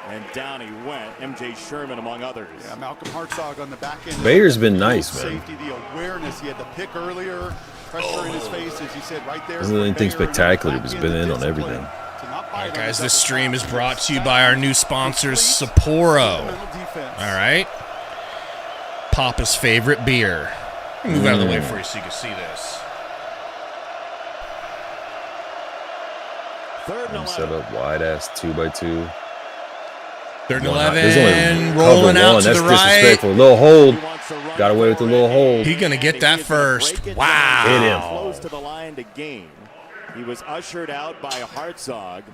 and down he went. MJ Sherman among others. Yeah, Malcolm Hartzog on the back end. Bayer's been nice, man. Safety, the awareness. He had the pick earlier. Pressure in his face, as he said, right there. Wasn't anything spectacular. It was been in on everything. All right, guys, this stream is brought to you by our new sponsors, Sapporo. All right. Papa's favorite beer. Move out of the way for you so you can see this. Set up wide ass 2x2. Third and 11, rolling out to the right. That's disrespectful. Little hold. Got away with the little hold. He's going to get that first. Wow. Hit him. Close to the line to gain. He was ushered out by Hartzog.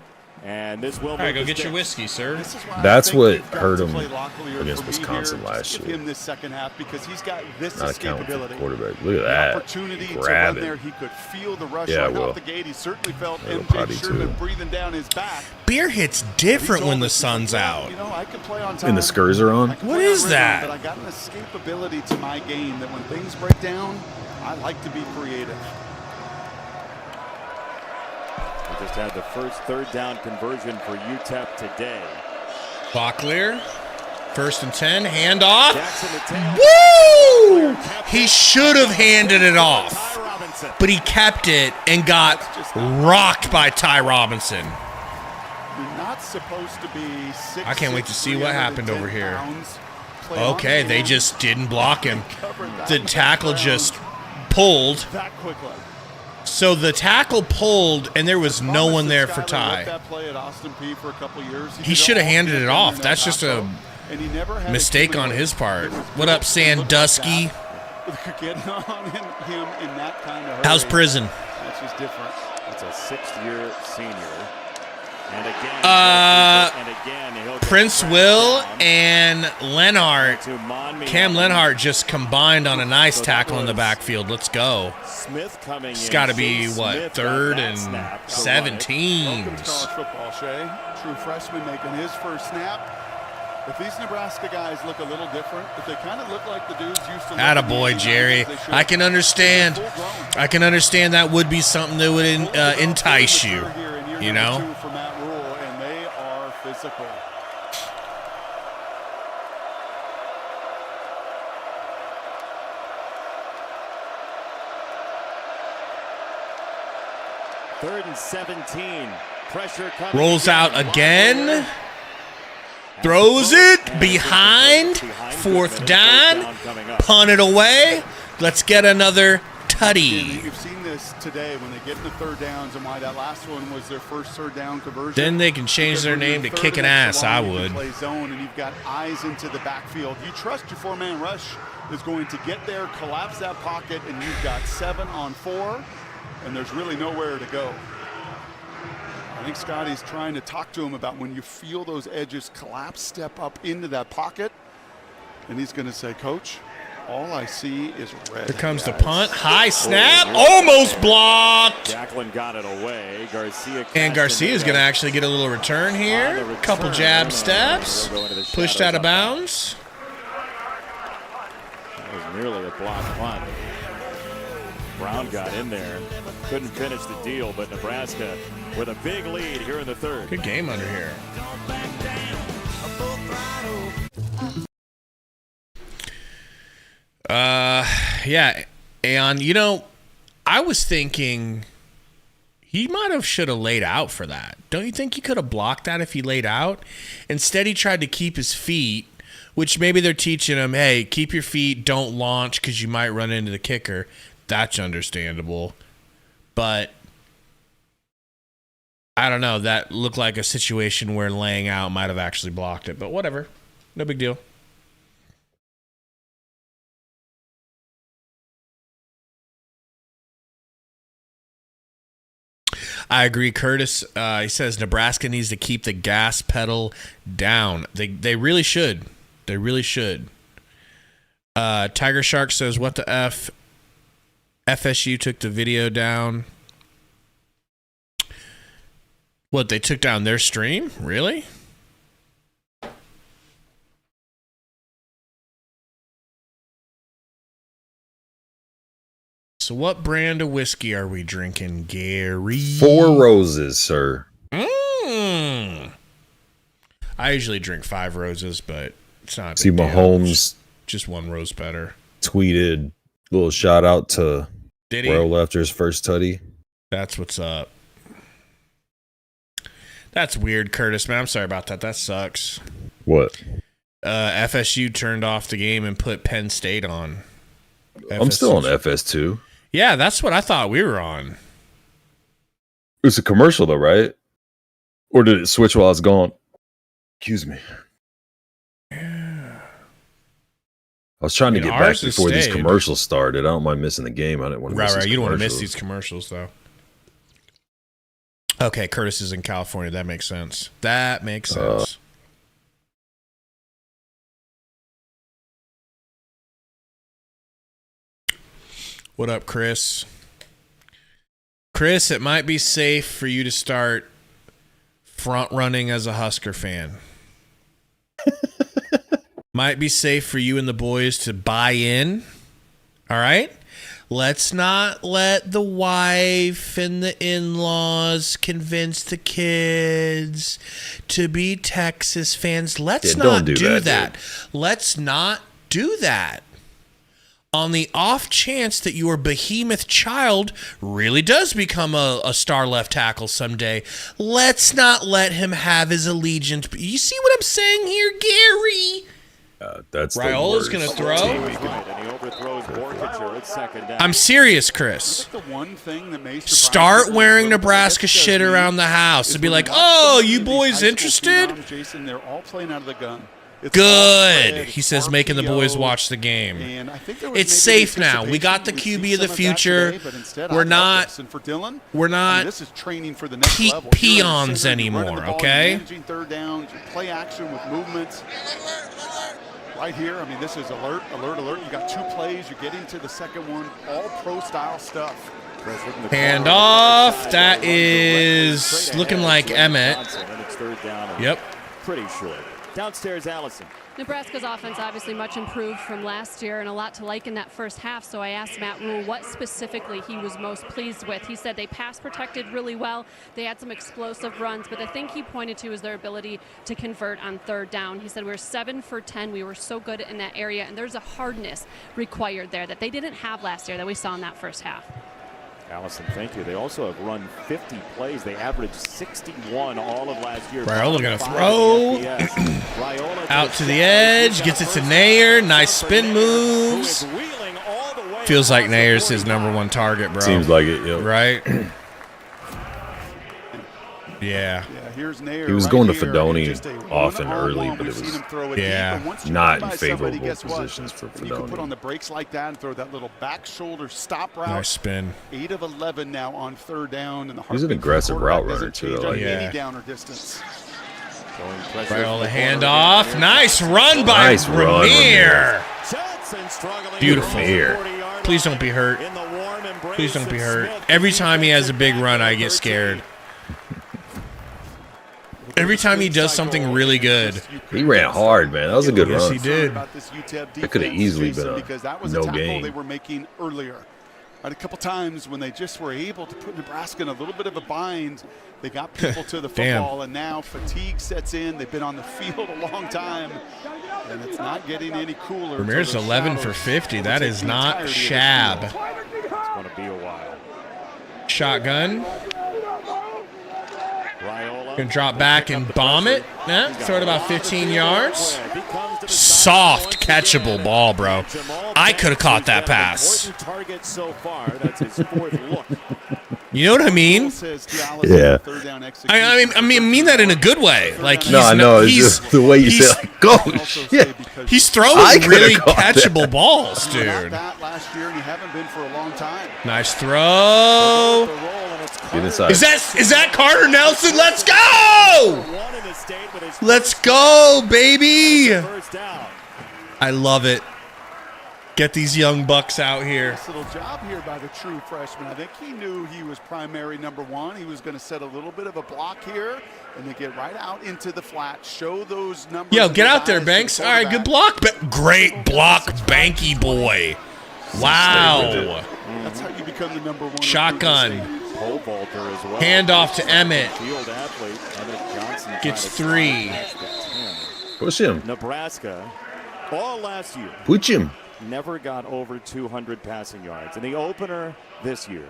And this will go get your whiskey, sir. That's what hurt him against Wisconsin last year. Him this second half because he's got this Not accounting for the escapability. Quarterback. Look at that. Opportunity to Grab run it. there. He could feel the rush Yeah, right well. off the gate. He certainly felt Yeah, MJ potty Sherman too. breathing down his back. Beer hits different when the sun's out. You know, I could play on time. And the skurs are on. What is that? But I got an escapability to my game that when things break down, I like to be creative. We just had the first third down conversion for UTEP today. Clock clear. First and 10. Handoff. Woo! He should have handed it off. But he kept it and got rocked by Ty Robinson. You're not supposed to be 6', I can't wait to see what happened over here. Play Okay, on they hand, just didn't block him. covered that The much tackle ground just pulled. that quickly. So the tackle pulled, and there was no one there for Ty. That play at Austin P for a couple years. He should have handed it off. That's just a mistake on his part. What up, Sandusky? Getting on him in that kind of hurry. How's prison? That's just different. It's a sixth-year senior. And again, he'll get Prince tracked Will down. and Lenhart. To Monmi. Cam Lenhart just combined on a nice tackle in the backfield. Let's go. Smith coming It's in. got to be, Smith what, got third that and snap to run it. 17. Welcome to college football, Shea. True freshman making his first snap. If these Nebraska guys look a little different, if they kind of look like the dudes used to look in the Attaboy, 80s, Jerry. they should. I can understand. They're full-grown. I can understand that would be something that would entice you. Here in year You number know? 2 for Matt Rule, and they are physical. Third and 17. Pressure coming. Rolls out again. Throws it behind. Fourth down. Punt it away. Let's get another tutty. You've seen this today when they get into third downs and why that last one was their first third down conversion. Then they can change their name to Kicking Ass. I would. Play zone and you've got eyes into the backfield. You trust your four-man rush is going to get there, collapse that pocket, and you've got 7 on 4, and there's really nowhere to go. I think Scotty's trying to talk to him about when you feel those edges collapse, step up into that pocket, and he's going to say, Coach, all I see is red. Here comes the punt. High snap. Almost blocked. Jacqueline got it away. Garcia. And Garcia's going to actually get a little return here. Couple jab steps. Pushed out of bounds. That was nearly a block punt. Brown got in there. Couldn't finish the deal, but Nebraska with a big lead here in the third. Good game under here. Yeah, and you know, I was thinking he might have should have laid out for that. Don't you think he could have blocked that if he laid out? Instead, he tried to keep his feet, which maybe they're teaching him, hey, keep your feet, don't launch because you might run into the kicker. That's understandable. But I don't know. That looked like a situation where laying out might have actually blocked it. But whatever. No big deal. I agree, Curtis. He says Nebraska needs to keep the gas pedal down. They really should. They really should. Tiger Shark says, what the F? FSU took the video down. What, they took down their stream? Really? So what brand of whiskey are we drinking, Gary? Four Roses, sir. I usually drink 5 roses, but it's not a See, big deal. Mahomes Just one rose better. tweeted little shout out to Did he? Raiola after his first tutty. That's what's up. That's weird, Curtis, man. I'm sorry about that. That sucks. What? FSU turned off the game and put Penn State on. I'm still on FS2. Yeah, that's what I thought we were on. It's a commercial though, right? Or did it switch while I was gone? Excuse me. was trying to get back ours before these stayed. commercials started. I don't mind missing the game. I didn't want to miss Right. You don't want to miss commercials. these commercials, though. Okay, Curtis is in California. That makes sense. That makes sense. What up, Chris? Chris, it might be safe for you to start front running as a Husker fan. Might be safe for you and the boys to buy in. All right? Let's not let the wife and the in-laws convince the kids to be Texas fans. Let's not do that. Let's not do that. On the off chance that your behemoth child really does become a star left tackle someday, let's not let him have his allegiance. You see what I'm saying here, Gary? That's Raiola's going to throw. I'm serious, Chris. Start wearing Nebraska shit around the house and be like, oh, you boys interested? Jason, they're all playing out of the gun. Good. He says making the boys watch the game. It's safe now. We got the QB of the future. We're not peons anymore, okay? Third downs, play action with movements. Right here, I mean, this is alert. You got 2 plays. You're getting to the second one. All pro-style stuff. Hand off. That is looking like Emmett. Yep. Pretty short. Downstairs, Allison. Nebraska's offense obviously much improved from last year and a lot to like in that first half, so I asked Matt Rule what specifically he was most pleased with. He said they pass protected really well. They had some explosive runs, but the thing he pointed to is their ability to convert on third down. He said we were 7 for 10. We were so good in that area, and there's a hardness required there that they didn't have last year that we saw in that first half. Allison, thank you. They also have run 50 plays. They averaged 61 all of last year. Raiola going to throw. Out to the edge. Gets it to Nair. Nice spin moves. Feels like Nair's his #1 target, bro. Seems like it, yeah. Right? Yeah. Here's Nair. He was right going to here. Fedoni often early, but it was not in favorable positions for Fedoni. You can put on Fedoni. the brakes like that and throw that little back shoulder stop route. Nice spin. 8 of 11 now on third down. And the He's an aggressive route runner, too. On Yeah. any down or distance. Raiola handoff. Nice run by Ramir. Beautiful. Please don't be hurt. Please don't be hurt. Every time he has a big run, I get scared. Every time he does something really good. He ran hard, man. That was a good run. Yes, he did. It could have easily been because that was no a tackle game. they were making earlier. Right, a couple times when they just were able to put Nebraska in a little bit of a bind, they got people to the football, and now fatigue sets in. They've been on the field a long time, and it's not getting any cooler. Ramir's 11 for 50. That is not shab. It's going to be a while. Shotgun. Raiola. Can drop back and bomb it. Nah, throw it about 15 yards. Soft catchable ball, bro. I could have caught that pass. You know what I mean? Yeah. I mean that in a good way. Like he's I know. It's just the way you say, like, go shit. He's throwing really catchable balls, dude. Last year, and you haven't been for a long time. Nice throw. Get inside. Is that Carter Nelson? Let's go! Let's go, baby! I love it. Get these young bucks out here. Nice little job here by the true freshman. I think he knew he was primary #1. He was going to set a little bit of a block here and then get right out into the flat. Show those numbers. Yo, get out there, Banks. All right, good block. Great block, Banky boy. Wow. That's how you become the #1. Shotgun. Pole vaulter as well. Hand off to Emmett. Field athlete, Emmett Johnson Gets 3. Push him. Nebraska, all last year. Push him. Never got over 200 passing yards. In the opener this year.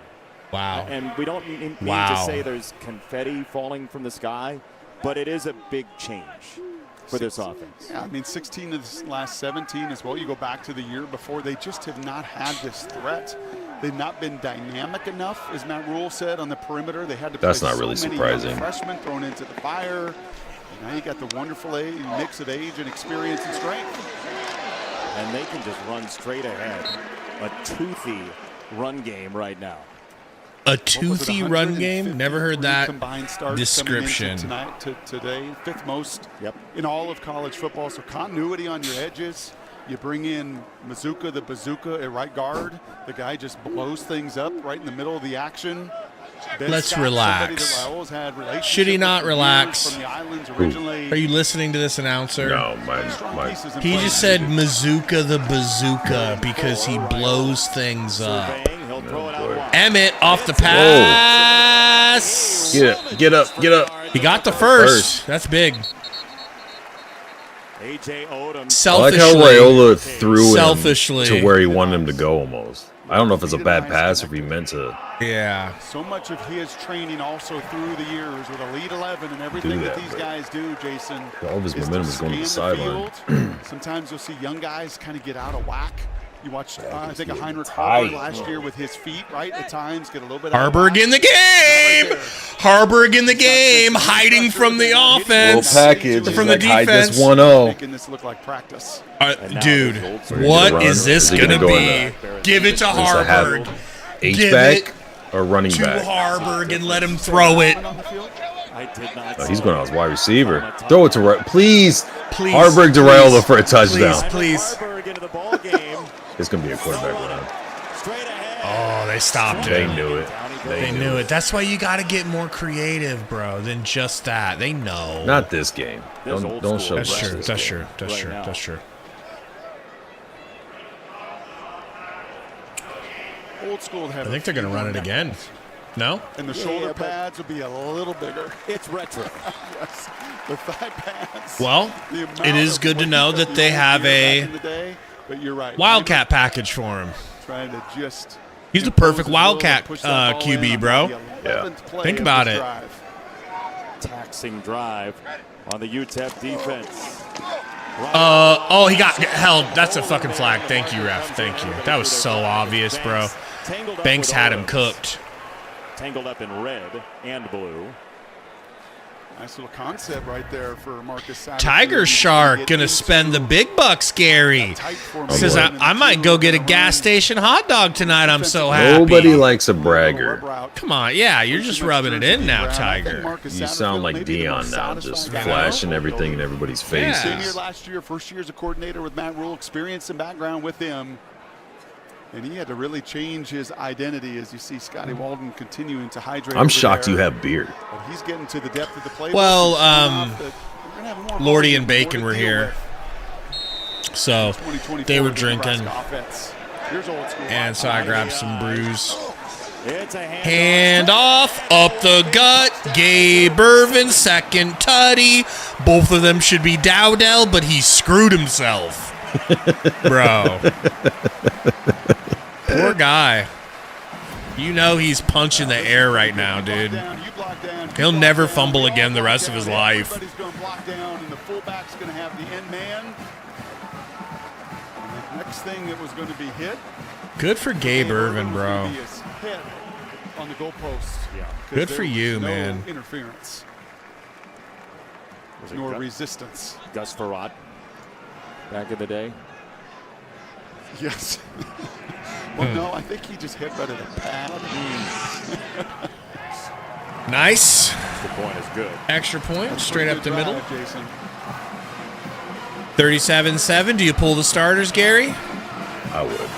Wow. And we don't mean to say there's confetti falling from the sky, but it is a big change for this offense. Yeah, I mean, 16 of the last 17 as well. You go back to the year before, they just have not had this threat. They've not been dynamic enough, as Matt Rule said, on the perimeter. They had to play That's not really so many surprising. young freshmen thrown into the fire. And now you got the wonderful mix of age and experience and strength. And they can just run straight ahead. A toothy run game right now. A toothy run game? Never heard that description. Tonight to today, 5th most in all of college football. So continuity on your edges. You bring in Mazuka, the bazooka, at right guard. The guy just blows things up right in the middle of the action. Let's relax. Should he not relax? Are you listening to this announcer? No, my. He just said Mazuka the bazooka because he blows things up. Emmett off the pass. Get up. He got the first. That's big. Selfishly, I like how Raiola threw him to where he wanted him to go almost. I don't know if it's a bad pass or if he meant to. Yeah. So much of his training also through the years with Elite 11 and everything that these guys do, Jason. All of his momentum is going to the sideline. Sometimes you'll see young guys kind of get out of whack. You watched, I think, a Heinrich Harburg last year with his feet, right? At times, get a little bit. Harburg in the game. Harburg in the game, hiding from the offense. Package from the defense. 1-0. Making this look like practice. Dude, what is this gonna be? Give it to Harburg. H-back or running back? To Harburg and let him throw it. He's going on his wide receiver. Throw it to right. Please. Harburg to Raiola for a touchdown. Please. It's going to be a quarterback run. Oh, they stopped it. They knew it. They knew it. That's why you got to get more creative, bro, than just that. They know. Not this game. Don't show. That's true. That's true. That's true. That's true. Old school. I think they're going to run it again. No? And the shoulder pads will be a little bigger. It's retro. Yes. The thigh pads. Well, it is good to know that they have a but you're right. Wildcat package for him. Trying to just. He's the perfect Wildcat QB, bro. Yeah. Think about it. Taxing drive on the UTEP defense. Oh, he got held. That's a fucking flag. Thank you, ref. Thank you. That was so obvious, bro. Banks had him cooked. Tangled up in red and blue. Nice little concept right there for Marcus Savage. Tiger Shark gonna spend the big bucks, Gary. Says I might go get a gas station hot dog tonight. I'm so happy. Nobody likes a bragger. Come on, yeah, you're just rubbing it in now, Tiger. You sound like Dion now, just flashing everything in everybody's faces. Senior last year, first year as a coordinator with Matt Rule, experience and background with him. And he had to really change his identity as you see Scotty Walden continuing to hydrate. I'm shocked you have beard. But he's getting to the depth of the play. Well, Lordy and Bacon were here. So they were drinking. And so I grabbed some brews. Hand off, up the gut. Gabe Irvin, second tutty. Both of them should be Dowdell, but he screwed himself. Bro. Poor guy. You know he's punching the air right now, dude. He'll never fumble again the rest of his life. Everybody's going to block down, and the fullback's going to have the end man. And the next thing that was going to be hit. Good for Gabe Irvin, bro. Hit on the goalpost. Yeah. Good for you, man. No interference. Nor resistance. Gus Farrat back in the day. Yes. Well, no, I think he just hit better than pad. Nice. The point is good. Extra point, straight up the middle. Jason. 37-7. Do you pull the starters, Gary? I would.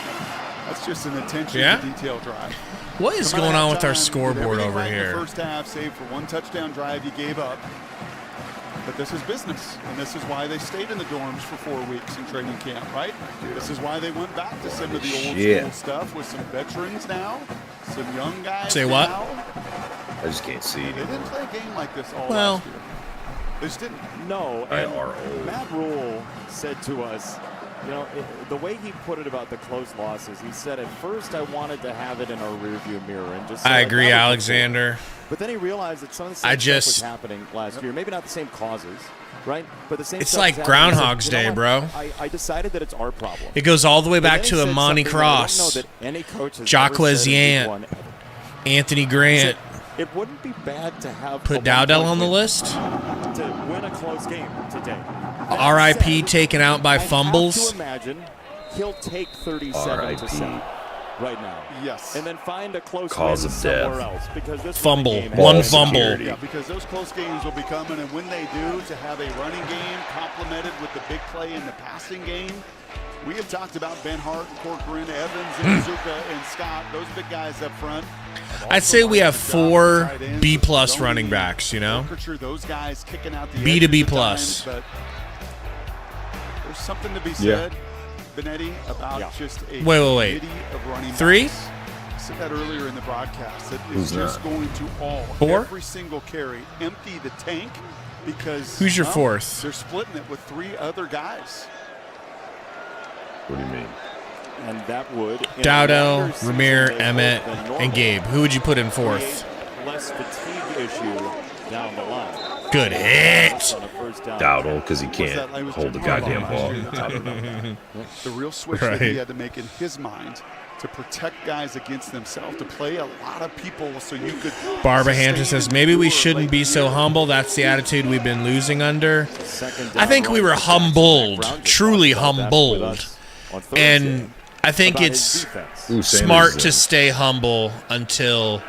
That's just an attention to detail drive. What is going on with our scoreboard over here? The first half, save for one touchdown drive you gave up. But this is business, and this is why they stayed in the dorms for 4 weeks in training camp, right? This is why they went back to some of the old school stuff with some veterans now, some young guys. Say what? Now. I just can't see. They didn't play a game like this all last year. They just didn't. No, and Matt Rule said to us, you know, the way he put it about the close losses, he said, at first I wanted to have it in our rearview mirror. And just I agree, Alexander. But then he realized that some of the same stuff was happening last year. Maybe not the same causes, right? But the same it's stuff like Groundhog's Day, bro. I decided that it's our problem. It goes all the way back to Amani Cross, Jacquez Yant, Anthony Grant. It wouldn't be bad to have put Dowdell on the list. To win a close game today. RIP taken out by fumbles. To imagine he'll take 37 to 7 right now. Yes. And then find a close Cause win of somewhere death. else, because this Fumble. game One has fumble. security. Yeah, because those close games will be coming, and when they do, to have a running game complemented with the big play in the passing game. We have talked about Ben Hart, Corcoran, Evans, and Zuka, and Scott. Those big guys up front. I'd say we have 4 B+ running backs, you know? Those guys kicking out the B to B+. times, but there's something to be said, Benetti, about just a Wait. committee of running 3? backs. I said that earlier in the broadcast. That Who's is just that? going to all 4? every single carry empty the tank because Who's your 4th? They're splitting it with 3 other guys. What do you mean? And that would Dowdo, Ramir, Emmett, and Gabe. Who would you put in 4th? Less fatigue issue down the line. Good hit. Dowdle, because he can't hold the goddamn ball. The real switch that he had to make in his mind to protect guys against themselves, to play a lot of people so you could. Barbara Hampton says, maybe we shouldn't be so humble. That's the attitude we've been losing under. I think we were humbled, truly humbled. And I think it's smart to stay humble until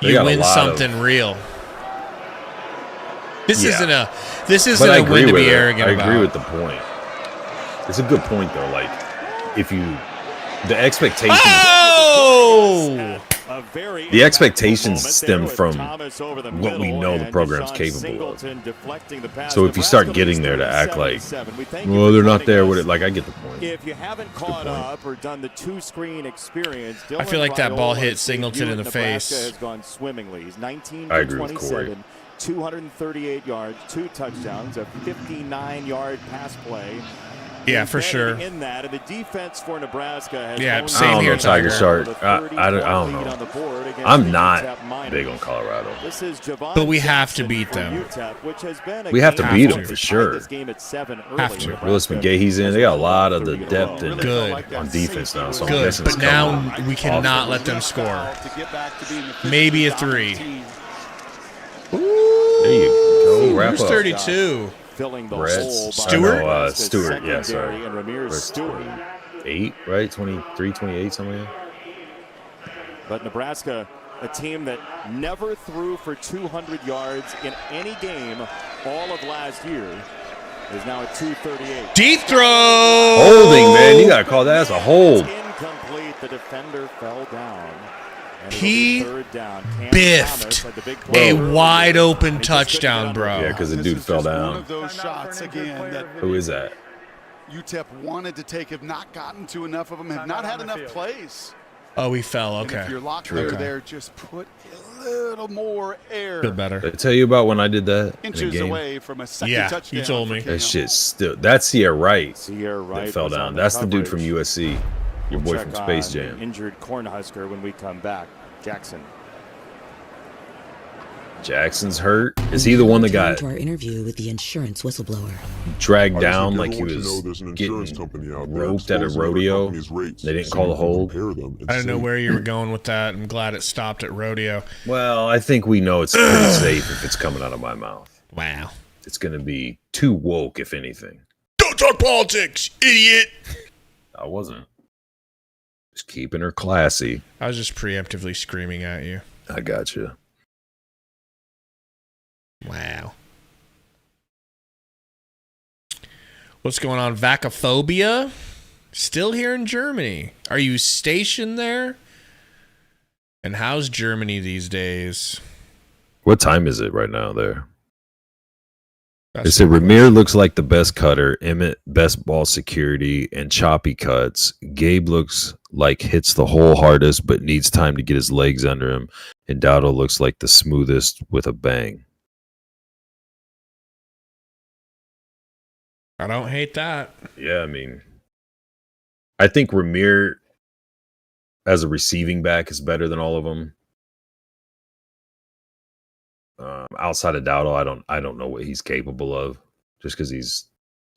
you win something real. This isn't a win to be arrogant about. I agree with the point. It's a good point though. Like if you the expectations the expectations stem from what we know the program's capable of. So if you start getting there to act like, well, they're not there with it, like I get the point. If you haven't caught up or done the 2-screen experience, I feel like that ball hit Singleton in the face. Nebraska has gone swimmingly. He's 19 I for agree with Corey. 27, 238 yards, 2 touchdowns, a 59-yard pass play. Yeah, for sure. In that, and the defense for Nebraska has same here, Tiger Shark. I don't know. I'm not big on Colorado. But we have to beat them. We have to beat them for sure. Have to. Willis McGahee's in. They got a lot of the depth and on defense now. So Good, but now we cannot let them score. Maybe a 3. There you go. Wrap Who's up. 32? Filling the Brett hole Stewart? Stewart, yeah, sorry. And Ramirez Stewart. 28, right? 23, 28, something like that. But Nebraska, a team that never threw for 200 yards in any game all of last year, is now at 238. Deep throw! Holding, man. You got to call that as a hold. Incomplete. The defender fell down. He biffed a wide open touchdown, bro. Yeah, because the dude fell down. One of those shots again that Who is that? UTEP wanted to take, have not gotten to enough of them, have not had enough plays. Oh, he fell. Okay. And if you're locked under there, just put a little more air. Feel better. Did I tell you about when I did that in a Inches game? away from a second touchdown. You told me. That shit still. That's Sierra Wright. Sierra Wright that fell was down. on the That's the dude from coverage. USC. Your boy Check from Space on Jam. Injured Cornhusker when we come back. Jackson's hurt. Is he the one that got to our interview with the insurance whistleblower? dragged down like he was getting roped at a rodeo? They didn't call the hold. I don't know where you were going with that. I'm glad it stopped at rodeo. Well, I think we know it's pretty safe if it's coming out of my mouth. Wow. It's going to be too woke, if anything. Don't talk politics, idiot. I wasn't. Just keeping her classy. I was just preemptively screaming at you. I got you. Wow. What's going on? Vacophobia? Still here in Germany. Are you stationed there? And how's Germany these days? What time is it right now there? They said Ramir looks like the best cutter, Emmett best ball security and choppy cuts. Gabe looks like hits the hole hardest but needs time to get his legs under him. And Dowdle looks like the smoothest with a bang. I don't hate that. Yeah, I mean, I think Ramir as a receiving back is better than all of them. Outside of Dowdle, I don't know what he's capable of. Just because he's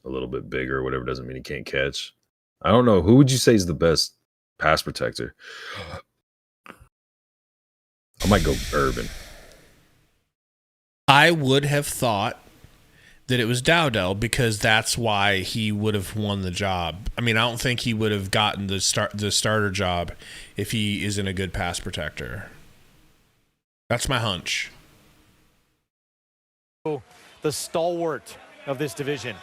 a little bit bigger or whatever doesn't mean he can't catch. I don't know. Who would you say is the best pass protector? I might go Urban. I would have thought that it was Dowdell because that's why he would have won the job. I mean, I don't think he would have gotten the starter job if he isn't a good pass protector. That's my hunch. The stalwart of this division.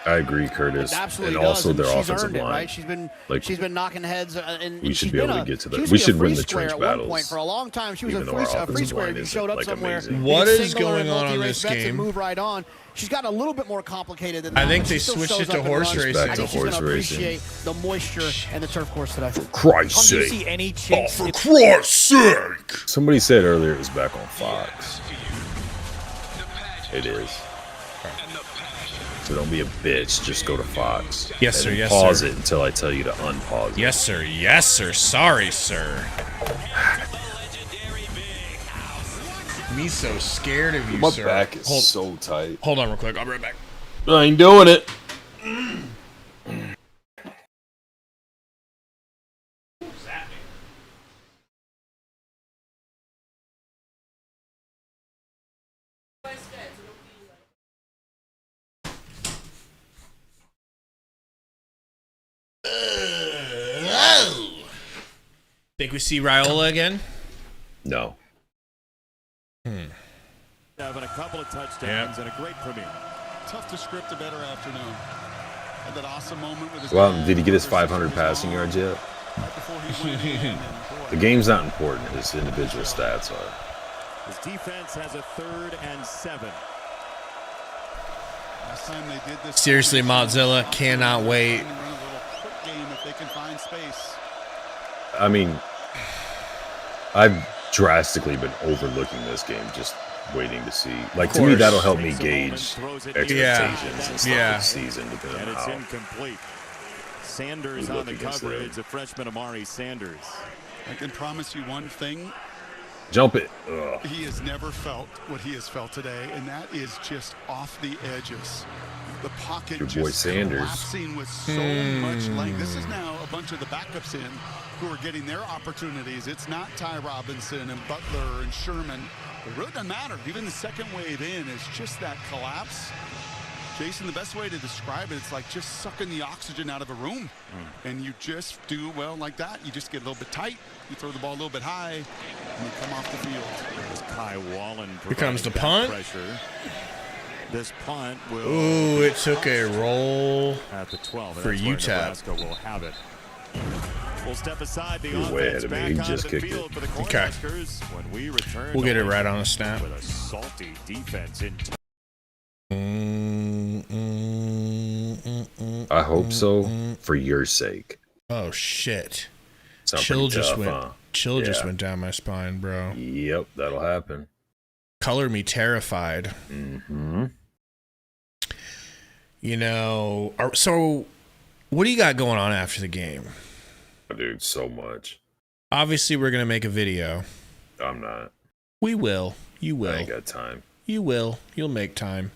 I agree, Curtis. Absolutely and also their she's offensive earned it, line. right? She's been knocking heads, and we should she's be able been to get to that. She We should a win free the square trench at one battles. point. For a long time, she was even a though our free offensive square. line If you isn't, showed up like, somewhere, amazing. What you could is single her going and on multi-race this bets and game? move right on. She's gotten a little bit more complicated than that. I think but they she still switched shows it to up and horse runs. racing. I think she's going to racing. appreciate the moisture and the turf course today. For Christ's Do you sake. see any chance? For Christ's sake! Somebody said earlier it was back on Fox. It is. So don't be a bitch. Just go to Fox. Yes, and sir. Yes, pause sir. it until I tell you to unpause it. Yes, sir. Yes, sir. Sorry, sir. Me so scared of you, My sir. back is so tight. Hold on real quick. I'll be right back. I ain't doing it. Think we see Raiola again? No. Having a couple of touchdowns and a great premiere. Tough to script a better afternoon. Had that awesome moment with his Well, did he get his 500 passing yards yet? right before he went in. The game's not important. His individual stats are. His defense has a 3rd and 7. Last time they did this. Seriously, Mozilla, cannot wait. Run a little quick game if they can find space. I mean, I've drastically been overlooking this game, just waiting to see. Like, to me, that'll help me gauge expectations and stuff this season. Depending And on it's how incomplete. Sanders we on the look against coverage, the freshman Amari Sanders. I can promise you one thing. Jump it. Ugh. He has never felt what he has felt today, and that is just off the edges. The pocket Your boy just Sanders. collapsing with so much length. This is now a bunch of the backups in who are getting their opportunities. It's not Ty Robinson and Butler and Sherman. It really doesn't matter. Even the second wave in is just that collapse. Jason, the best way to describe it, it's like just sucking the oxygen out of a room. And you just do, well, like that. You just get a little bit tight. You throw the ball a little bit high, and you come off the field. There's Kai Wallen. Here comes the providing punt. Pressure. This punt will. Ooh, it took a roll at the 12 for UTEP. Nebraska will have it. We'll step aside the He's way offense ahead of me. back He onto just the kicked field it. for the Okay. Cornhuskers when we return. We'll get it to right on a snap. with a salty defense in. I hope so, for your sake. Oh shit! Sound Chill pretty just tough, went. huh? Chill just Yeah. went down my spine, bro. Yep, that'll happen. Color me terrified. Mm-hmm. You know. So, what do you got going on after the game? Dude, so much. Obviously, we're gonna make a video. I'm not. We will. You will. I ain't got time. You will. You'll make time.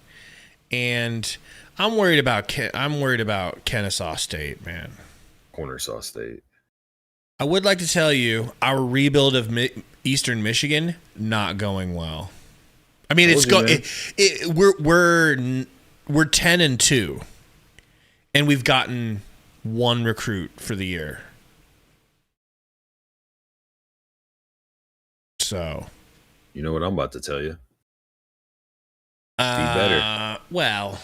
And I'm worried about Kennesaw State, man. Cornhuskers State. I would like to tell you our rebuild of Eastern Michigan not going well. I mean, we're 10-2, and we've gotten one recruit for the year. So, you know what I'm about to tell you? Be better. Well,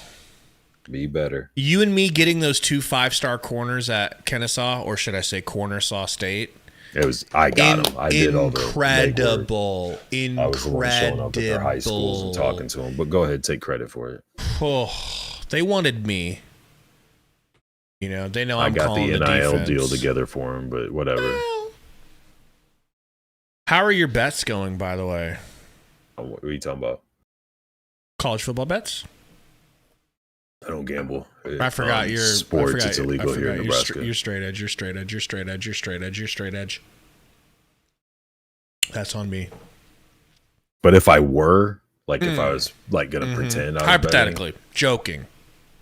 be better. You and me getting those 2 5-star corners at Kennesaw, or should I say Cornhuskers State? It was. I got them. I did all the incredible. I was the one showing up at their high schools and talking to them. But go ahead, take credit for it. Oh, they wanted me. You know, they know I'm got calling the the NIL defense. deal together for him, but whatever. Well, how are your bets going, by the way? What are you talking about? College football bets? I don't gamble. I forgot your sports. It's illegal here in Nebraska. You're straight edge. You're straight edge. You're straight edge. You're straight edge. You're straight edge. That's on me. But if I were, like, if I was like gonna pretend, I was hypothetically, betting, joking,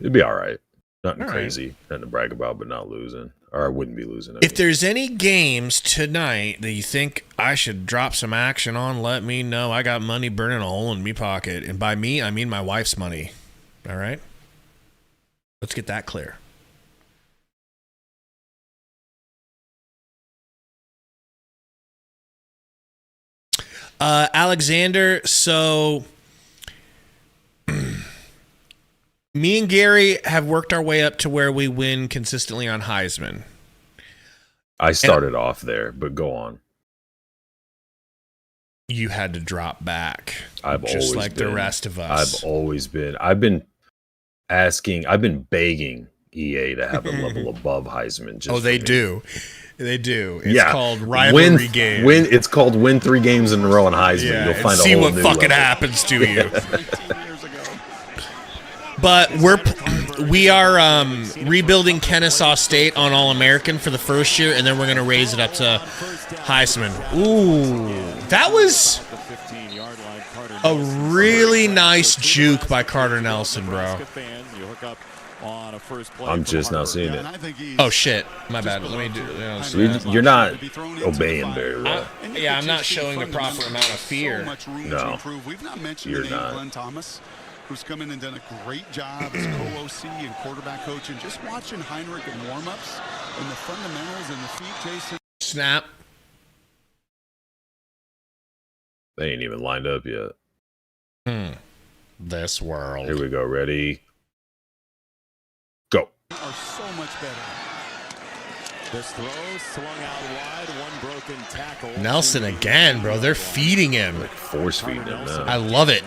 it'd be all right. Nothing all crazy, right. nothing to brag about, but not losing, or I wouldn't be losing. If there's any games tonight that you think I should drop some action on, let me know. I got money burning a hole in me pocket, and by me, I mean my wife's money. All right? Let's get that clear. Alexander, so me and Gary have worked our way up to where we win consistently on Heisman. I started off there, but go on. You had to drop back. I've just always like been, the rest of us. I've been begging EA to have a level above Heisman. Just they me. do. They do. It's called rivalry game. It's called win 3 games in a row on Heisman. Yeah, You'll find see a whole what new fucking level. happens to you. But we are rebuilding Kennesaw State on All-American for the first year, and then we're going to raise it up to Heisman. Ooh, that was a really nice juke by Carter Nelson, bro. I'm just now seeing it. Oh shit, my bad. Let me do. You're not obeying very well. I'm not showing the proper amount of fear. No, We've not mentioned you're the name not. Glenn Thomas, who's come in and done a great job as co-OC and quarterback coach, and just watching Heinrich in warm-ups and the fundamentals and the feet, Jason. Snap. They ain't even lined up yet. This world. Here we go. Ready? Go. Are so much better. This throw swung out wide, one broken tackle. Nelson again, bro. They're feeding him. Like force feeding him now. I love it.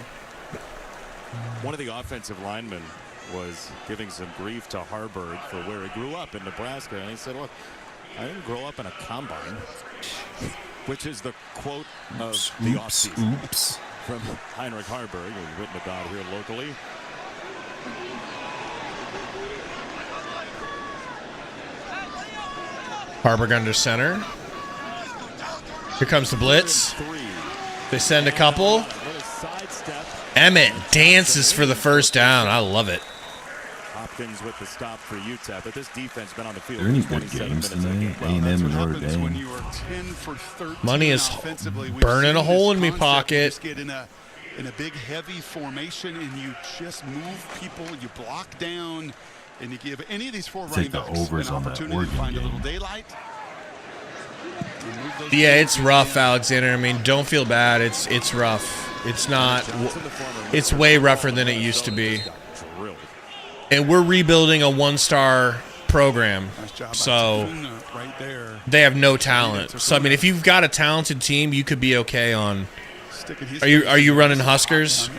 One of the offensive linemen was giving some grief to Harburg for where he grew up in Nebraska. And he said, look, I didn't grow up in a combine, which is the quote of the offseason from Heinrich Harburg, who's written about here locally. Harburg under center. Here comes the blitz. They send a couple. Emmett dances for the first down. I love it. Hopkins with the stop for UTEP, but this defense been on the field. Are there any good games tonight? A&M and Notre Dame. Money is burning a hole in me pocket. Get in a big heavy formation and you just move people, you block down, and you give any of these four running backs an opportunity to find a little daylight. Yeah, it's rough, Alexander. I mean, don't feel bad. It's rough. It's not. It's way rougher than it used to be. And we're rebuilding a one-star program, so they have no talent. So I mean, if you've got a talented team, you could be okay on. Are you running Huskers?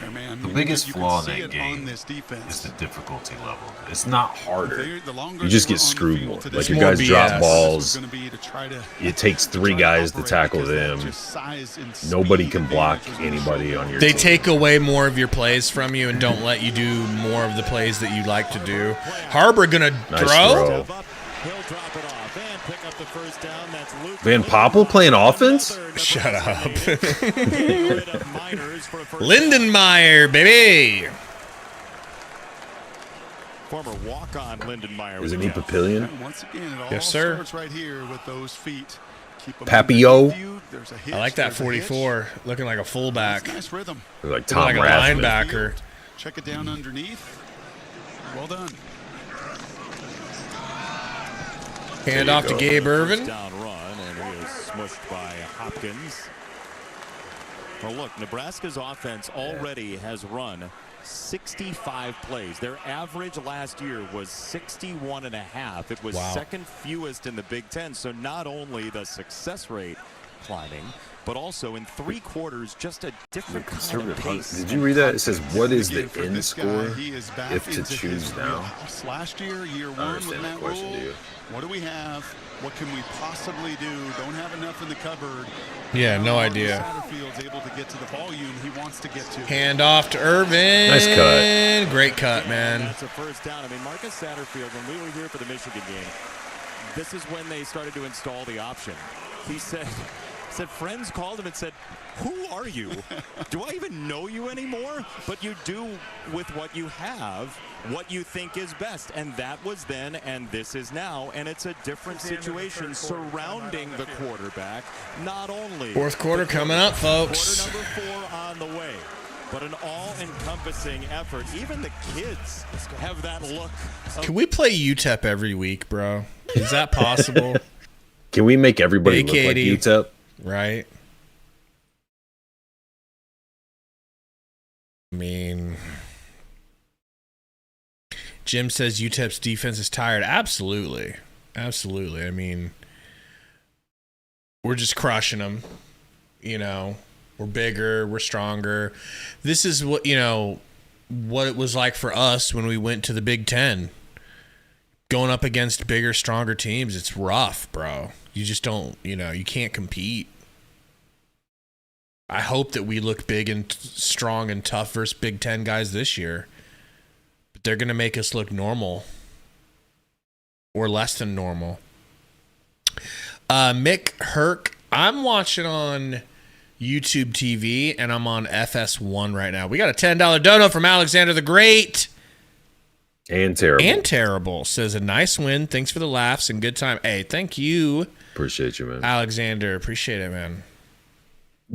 The biggest flaw in that game is the difficulty level. It's not harder. You just get screwed more. Like your guys drop balls. It takes 3 guys to tackle them. Nobody can block anybody on your They team. take away more of your plays from you and don't let you do more of the plays that you like to do. Harbor gonna throw. Van Poppel playing offense? Shut up. Lindenmeyer, baby. Former walk-on Lindenmeyer. Isn't he Papillion? Yes, sir. Starts right here with those feet. Papio. I like that 44, looking like a fullback. Nice rhythm. Like Tom like a Rathman. linebacker. Check it down underneath. Well done. Hand off to Gabe Irvin. Down run, and he is smushed by Hopkins. Well, look, Nebraska's offense already has run 65 plays. Their average last year was 61.5. It was second fewest in the Big Ten. So not only the success rate climbing, but also in 3 quarters, just a different kind of pace. Did you read that? It says, what is the end score if to choose now? Last year, year I one with understand Matt that question, Rule. do you? What do we have? What can we possibly do? Don't have enough in the cupboard. Yeah, no idea. Satterfield's able to get to the volume he wants to get to. Hand off to Irvin. Nice cut. Great cut, man. That's a first down. I mean, Marcus Satterfield, when we were here for the Michigan game, this is when they started to install the option. He said friends called him and said, who are you? Do I even know you anymore? But you do with what you have, what you think is best. And that was then, and this is now. And it's a different situation surrounding the quarterback. Not only Fourth quarter coming up, folks. Quarter number 4 on the way. but an all-encompassing effort. Even the kids have that look. Can we play UTEP every week, bro? Is that possible? Can we make everybody look like UTEP? Right. I mean, Jim says UTEP's defense is tired. Absolutely. Absolutely. I mean, we're just crushing them. You know, we're bigger, we're stronger. This is what, you know, what it was like for us when we went to the Big Ten. Going up against bigger, stronger teams, it's rough, bro. You just don't, you know, you can't compete. I hope that we look big and strong and tough versus Big Ten guys this year. But they're going to make us look normal. Or less than normal. Mick Herc, I'm watching on YouTube TV, and I'm on FS1 right now. We got a $10 dono from Alexander the Great. And terrible. And terrible. Says a nice win. Thanks for the laughs and good time. Hey, thank you. Appreciate you, man. Alexander, appreciate it, man.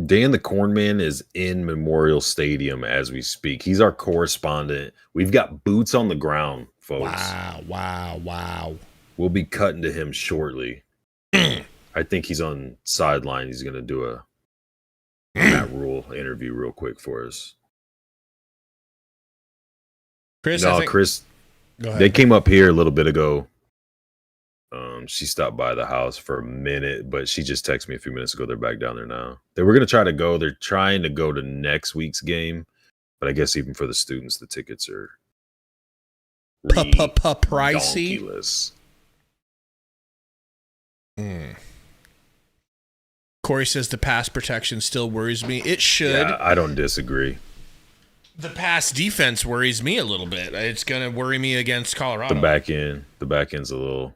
Dan the Cornman is in Memorial Stadium as we speak. He's our correspondent. We've got boots on the ground, folks. Wow. We'll be cutting to him shortly. I think he's on sideline. He's going to do a Matt Rule interview real quick for us. Chris, Chris, go ahead. They came up here a little bit ago. She stopped by the house for a minute, but she just texted me a few minutes ago. They're back down there now. They were going to try to go. They're trying to go to next week's game, but I guess even for the students, the tickets are pricey. Donkeyless. Corey says the pass protection still worries me. It should. Yeah, I don't disagree. The pass defense worries me a little bit. It's going to worry me against Colorado. The back end's a little.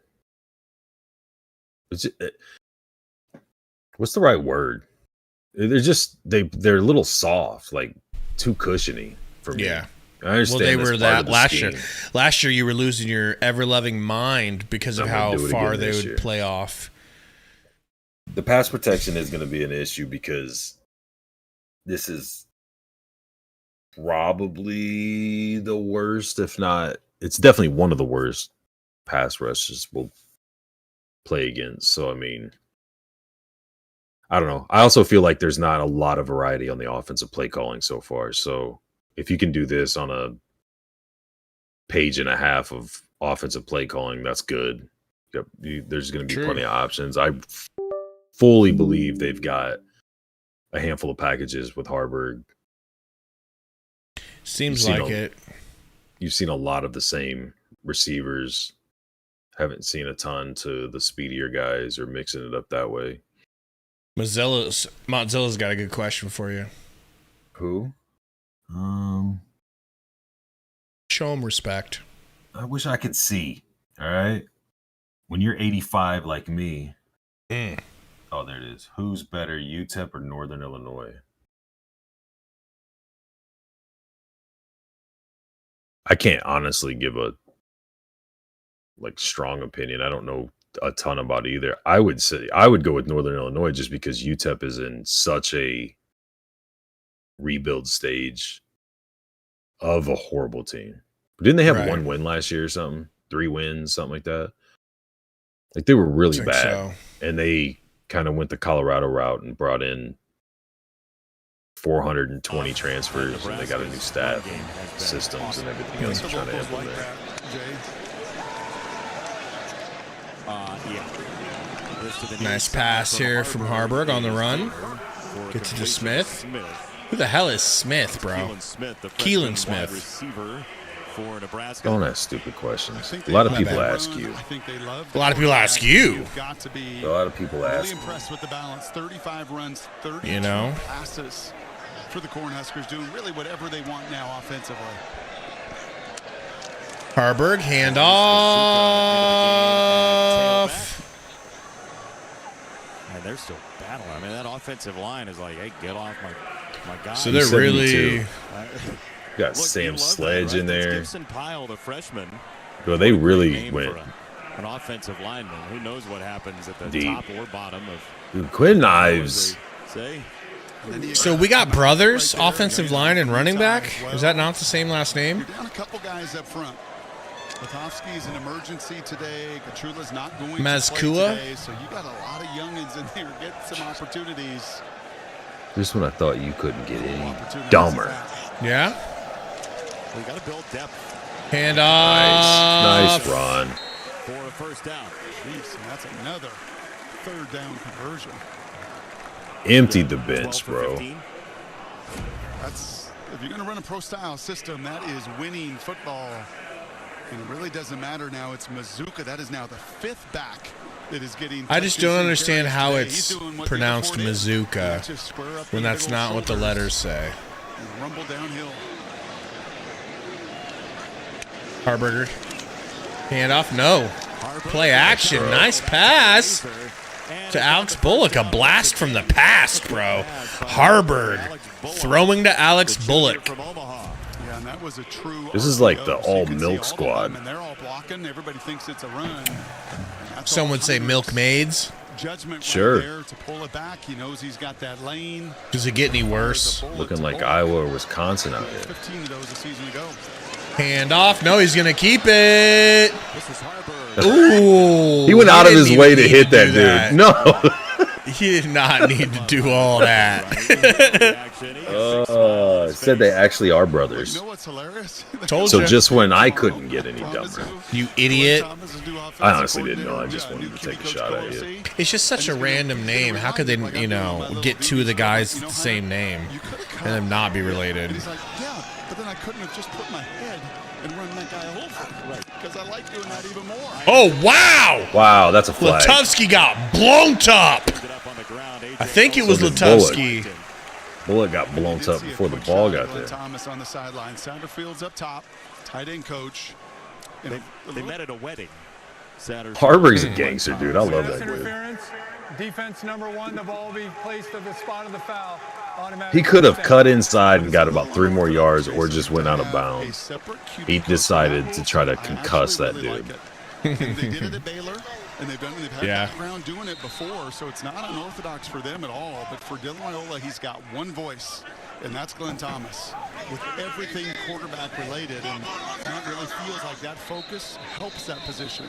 What's the right word? They're just they're a little soft, like too cushiony for me. Yeah. I understand. Well, they were that last scheme. year. Last year, you were losing your ever-loving mind because of how far they would play off. The pass protection is going to be an issue because this is probably the worst, if not, it's definitely one of the worst pass rushes we'll play against. So, I mean, I don't know. I also feel like there's not a lot of variety on the offensive play calling so far. So, if you can do this on a page and a half of offensive play calling, that's good. There's going to be plenty of options. I fully believe they've got a handful of packages with Harburg. Seems like it. You've seen a lot of the same receivers. Haven't seen a ton to the speedier guys or mixing it up that way. Montzilla's got a good question for you. Who? Show him respect. I wish I could see. All right. When you're 85 like me. Oh, there it is. Who's better, UTEP or Northern Illinois? I can't honestly give a strong opinion. I don't know a ton about either. I would say I would go with Northern Illinois just because UTEP is in such a rebuild stage of a horrible team. Didn't they have one win last year or something? 3 wins, something like that. Like they were really bad, and they kind of went the Colorado route and brought in 420 transfers, and they got a new staff and systems and everything else they're trying to implement. Nice pass here from Harburg on the run. Gets it to Smith. Who the hell is Smith, bro? Keelan Smith. For Nebraska. Don't ask stupid questions. A lot of people ask you. A lot of people ask you. A lot of people ask. Really impressed with the balance. 35 runs, 30 passes for the Cornhuskers, doing really whatever they want now offensively. Harburg handoff. And they're still battling. I mean, that offensive line is like, hey, get off my guy. So they're really. Got Sam Sledge in there. Gibson Pyle, the freshman. Well, they really went. An offensive lineman. Who knows what happens at the top or bottom of. Dude, Quinn Ives. So we got brothers, offensive line and running back. Is that not the same last name? You're down a couple guys up front. Latovsky's an emergency today. Kachula's not going to play today, so you got a lot of youngins in there. Get some opportunities. This one I thought you couldn't get any dumber. Yeah. We got to build depth. Hand off. Nice run. For a first down. Jeez, and that's another third down conversion. Emptied the bench, bro. That's, if you're going to run a pro-style system, that is winning football. And it really doesn't matter now. It's Mazuka. That is now the 5th back that is getting. I just don't understand how it's pronounced Mazuka when that's not what the letters say. Rumble downhill. Harburger. Handoff. No. Play action. Nice pass to Alex Bullock. A blast from the past, bro. Harburg throwing to Alex Bullock. Yeah, and that was a true. This is like the all-milk squad. And they're all blocking. Everybody thinks it's a run. Some would say milkmaids. Judgment sure. right there to pull it back. He knows he's got that lane. Does it get any worse? Looking like Iowa or Wisconsin out here. 15 of those a season ago. Hand off. No, he's going to keep it. Ooh. He went out of his way to hit that dude. No. He did not need to do all that. Said they actually are brothers. You know what's hilarious? So just when I couldn't get any dumber. You idiot. I honestly didn't know. I just wanted to take a shot at you. It's just such a random name. How could they, get two of the guys with the same name and them not be related? He's like, yeah, but then I couldn't have just put my head and run that guy over. Right. Because I like doing that even more. Oh, wow. Wow, that's a flag. Latovsky got blown up. I think it was Latovsky. Bullock got blown up before the ball got there. Thomas on the sideline. Satterfield's up top. Tight end coach. They met at a wedding. Harburg's a gangster, dude. I love that dude. Interference. Defense number 1, the ball will be placed at the spot of the foul. He could have cut inside and got about 3 more yards or just went out of bounds. He decided to try to concuss that dude. They did it at Baylor, and they've had background doing it before, so it's not unorthodox for them at all. But for Dylan Raiola, he's got one voice, and that's Glenn Thomas, with everything quarterback related, and that really feels like that focus helps that position.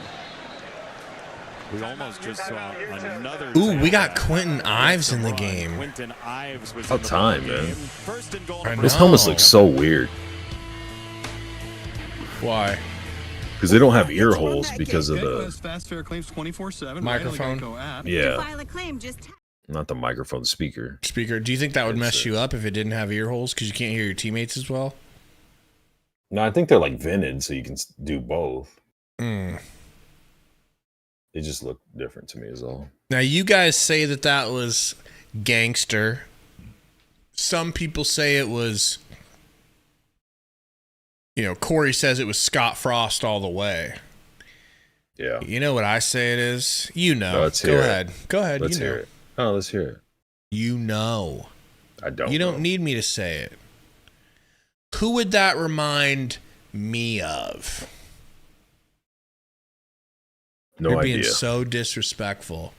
We almost just saw another. Ooh, we got Quentin Ives in the game. About time, man. This helmet looks so weird. Why? Because they don't have ear holes because of the microphone. Yeah. Not the microphone, speaker. Do you think that would mess you up if it didn't have ear holes because you can't hear your teammates as well? No, I think they're like vented, so you can do both. They just look different to me is all. Now, you guys say that was gangster. Some people say it was, Corey says it was Scott Frost all the way. Yeah. You know what I say it is? No, Go ahead. Go ahead. Let's hear it. Oh, let's hear it. I don't. You don't need me to say it. Who would that remind me of? No idea. You're being so disrespectful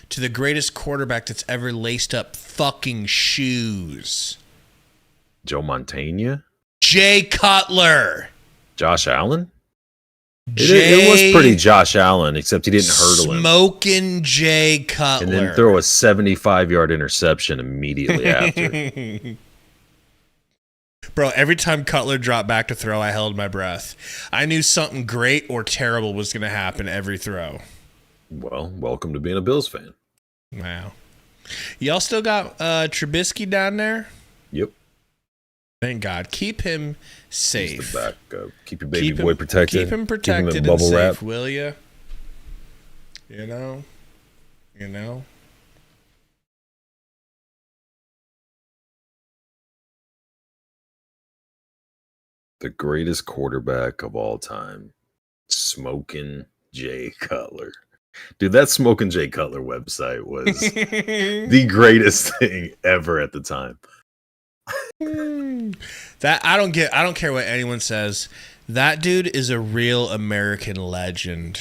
to the greatest quarterback that's ever laced up fucking shoes. Joe Montana? Jay Cutler. Josh Allen? It was pretty Josh Allen, except he didn't hurdle him. Smoking Jay Cutler. And then throw a 75-yard interception immediately after. Bro, every time Cutler dropped back to throw, I held my breath. I knew something great or terrible was going to happen every throw. Well, welcome to being a Bills fan. Wow. Y'all still got Trubisky down there? Yep. Thank God. Keep him safe. He's the backup. Keep your baby boy protected. Keep him protected and bubble safe, wrap. will you? You know? The greatest quarterback of all time, Smoking Jay Cutler. Dude, that Smoking Jay Cutler website was the greatest thing ever at the time. That I don't care what anyone says. That dude is a real American legend.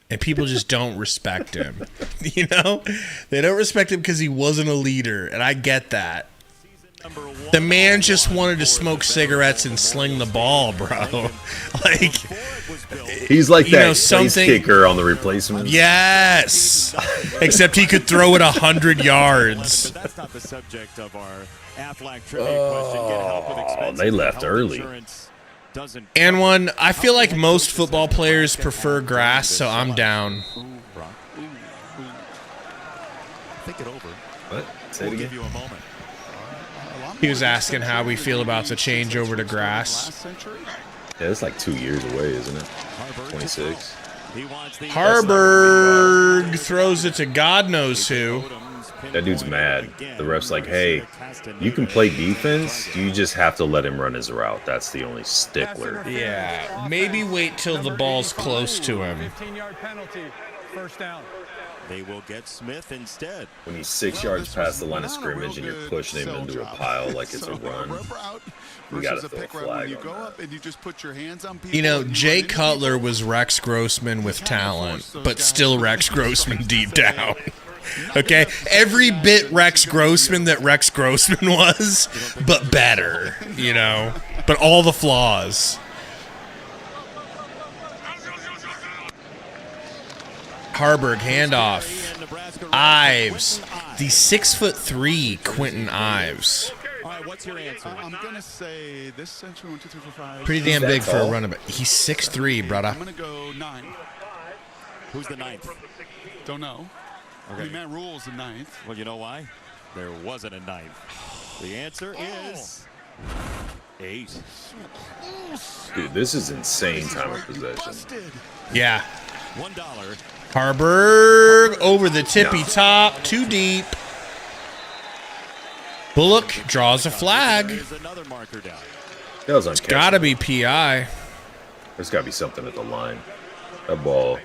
And people just don't respect him. They don't respect him because he wasn't a leader, and I get that. The man just wanted to smoke cigarettes and sling the ball, bro. Like, he's like you that know, place kicker on the replacement. Yes, except he could throw it 100 yards. But that's not the subject of our Aflac trivia question. Get help with expenses. They left Health early. insurance doesn't. And one, I feel like most football players prefer grass, so I'm down. Think it over. What? Say it We'll again. give you a moment. He was asking how we feel about the change over to grass. Yeah, it's like 2 years away, isn't it? 26. Harburg throws it to God knows who. That dude's mad. The ref's like, hey, you can play defense. You just have to let him run his route. That's the only stickler. Yeah, maybe wait till the ball's close to him. 15-yard penalty, first down. They will get Smith instead. When he's 6 yards past the line of scrimmage and you're pushing him into a pile like it's a run, you got to throw a flag on that. You know, Jay Cutler was Rex Grossman with talent, but still Rex Grossman deep down. Okay? Every bit Rex Grossman that Rex Grossman was, but better, you know? But all the flaws. Harburg handoff. Ives. The 6'3" Quentin Ives. All right, what's your answer? I'm going to say this century 1, 2, 3, 4, 5. Pretty damn big for a running back. He's 6'3", brother. I'm going to go 9. Who's the 9th? Don't know. Okay. I mean, Matt Rule's the 9th. Well, you know why? There wasn't a 9th. The answer is 8. Dude, this is insane time of possession. Yeah. $1. Harburg over the tippy top, too deep. Bullock draws a flag. There's another marker down. That was It's uncatchable. got to be PI. There's got to be something at the line. That ball.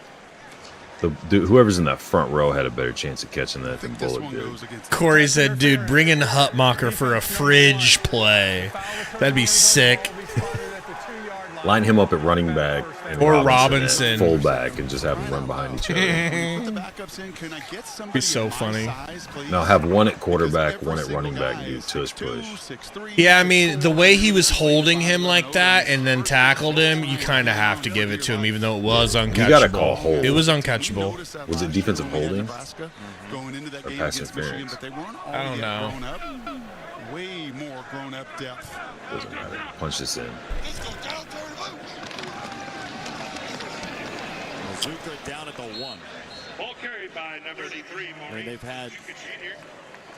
Whoever's in that front row had a better chance of catching that than Bullock did. Corey said, dude, bring in Hutmacher for a fridge play. That'd be sick. Line him up at running back and Or Robinson at fullback and just have them run behind each other. Be so funny. No, have one at quarterback, one at running back, do tush push. Yeah, I mean, the way he was holding him like that and then tackled him, you kind of have to give it to him, even though it was uncatchable. You got to call hold. It was uncatchable. Was it defensive holding? Or pass interference? I don't know. Way more grown-up depth. Doesn't matter. Punch this in. Zucker down at the 1. Ball carried by number 83. And they've had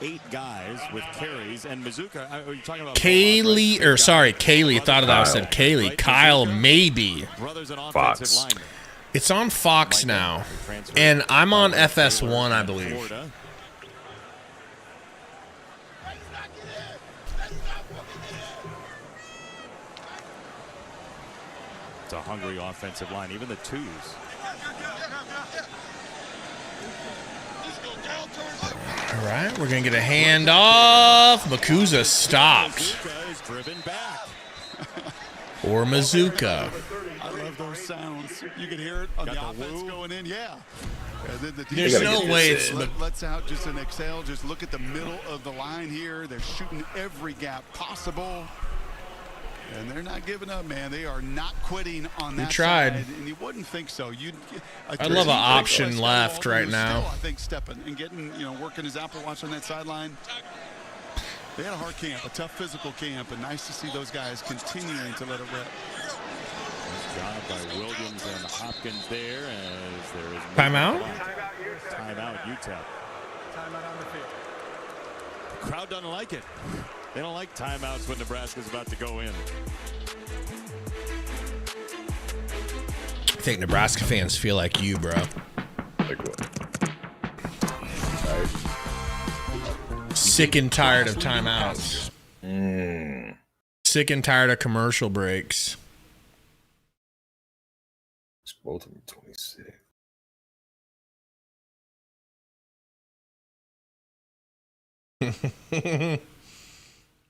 8 guys with carries, and Mizuka. Are you talking about Kaylee, or sorry, Kaylee. Thought of that. I said Kaylee. Kyle, maybe. Fox. It's on Fox now, and I'm on FS1, I believe. It's a hungry offensive line, even the 2s. All right, we're going to get a handoff. Makuza stopped. Mizuka is driven back. Or Mizuka. I love those sounds. You can hear it on the offense going in. Yeah. And then the There's no way it's... Let's out just an Excel. Just look at the middle of the line here. They're shooting every gap possible. And they're not giving up, man. They are not quitting on that tried. side. And you wouldn't think so. I love an option left right now. Still, I think stepping and getting, working his Apple Watch on that sideline. They had a hard camp, a tough physical camp, and nice to see those guys continuing to let it rip. Nice job by Williams and Hopkins there, as there is Timeout? Timeout, UTEP. Timeout on the field. The crowd doesn't like it. They don't like timeouts when Nebraska's about to go in. I think Nebraska fans feel like you, bro. Like what? Sick and tired of timeouts. Sick and tired of commercial breaks. It's both of them 26.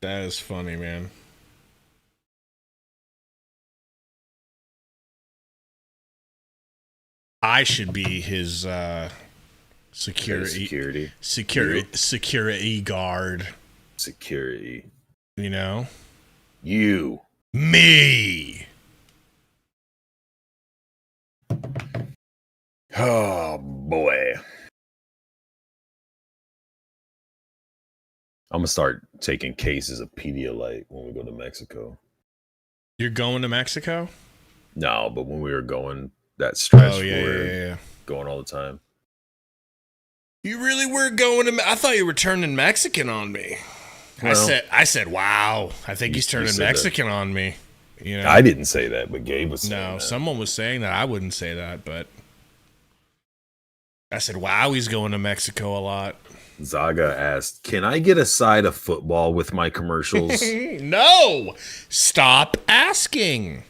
That is funny, man. I should be his security guard. Security. You know? You. Me. Oh, boy. I'm going to start taking cases of Pedialyte when we go to Mexico. You're going to Mexico? No, but when we were going, that stretch, yeah. Going all the time. You really were going to... I thought you were turning Mexican on me. Well, I said, wow. I think he's turning Mexican on me. You know? I didn't say that, but Gabe was saying that. Someone was saying that. I wouldn't say that, but... I said, wow, he's going to Mexico a lot. Zaga asked, can I get a side of football with my commercials? No! Stop asking.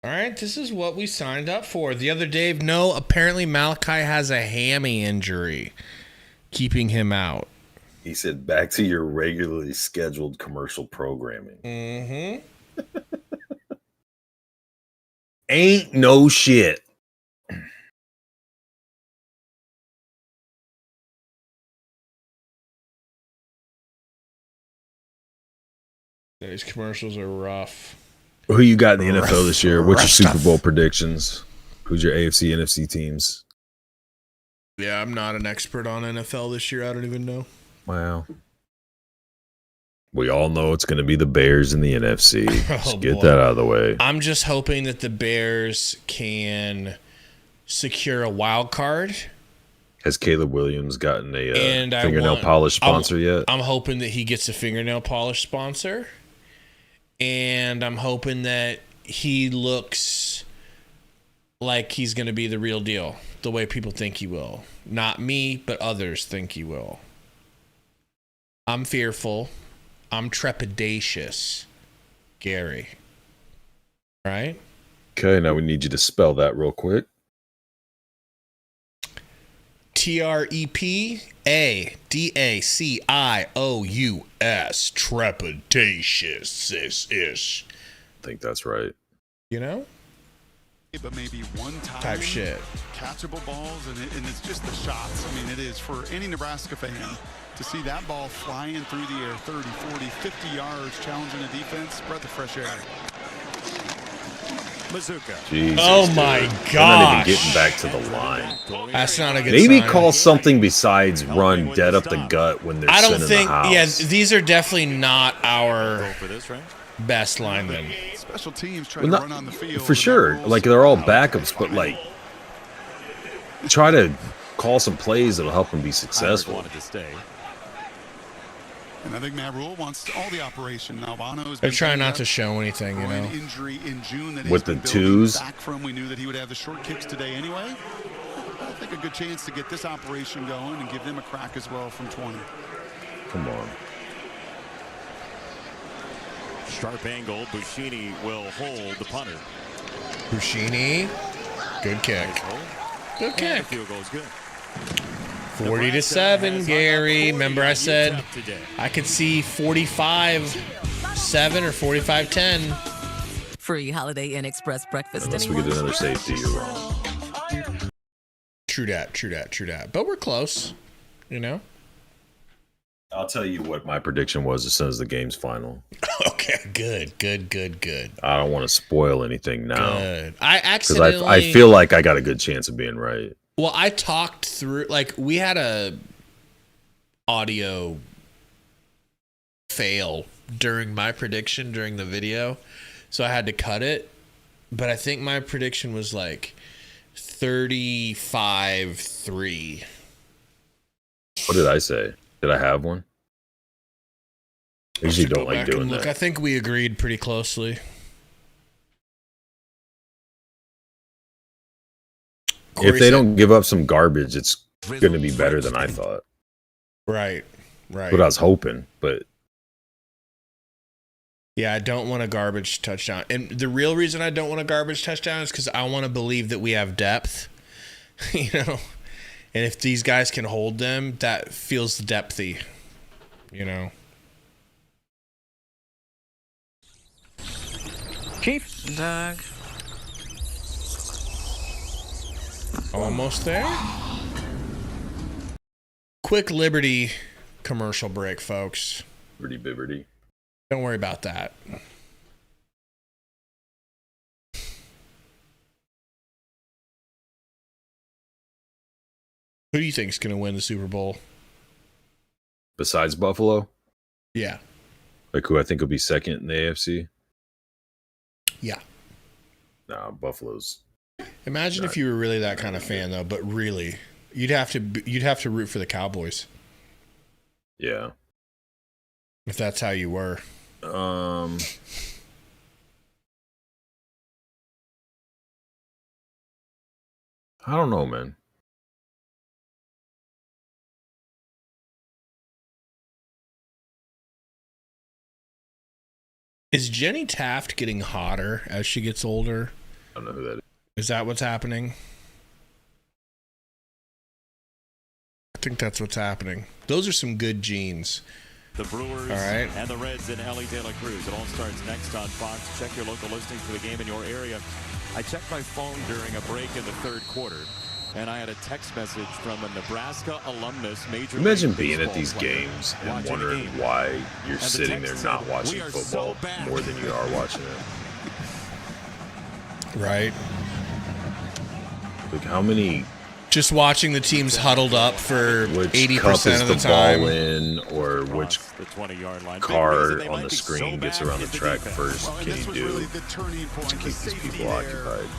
All right, this is what we signed up for. The other Dave, no, apparently Malachi has a hammy injury, keeping him out. He said, back to your regularly scheduled commercial programming. Mm-hmm. Ain't no shit. These commercials are rough. Who you got in the NFL this year? What's your Super Bowl predictions? Who's your AFC, NFC teams? Yeah, I'm not an expert on NFL this year. I don't even know. Wow. We all know it's going to be the Bears in the NFC. Just get that out of the way. I'm just hoping that the Bears can secure a wild card. Has Caleb Williams gotten a fingernail polish sponsor yet? I'm hoping that he gets a fingernail polish sponsor. And I'm hoping that he looks like he's going to be the real deal, the way people think he will. Not me, but others think he will. I'm fearful. I'm trepidatious, Gary. Right? Okay, now we need you to spell that real quick. TREPADACIOUS. Trepidatious ish. I think that's right. You know? But maybe one time type shit. Catchable balls, and it's just the shots. I mean, it is for any Nebraska fan to see that ball flying through the air 30, 40, 50 yards, challenging a defense, breath of fresh air. Mazzucca. Jesus, oh my gosh. gosh. Not even getting back to the line. That's not a good Maybe sign. call something besides run dead up the gut when they're sitting in the house. Yeah, these are definitely not our best linemen. Special teams try to run on the field. For sure. Like, they're all backups, but, like, try to call some plays that'll help them be successful. And I think Matt Rule wants all the operation. Albano's They're trying not to show anything, you know. Injury in June that with the twos. Back from, we knew that he would have the short kicks today anyway. I think a good chance to get this operation going and give them a crack as well from 20. Come on. Sharp angle. Buschini will hold the punter. Buschini. Good kick. Good kick. Field goal is good. 40-7, Gary. Remember I said I could see 45-7 or 45-10. Free Holiday Inn Express breakfast. Unless we get another safety, you're wrong. True that. But we're close, you know? I'll tell you what my prediction was as soon as the game's final. Okay, good. I don't want to spoil anything now. Good. Because I feel like I got a good chance of being right. Well, I talked through, like, we had a audio fail during my prediction during the video, so I had to cut it. But I think my prediction was like 35-3. What did I say? Did I have one? I usually don't like doing that. I think we agreed pretty closely. If they don't give up some garbage, it's going to be better than I thought. Right. What I was hoping, but yeah, I don't want a garbage touchdown. And the real reason I don't want a garbage touchdown is because I want to believe that we have depth, you know. And if these guys can hold them, that feels depthy, you know. Chief. Doug. Almost there. Quick Liberty commercial break, folks. Bibbity bibberty. Don't worry about that. Who do you think is going to win the Super Bowl? Besides Buffalo? Yeah. Like who I think will be second in the AFC? Yeah. Nah, Buffalo's. Imagine if you were really that kind of fan, though. But really, you'd have to root for the Cowboys. Yeah. If that's how you were. I don't know, man. Is Jenny Taft getting hotter as she gets older? I don't know who that is. Is that what's happening? I think that's what's happening. Those are some good genes. The Brewers and the Reds in Ellie De La Cruz. It all starts next on Fox. Check your local listings for the game in your area. I checked my phone during a break in the third quarter, and I had a text message from a Nebraska alumnus, Major Imagine League being at Baseball these player, games and watching wondering the game. why you're And the sitting there text not said, watching "We are football so bad." more than you are watching it. Right. Like how many? Just watching the teams huddled up for Which 80% cup is of the the time. ball in, or which The 20-yard line. car on the screen gets around the track first? Well, and Can this you was do really the turning point, to the keep these safety people there. occupied?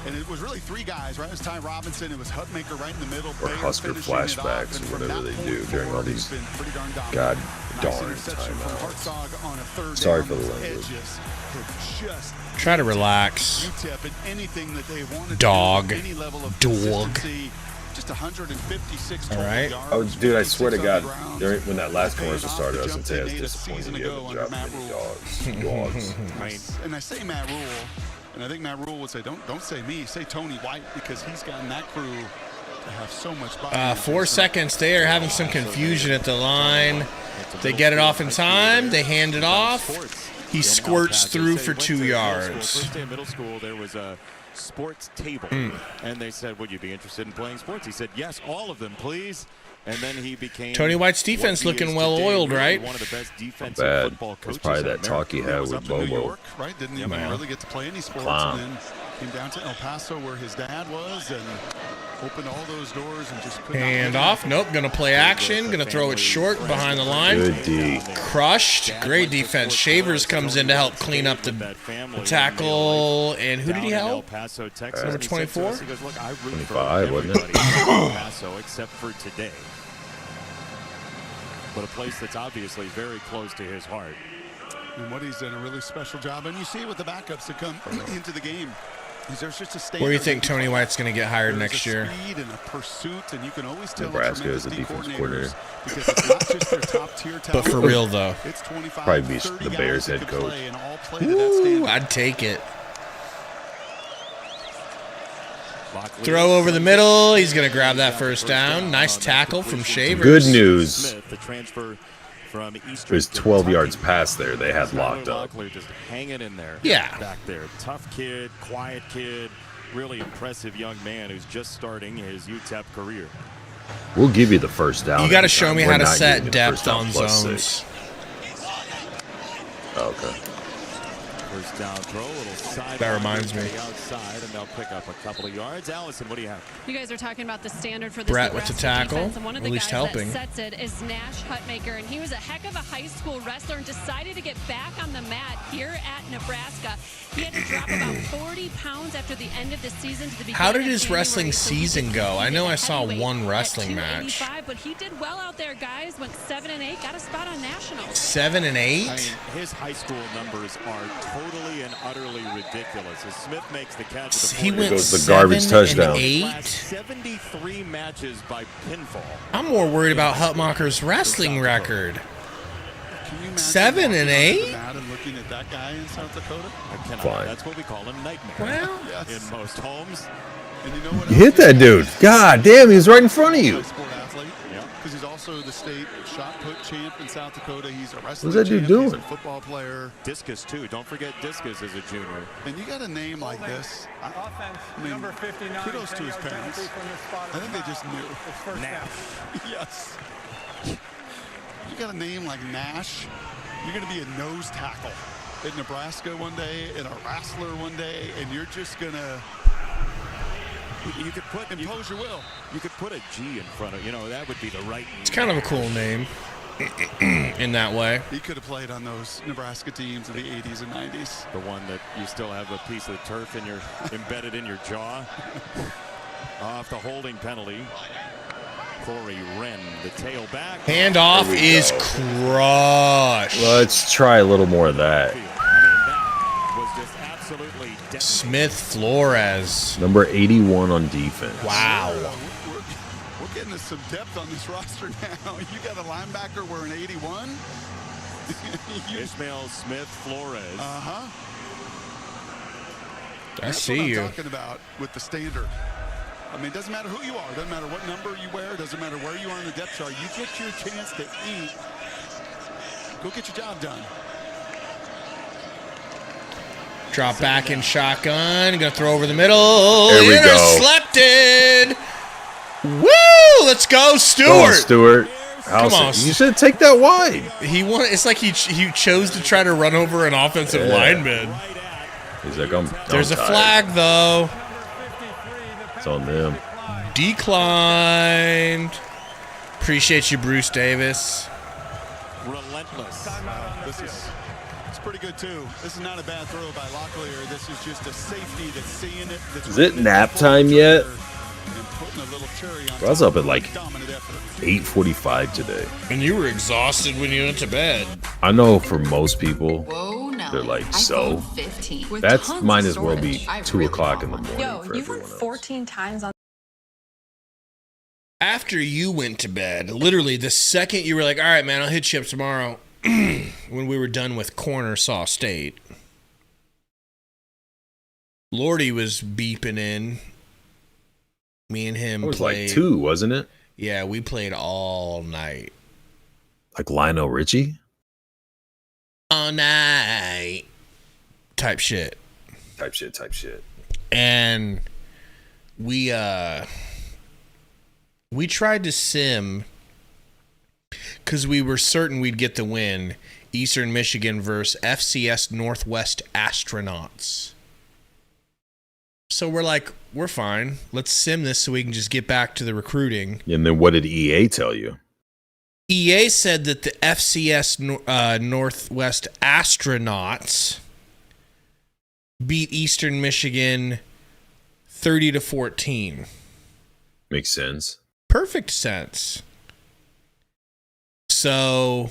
And it was really three guys, right? It was Ty Robinson, it was Hutmaker right in the middle. Or Bayer Husker finishing it off, flashbacks, and or from whatever that they do point during all forward, these he's been pretty darn dominant. god Nice darn interception from timeouts. Hartzog on a third Sorry down. for the Those language. edges have just Try to relax. UTEP in anything that they wanted Dog. to do, any level of Dog. consistency. Just 156 All total right. yards. Oh, dude, I swear to 56 God, on the ground. during, when that last commercial Paid off. started, I was They going to say I was jumped in disappointed you ago haven't under dropped Matt many Rule. dogs. And I say Matt Rule, and I think Matt Rule would say, don't say me, say Tony White, because he's gotten that crew to have so much body. 4 seconds. They are having some confusion at the line. They get it off in time. They hand it off. He squirts through for 2 yards. First day of middle school, there was a sports table, and they said, would you be interested in playing sports? He said, yes, all of them, please. And then he became Tony White's defense what he looking is well today, oiled, really right? One of the best defensive Bad. football That's coaches probably in that talk he America. had was with up in New Bobo. York, right? Didn't even really get to play any sports, Clown. and then came down to El Paso where his dad was and opened all those doors and just could Hand not off. Nope. Going to play action. Going to throw it short behind the line. Good D. Crushed. Great defense. Shavers comes in to help clean up the tackle. And who did he help? Number 24? 25, wasn't it? El Paso, except for today. But a place that's obviously very close to his heart. And what he's done a really special job. And you see with the backups that come into the game. There's just a Where do you think Tony White's going to get hired next year? Speed and a pursuit, and you can always tell Nebraska the is a defense coordinator. because it's not just their top tier talent. But for real, though. It's 25, Probably be 30 the guys Bears that head could coach. play and all play to that Ooh, standard. I'd take it. Throw over the middle. He's going to grab that first down. Nice tackle from Shavers. Good news. Smith, the transfer from Eastern There's 12 Kentucky. yards past there. They had locked up. Just hanging in there. Yeah. Back there. Tough kid, quiet kid, really impressive young man who's just starting his UTEP career. We'll give you the first down. You got to anytime. show me We're how to not set giving you the depth first down on plus zones. 6. Oh, okay. First down throw, a little side. That reminds me. Outside, and they'll pick up a couple of yards. Allison, what do you have? You guys are talking about the standard for this Brett with the Nebraska tackle, defense, and one of the at least guys helping. that sets it is Nash Hutmaker, and he was a heck of a high school wrestler and decided to get back on the mat here at Nebraska. He had to drop about 40 pounds after the end of the season to the beginning How did of his January, wrestling so he season could go? I know I compete saw at one heavyweight wrestling at match. 285, but he did well out there, guys. Went 7-8, got a spot on nationals. 7 and 8. I mean, his high school numbers are totally and utterly ridiculous. As Smith makes the catch, at the He 40, went goes the 7 garbage touchdown. and 8. last 73 matches by pinfall. I'm more worried about Hutmacher's wrestling record. Can you imagine 7 and walking 8? onto the mat and looking at that guy in South Dakota? I cannot. Fine. That's what we call a nightmare. Well, Yes. in most homes. And you know what You else hit that dude. God damn, he was right in front of you. High sport athlete. Yeah. Because he's also the state shot put champ in South Dakota. He's a wrestling What's that dude champ. He's doing? a football player. Discus, too. Don't forget Discus as a junior. And you got a name like this. Offense, I mean, number 59. kudos to 10 his yard parents. penalty from the spot of I think they foul. just knew. It's first down. Yes. you got a name like Nash, you're going to be a nose tackle at Nebraska one day and a wrestler one day, and you're just going to impose your will. You could put a G in front of, that would be the right. It's kind of a cool name in that way. He could have played on those Nebraska teams in the 80s and 90s. The one that you still have a piece of turf in your embedded in your jaw. Off the holding penalty. Corey Wren, the tailback. Handoff is crushed. Let's try a little more of that. Smith Flores. Number 81 on defense. Wow. We're getting some depth on this roster now. You got a linebacker wearing 81? Ishmael Smith Flores. Uh-huh. I see you. That's what I'm talking about with the standard. I mean, it doesn't matter who you are. It doesn't matter what number you wear. It doesn't matter where you are in the depth chart. You get your chance to eat. Go get your job done. Drop back in shotgun. Gonna throw over the middle. There we go. Intercepted. Woo! Let's go, Stewart. Go on, Stewart. Come on. You should take that wide. It's like he chose to try to run over an offensive lineman. He's like, There's a flag, though. It's on them. Declined. Appreciate you, Bruce Davis. Relentless. It's pretty good, too. This is not a bad throw by Locklear. This is just a safety that's seeing it. Is it nap time yet? I was up at like 8:45 today. And you were exhausted when you went to bed. I know for most people, they're like, so? That's might as well be 2 o'clock in the morning for everyone else. 14 times on. After you went to bed, literally the second you were like, all right, man, I'll hit you up tomorrow, when we were done with Cornhuskers State, Lordy was beeping in. Me and him It was played. like 2, wasn't it? Yeah, we played all night. Like Lionel Richie? All night. Type shit. Type shit. And we tried to sim because we were certain we'd get the win. Eastern Michigan versus FCS Northwest Astronauts. So we're like, we're fine. Let's sim this so we can just get back to the recruiting. And then what did EA tell you? EA said that the FCS Northwest Astronauts beat Eastern Michigan 30-14. Makes sense. Perfect sense. So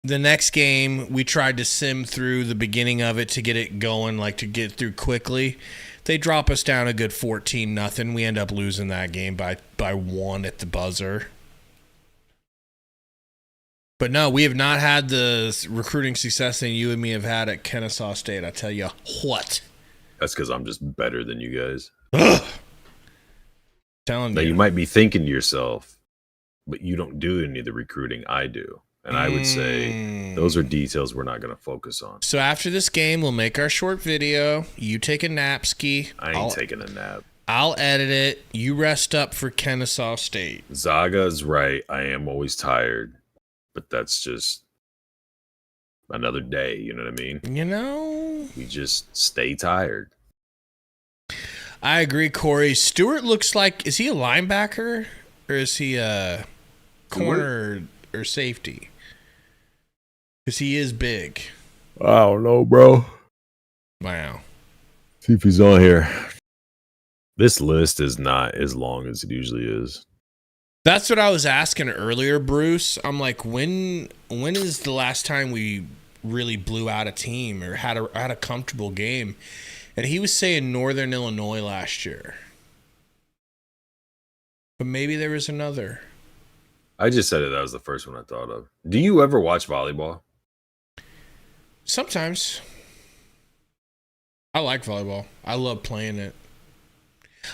the next game, we tried to sim through the beginning of it to get it going, like to get through quickly. They drop us down a good 14-0. We end up losing that game by 1 at the buzzer. But no, we have not had the recruiting success that you and me have had at Kennesaw State. I tell you what. That's because I'm just better than you guys. Ugh. Telling now, you. you might be thinking to yourself, but you don't do any of the recruiting I do. And I would say those are details we're not going to focus on. So after this game, we'll make our short video. You take a nap ski. I ain't taking a nap. I'll edit it. You rest up for Kennesaw State. Zaga's right. I am always tired. But that's just another day. You know what I mean? You know? We just stay tired. I agree, Corey. Stewart looks like, is he a linebacker? Or is he a corner or safety? Because he is big. I don't know, bro. Wow. See if he's on here. This list is not as long as it usually is. That's what I was asking earlier, Bruce. I'm like, when is the last time we really blew out a team or had a comfortable game? And he was saying Northern Illinois last year. But maybe there was another. I just said it. That was the first one I thought of. Do you ever watch volleyball? Sometimes. I like volleyball. I love playing it.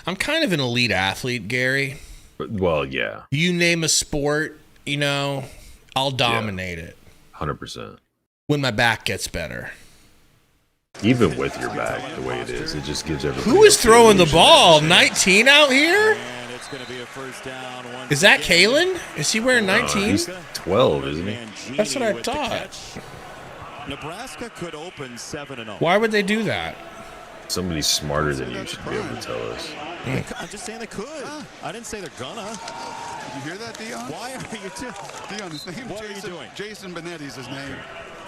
I'm kind of an elite athlete, Gary. Well, yeah. You name a sport, I'll dominate it. 100%. When my back gets better. Even with your back the way it is, it just gives everything. Who is throwing the ball? 19 out here? it's going to be a first down. Is that Kalen? Is he wearing 19? He's 12, isn't he? That's what I thought. Nebraska could open 7-0. Why would they do that? Somebody smarter than you should be able to tell us. I'm just saying they could. I didn't say they're gonna. Did you hear that, Dion? Why are you Dion, his name. What are you doing? Jason Benetti's his name.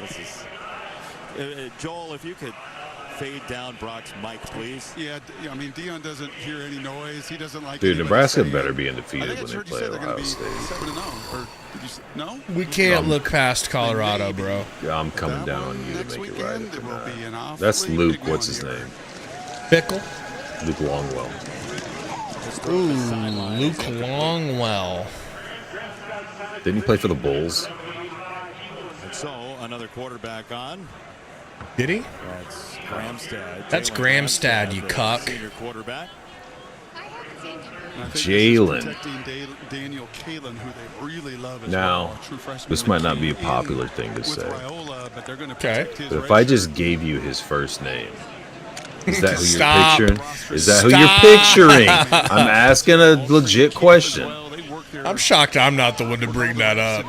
This is Joel. If you could fade down Brock's mic, please. Yeah, I mean, Dion doesn't hear any noise. He doesn't like. Dude, Nebraska better it. be undefeated when they play Ohio State. 7-0. Or did you say, no? We can't look past Colorado, bro. Yeah, I'm coming down on you to make it right. It will be an That's Luke. What's his name? Pickle. Luke Longwell. Ooh, Luke Longwell. Didn't he play for the Bulls? And so another quarterback on. Did he? That's Gramstad. That's Gramstad, you cuck. Senior quarterback. Jalen. Daniel Kalen, who they really love as Now, well, true freshman this might not be a popular thing to say. Raiola, but they're gonna Okay. But if I just gave you his first name, is that who Stop. you're picturing? Is that who you're picturing? I'm asking a legit question. I'm shocked I'm not the one to bring that up.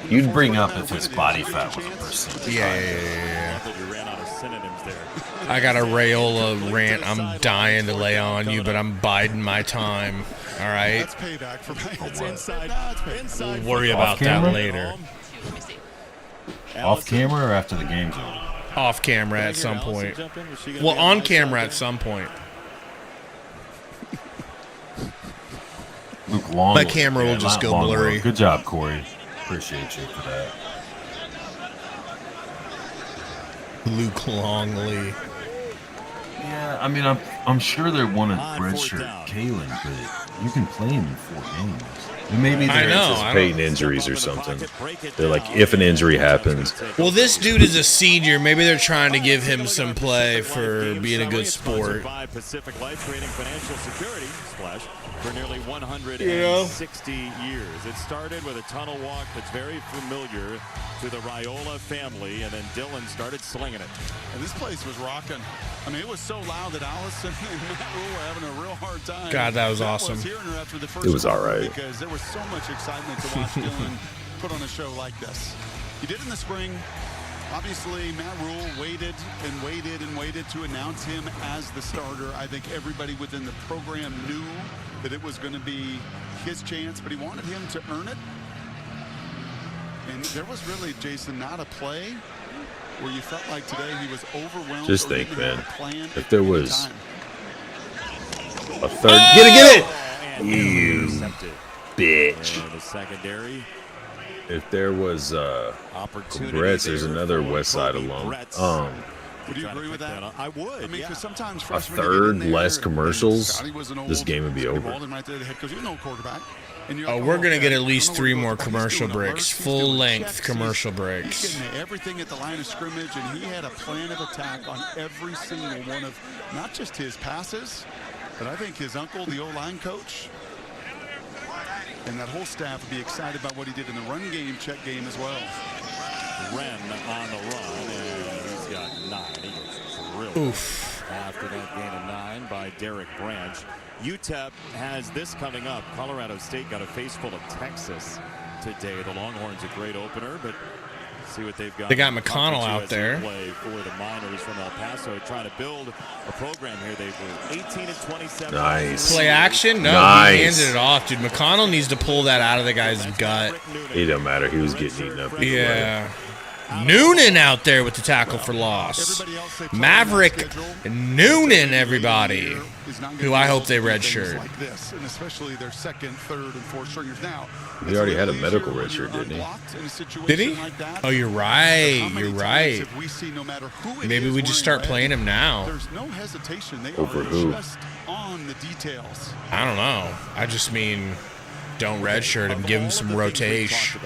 You'd bring up if his body fat was a percent. Yeah. You ran out of synonyms there. I got a Raiola rant I'm dying to lay on you, but I'm biding my time. All right? That's payback for It's inside. We'll worry about that later. Off camera or after the game's over? Off camera at some point. Well, on camera at some point. Luke Long. My camera will just go blurry. Good job, Corey. Appreciate you for that. Luke Longley. Yeah, I mean, I'm sure they wanted redshirt Kalen, but you can play him in 4 games. And maybe they're anticipating injuries or something. They're like, if an injury happens. Well, this dude is a senior. Maybe they're trying to give him some play for being a good sport. Pacific Life, creating financial security for nearly 160 years. It started with a tunnel walk that's very familiar to the Raiola family, and then Dylan started slinging it. And this place was rocking. I mean, it was so loud that Allison and Matt Rule were having a real hard time. God, that was awesome. It was all right. Because there was so much excitement to watch Dylan put on a show like this. He did in the spring. Obviously, Matt Rule waited and waited and waited to announce him as the starter. I think everybody within the program knew that it was going to be his chance, but he wanted him to earn it. And there was really, Jason, not a play where you felt like today he was overwhelmed. Just think, man, if there was a third. Get it! You bitch. The secondary. If there was Bretts, there's another West Side alum. Would you agree with that? I would. I mean, because sometimes A third less commercials, this game would be over. Oh, we're going to get at least 3 more commercial breaks. Full-length commercial breaks. He's getting everything at the line of scrimmage, and he had a plan of attack on every single one of not just his passes, but I think his uncle, the O-line coach, and that whole staff would be excited about what he did in the run game, check game as well. Wren on the run, and he's got 9. He was thrilled. Oof. After that gain of 9 by Derek Branch. UTEP has this coming up. Colorado State got a face full of Texas today. The Longhorns a great opener, but see what they've got. They got McConnell out there. Play for the Miners from El Paso, trying to build a program here. They were 18-27. Nice. Play action? No, nice. He handed it off, dude. McConnell needs to pull that out of the guy's gut. It don't matter. He was getting eaten up. Yeah. Noonan out there with the tackle for loss. Maverick Noonan, everybody, who I hope they redshirt. Like this, and especially their second, third, and fourth stringers. Now, he already had a medical redshirt, didn't he? Did he? Oh, you're right. You're right. Maybe we just start playing him now. There's no hesitation. They Over are who? just on the details. I don't know. I just mean, don't redshirt him. Give him some rotation.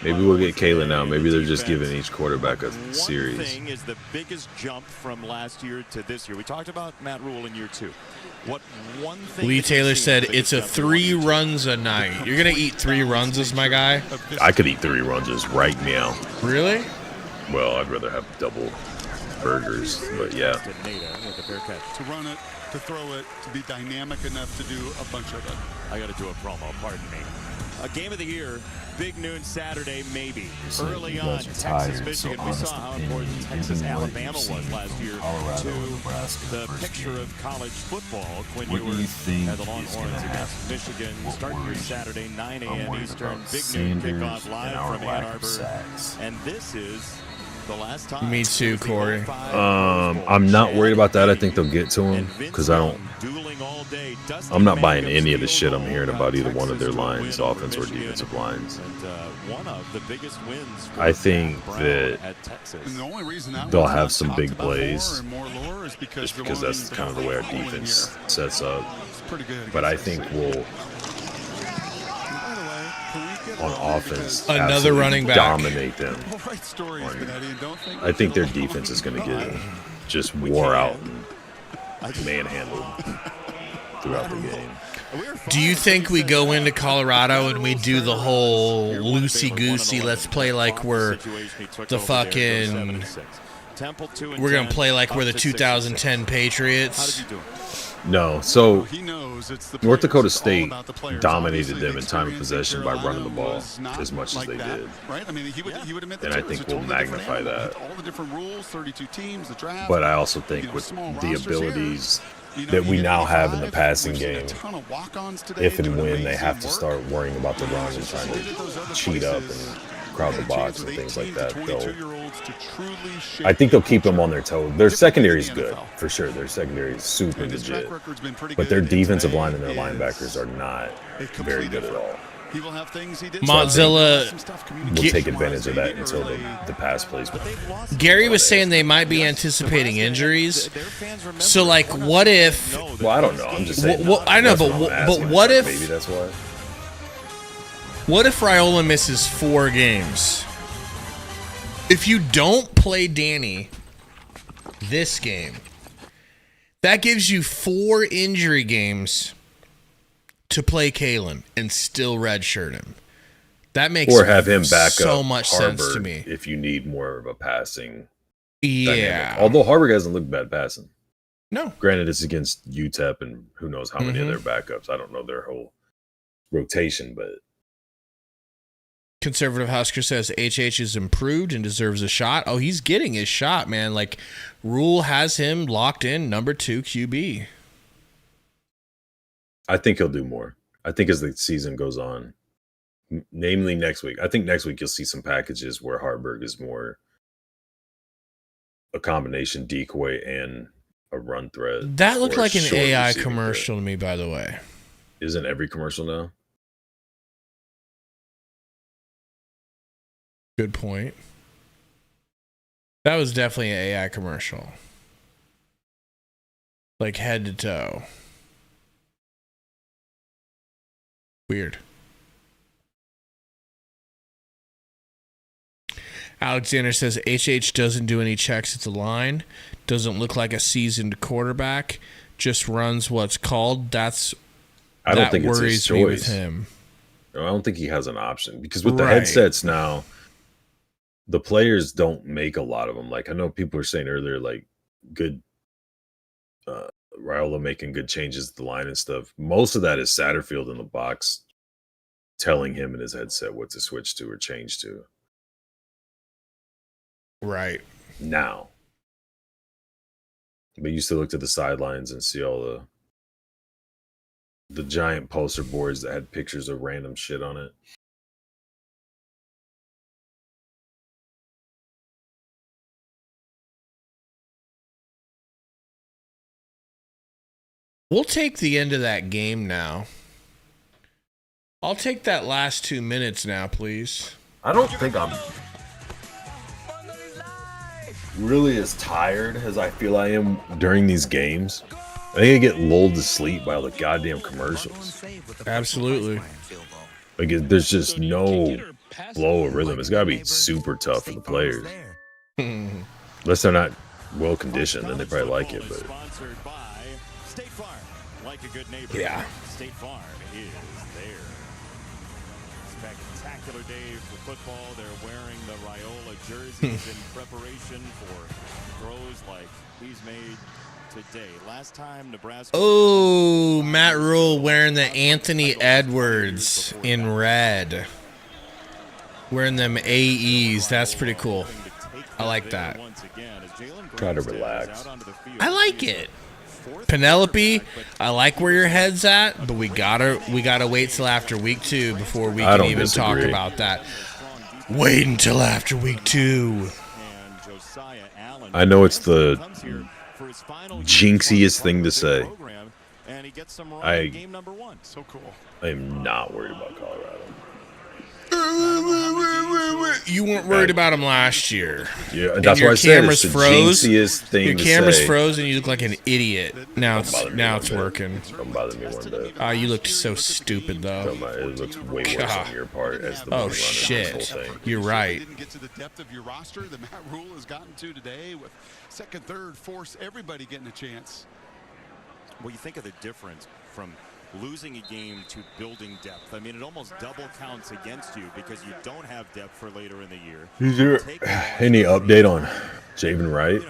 Maybe we'll get Kalen now. Maybe they're just giving each quarterback a series. One thing is the biggest jump from last year to this year. We talked about Matt Rule in year 2. What one thing Lee Taylor said it's a 3 runs a night. You're going to eat 3 runs, my guy? I could eat 3 runs right now. Really? Well, I'd rather have double burgers, but yeah. To run it, to throw it, to be dynamic enough to do a bunch of it. I got to do a promo, pardon me. A game of the year, big noon Saturday, maybe. Early on, Texas, Michigan. We saw how important Texas, Alabama was last year to the picture of college football. Quinn Ewers had the Longhorns against Michigan. Starting your Saturday, 9 a.m. Eastern. Big noon kickoff live from Ann Arbor. And this is the last time. Me too, Corey. I'm not worried about that. I think they'll get to him because I'm not buying any of the shit I'm hearing about either one of their lines, offense or defensive lines. I think that they'll have some big plays just because that's kind of the way our defense sets up. But I think we'll, on offense, another running back, dominate them. I think their defense is going to get just wore out and manhandled throughout the game. Do you think we go into Colorado and we do the whole loosey-goosey, let's play like we're the fucking, we're going to play like we're the 2010 Patriots? No. So North Dakota State dominated them in time of possession by running the ball as much as they did. And I think we'll magnify that. But I also think with the abilities that we now have in the passing game, if and when they have to start worrying about the run and trying to cheat up and crowd the box and things like that, I think they'll keep them on their toes. Their secondary is good, for sure. Their secondary is super legit. But their defensive line and their linebackers are not very good at all. Mozilla will take advantage of that until the pass plays. Gary was saying they might be anticipating injuries. So, like, what if? Well, I don't know. I'm just saying. I know, but what if? Maybe that's why. What if Raiola misses 4 games? If you don't play Danny this game, that gives you 4 injury games to play Kalen and still redshirt him. That makes or have him back so up much Harvard sense to me. If you need more of a passing dynamic. Although Harvard hasn't looked bad passing. No. Granted, it's against UTEP and who knows how many of their backups. I don't know their whole rotation, but Conservative Husker says HH is improved and deserves a shot. Oh, he's getting his shot, man. Like, Rule has him locked in number 2 QB. I think he'll do more. I think as the season goes on, namely next week. I think next week you'll see some packages where Harburg is more a combination decoy and a run threat. That looked like an AI commercial to me, by the way. Isn't every commercial now? Good point. That was definitely an AI commercial. Like head to toe. Weird. Alexander says HH doesn't do any checks at the line. Doesn't look like a seasoned quarterback. Just runs what's called. I don't think it's his choice. With him. I don't think he has an option because with the headsets now, the players don't make a lot of them. Like I know people were saying earlier, like good Raiola making good changes to the line and stuff. Most of that is Satterfield in the box telling him in his headset what to switch to or change to. Right. Now. But you used to look to the sidelines and see all the giant poster boards that had pictures of random shit on it. We'll take the end of that game now. I'll take that last 2 minutes now, please. I don't think I'm really as tired as I feel I am during these games. I think I get lulled to sleep by all the goddamn commercials. Absolutely. Like there's just no flow of rhythm. It's got to be super tough for the players. Unless they're not well conditioned, then they probably like it. But Like a good neighbor. Yeah. State Farm is there. Spectacular day for football. They're wearing the Raiola jerseys in preparation for throws like he's made today. Last time Nebraska. Oh, Matt Rule wearing the Anthony Edwards in red. Wearing them AEs. That's pretty cool. I like that. Try to relax. I like it. Penelope, I like where your head's at, but we gotta wait till after week 2 before we can even talk about that. Wait until after week 2. I know it's the jinxiest thing to say. I am not worried about Colorado. You weren't worried about him last year. Yeah, that's what I said. It's the jinxiest thing Your to camera's say. froze and you look like an idiot. Now it's working. Don't bother me one bit. You looked so stupid though. It looks way worse on your part as the oh one shit! This whole thing. You're right. Didn't get to the depth of your roster that Matt Rule has gotten to today with second, third, fourth, everybody getting a chance. Well, you think of the difference from losing a game to building depth. I mean, it almost double counts against you because you don't have depth for later in the year. Is there any update on Javen Wright?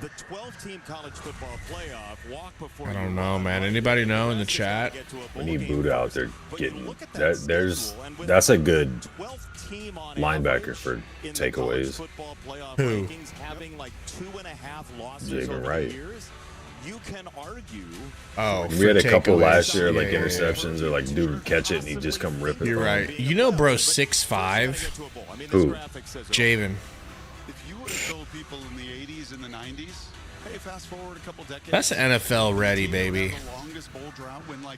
The 12-team college football playoff walk before I don't know, man. Anybody know in the chat? We need Buddha out there getting that. That's a good linebacker for takeaways. Who? Javen Wright. You can argue. Oh, we had a couple takeaways. last year, like Yeah. interceptions, or like dude would catch it and he'd just come ripping. You're right. You know, bro, 6'5". Who? Javen. If you would have told people in the 80s and the 90s, hey, fast forward a couple decades. That's NFL ready, baby.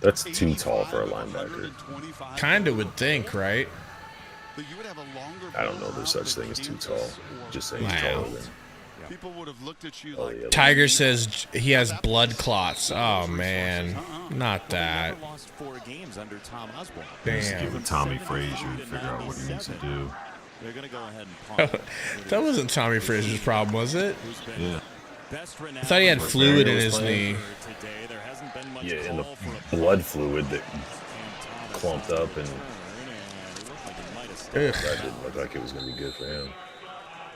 That's too tall for a linebacker. Kinda would think, right? I don't know. There's such thing as too tall. Just saying he's taller than. People would have looked at you like Tiger says he has blood clots. Oh man, not that. Lost 4 games under Tom Osborne. Just give him Tommy Frazier and figure out what he needs to do. They're going to go ahead and punt. That wasn't Tommy Frazier's problem, was it? Yeah. I thought he had fluid in his knee. Yeah, and the blood fluid that clumped up, and that didn't look like it was going to be good for him.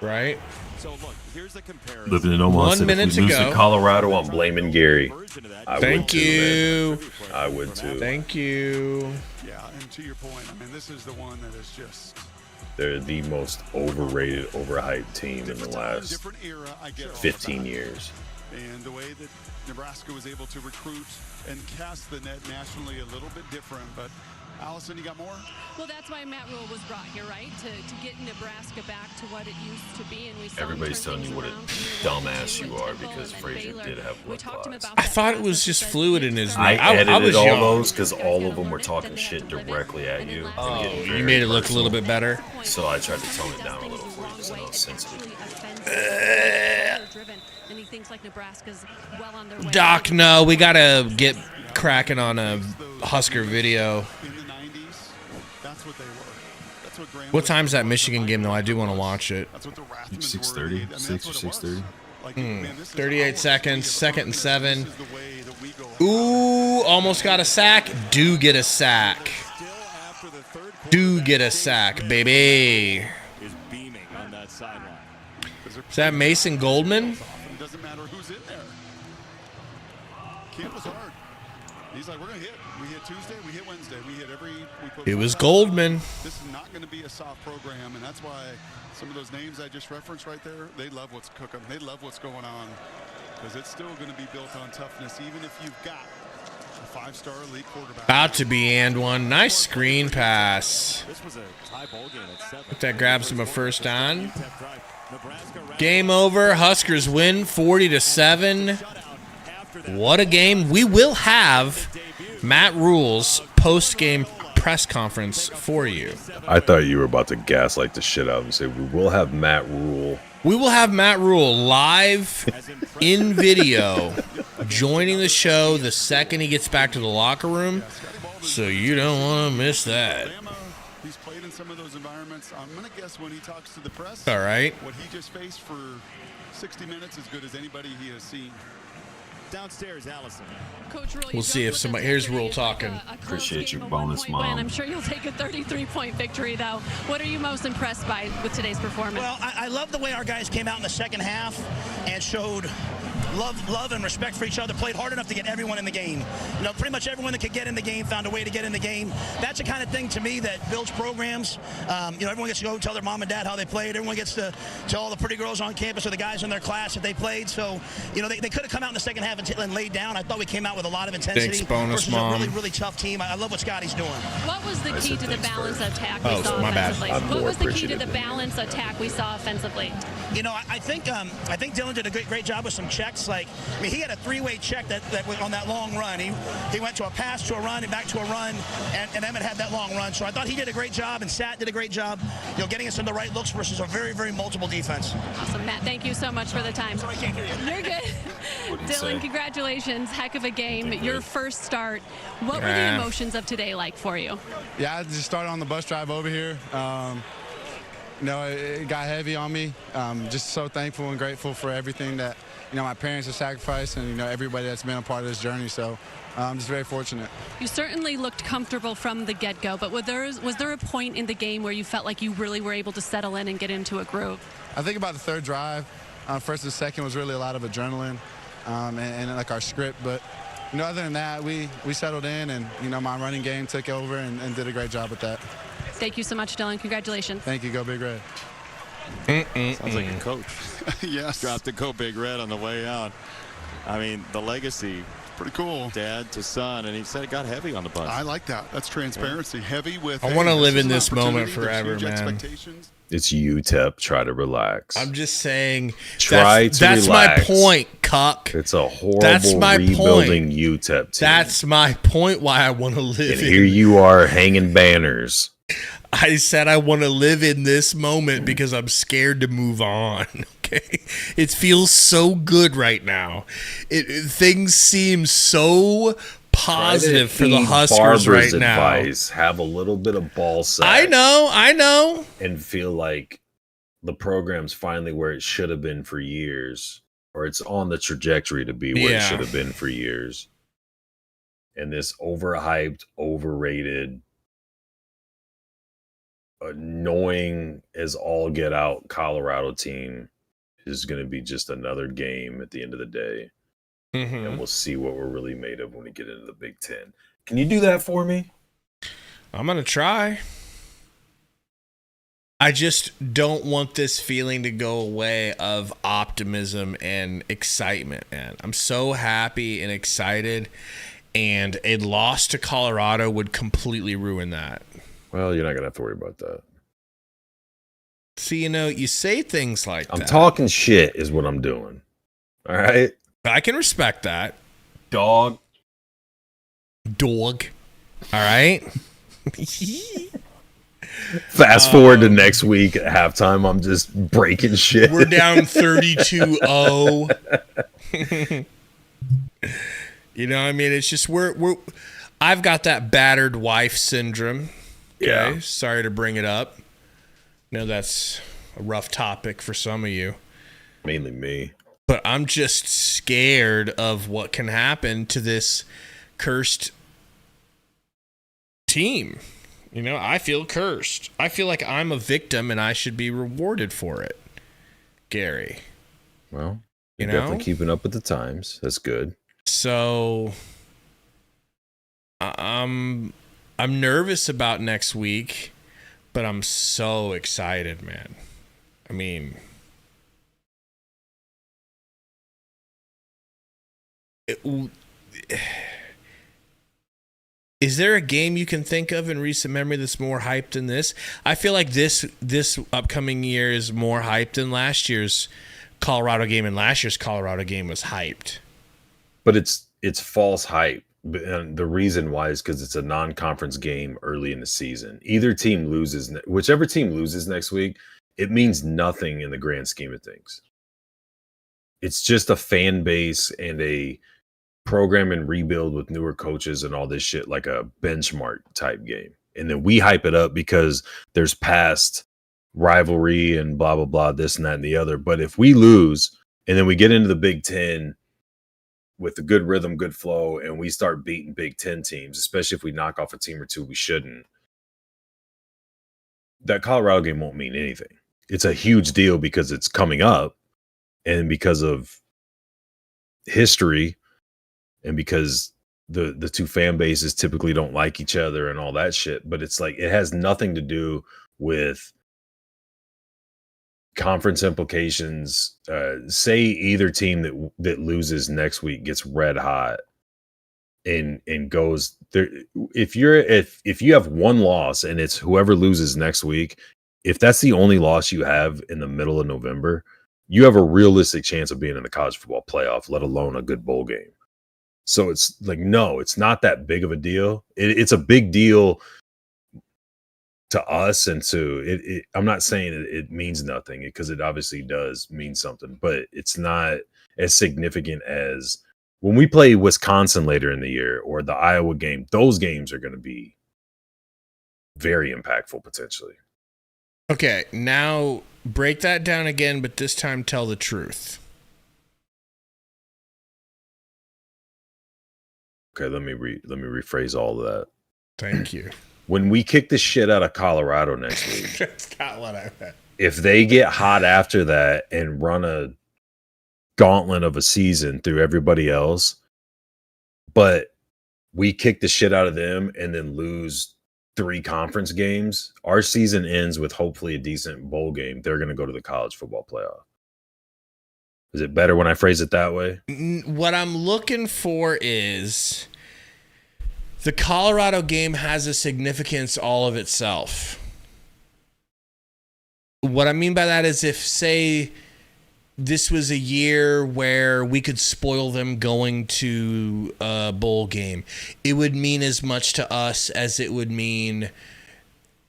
Right? So look, here's the comparison. Living in Omaha, 1 said minute if we lose to to go. Colorado, I'm blaming Gary. I Thank would too, you. man. I would too. Thank you. Yeah, and to your point, I mean, this is the one that is just. They're the most overrated, overhyped team in the last 15 years. And the way that Nebraska was able to recruit and cast the net nationally a little bit different, but Allison, you got more? Well, that's why Matt Rule was brought here, right? To get Nebraska back to what it used to be. And we saw Everybody's telling you what a dumbass you are because Frazier did have blood clots. I thought it was just fluid in his knee. I edited was all young. those because all of them were talking shit directly at you. Oh, you made it look a little bit better. So I tried to tone it down a little for you because I was sensitive. And he thinks like Nebraska's well on their way. Doc, no, we gotta get cracking on a Husker video. What time's that Michigan game though? I do want to watch it. 6:30, 6 or 6:30. 38 seconds, 2nd and 7. Ooh, almost got a sack. Do get a sack. Do get a sack, baby. Is that Mason Goldman? It doesn't matter who's in there. Camp was hard. He's like, we're going to hit. We hit Tuesday, we hit Wednesday, we hit every. It was Goldman. This is not going to be a soft program, and that's why some of those names I just referenced right there, they love what's cooking. They love what's going on because it's still going to be built on toughness, even if you've got a 5-star elite quarterback. About to be and one. Nice screen pass. This was a tie ball game at 7. If that grabs him a first down. Game over. Huskers win 40-7. What a game. We will have Matt Rule's post-game press conference for you. I thought you were about to gaslight the shit out of him and say, we will have Matt Rule. We will have Matt Rule live in video joining the show the second he gets back to the locker room. So you don't want to miss that. He's played in some of those environments. I'm going to guess when he talks to the press, All right. what he just faced for 60 minutes as good as anybody he has seen. downstairs, Allison. Coach Rule, We'll see if somebody. Here's Rule talking. Appreciate your bonus, Mom. Mom. I'm sure you'll take a 33-point victory, though. What are you most impressed by with today's performance? Well, I love the way our guys came out in the second half and showed love and respect for each other, played hard enough to get everyone in the game. You know, pretty much everyone that could get in the game found a way to get in the game. That's the kind of thing to me that builds programs. You know, everyone gets to go tell their mom and dad how they played. Everyone gets to tell all the pretty girls on campus or the guys in their class that they played. So, you know, they could have come out in the second half and laid down. I thought we came out with a lot of intensity. Thanks, bonus, versus Mom. a really, really tough team. I love what Scotty's doing. What was the key to the balanced attack we Oh, saw my bad. offensively? What was the key to the balanced attack we saw offensively? You know, I think Dylan did a great job with some checks. Like, I mean, he had a three-way check that went on that long run. He went to a pass, to a run, and back to a run, and Emmett had that long run. So I thought he did a great job, and Sat did a great job, you know, getting us in the right looks versus a very, very multiple defense. Awesome, Matt. Thank you so much for the time. Sorry, I can't hear you. You're good. Dylan, congratulations. Heck of a game. Your first start. What were the Yeah. emotions of today like for you? Yeah, I just started on the bus drive over here. You know, it got heavy on me. Just so thankful and grateful for everything that, you know, my parents have sacrificed and, you know, everybody that's been a part of this journey. So I'm just very fortunate. You certainly looked comfortable from the get-go, but was there a point in the game where you felt like you really were able to settle in and get into a groove? I think about the third drive. First and second was really a lot of adrenaline and like our script. But, you know, other than that, we settled in and, you know, my running game took over and did a great job with that. Thank you so much, Dylan. Congratulations. Thank you. Go Big Red. Sounds like a coach. Yes. Dropped the Go Big Red on the way out. I mean, the legacy. Pretty cool. Dad to son, and he said it got heavy on the bus. I like that. That's transparency. Heavy with. I want to live in this an moment opportunity. There's forever, huge man. expectations. It's UTEP. Try to relax. I'm just saying. Try to That's relax. my point, cuck. It's a horrible That's my rebuilding point. UTEP team. That's my point. Why I want to live. And here you are hanging banners. I said I want to live in this moment because I'm scared to move on. Okay, it feels so good right now. Things seem so positive for the Huskers right now. Advice. Have a little bit of ball sack. I know, and feel like the program's finally where it should have been for years, or it's on the trajectory to be where it should have been for years. And this overhyped, overrated, annoying as all get out Colorado team is going to be just another game at the end of the day. And we'll see what we're really made of when we get into the Big Ten. Can you do that for me? I'm going to try. I just don't want this feeling to go away of optimism and excitement, man. I'm so happy and excited, and a loss to Colorado would completely ruin that. Well, you're not going to have to worry about that. See, you know, you say things like that. I'm talking shit is what I'm doing. All right? I can respect that. Dog. All right? Fast forward to next week at halftime, I'm just breaking shit. We're down 32-0. You know what I mean? It's just I've got that battered wife syndrome. Okay? Yeah. Sorry to bring it up. I know that's a rough topic for some of you. Mainly me. But I'm just scared of what can happen to this cursed team. You know, I feel cursed. I feel like I'm a victim and I should be rewarded for it. Gary. Well, you you're know? definitely keeping up with the times. That's good. So I'm nervous about next week, but I'm so excited, man. I mean, is there a game you can think of in recent memory that's more hyped than this? I feel like this upcoming year is more hyped than last year's Colorado game, and last year's Colorado game was hyped. But it's false hype. And the reason why is because it's a non-conference game early in the season. Either team loses, whichever team loses next week, it means nothing in the grand scheme of things. It's just a fan base and a program and rebuild with newer coaches and all this shit, like a benchmark type game. And then we hype it up because there's past rivalry and blah, blah, blah, this and that and the other. But if we lose and then we get into the Big Ten with a good rhythm, good flow, and we start beating Big Ten teams, especially if we knock off a team or two we shouldn't, that Colorado game won't mean anything. It's a huge deal because it's coming up and because of history and because the two fan bases typically don't like each other and all that shit. But it's like, it has nothing to do with conference implications. Say either team that loses next week gets red hot and goes there. If you have one loss and it's whoever loses next week, if that's the only loss you have in the middle of November, you have a realistic chance of being in the college football playoff, let alone a good bowl game. So it's like, no, it's not that big of a deal. It's a big deal to us and to it. I'm not saying it means nothing, because it obviously does mean something, but it's not as significant as when we play Wisconsin later in the year or the Iowa game. Those games are going to be very impactful potentially. Okay, now break that down again, but this time tell the truth. Okay, let me rephrase all of that. Thank you. When we kick the shit out of Colorado next week, That's not what I meant. if they get hot after that and run a gauntlet of a season through everybody else, but we kick the shit out of them and then lose 3 conference games, our season ends with hopefully a decent bowl game. They're going to go to the college football playoff. Is it better when I phrase it that way? What I'm looking for is the Colorado game has a significance all of itself. What I mean by that is if, say, this was a year where we could spoil them going to a bowl game, it would mean as much to us as it would mean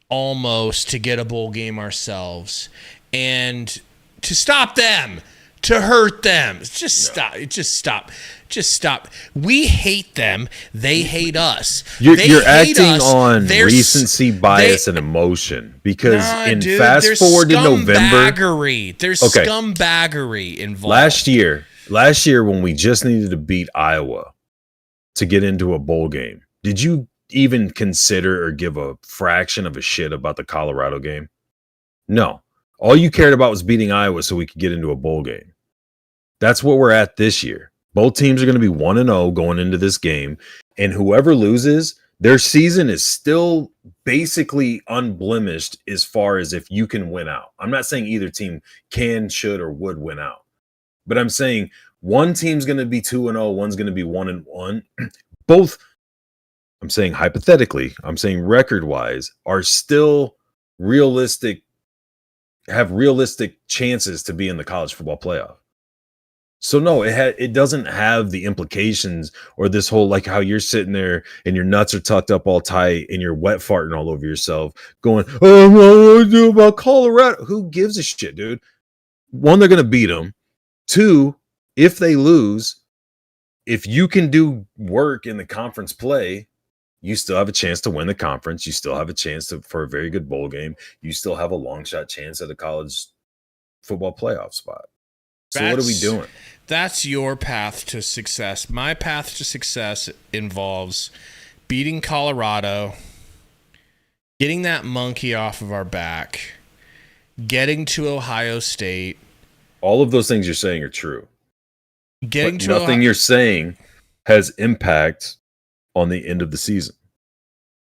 almost to get a bowl game ourselves. And to stop them, to hurt them, just stop. We hate them. They hate us. You're acting on recency bias and emotion, because fast forward to November, there's scumbaggery involved. Last year when we just needed to beat Iowa to get into a bowl game, did you even consider or give a fraction of a shit about the Colorado game? No. All you cared about was beating Iowa so we could get into a bowl game. That's what we're at this year. Both teams are going to be 1-0 going into this game, and whoever loses, their season is still basically unblemished as far as if you can win out. I'm not saying either team can, should, or would win out, but I'm saying one team's going to be 2-0, one's going to be 1-1. Both, I'm saying hypothetically, I'm saying record-wise, are still realistic, have realistic chances to be in the college football playoff. So no, it doesn't have the implications or this whole, like how you're sitting there and your nuts are tucked up all tight and you're wet farting all over yourself going, oh, what do I do about Colorado? Who gives a shit, dude? One, they're going to beat them. 2, if they lose, if you can do work in the conference play, you still have a chance to win the conference. You still have a chance for a very good bowl game. You still have a long shot chance at a college football playoff spot. So what are we doing? That's your path to success. My path to success involves beating Colorado, getting that monkey off of our back, getting to Ohio State. All of those things you're saying are true. Nothing you're saying has impact on the end of the season.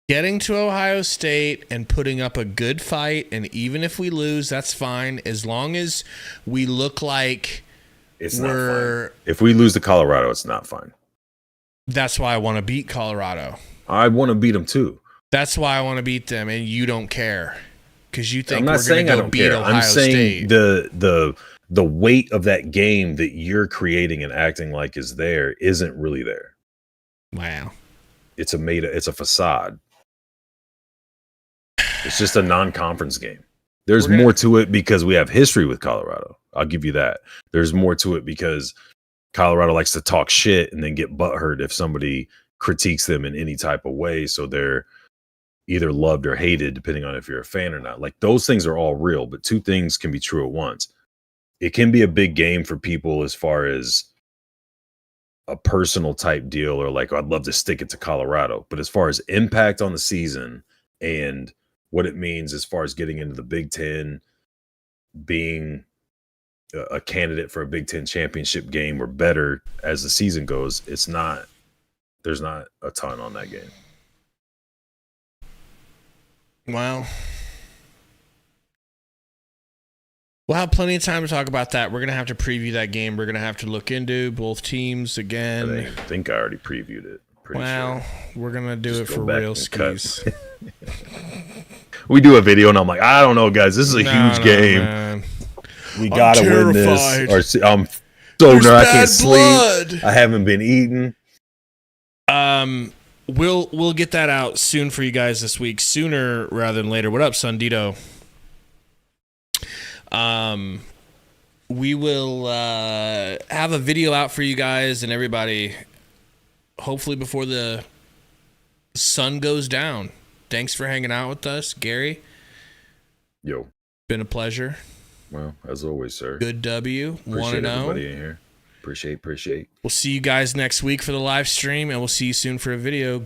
Getting to Ohio State and putting up a good fight, and even if we lose, that's fine, as long as we look like it's not fine. If we lose to Colorado, it's not fine. That's why I want to beat Colorado. I want to beat them too. That's why I want to beat them, and you don't care because you think I'm not we're going to go beat Ohio I'm saying State. the weight of that game that you're creating and acting like is there isn't really there. Wow. It's a facade. It's just a non-conference game. There's more to it because we have history with Colorado. I'll give you that. There's more to it because Colorado likes to talk shit and then get butthurt if somebody critiques them in any type of way. So they're either loved or hated, depending on if you're a fan or not. Like, those things are all real, but 2 things can be true at once. It can be a big game for people as far as a personal type deal, or like I'd love to stick it to Colorado. But as far as impact on the season and what it means as far as getting into the Big Ten, being a candidate for a Big Ten championship game or better as the season goes, there's not a ton on that game. Well, we'll have plenty of time to talk about that. We're going to have to preview that game. We're going to have to look into both teams again. I think I already previewed it. Sure. We're going to do it for real skis. We do a video, and I'm like, I don't know, guys. This is a huge game. Man. We got to win this. Or I'm so nervous. I can't sleep. I haven't been eating. We'll get that out soon for you guys this week, sooner rather than later. What up, Sundito? We will have a video out for you guys and everybody, hopefully before the sun goes down. Thanks for hanging out with us, Gary. Yo. Been a pleasure. Well, as always, sir. Good W. Appreciate everybody in here. Appreciate. We'll see you guys next week for the live stream, and we'll see you soon for a video.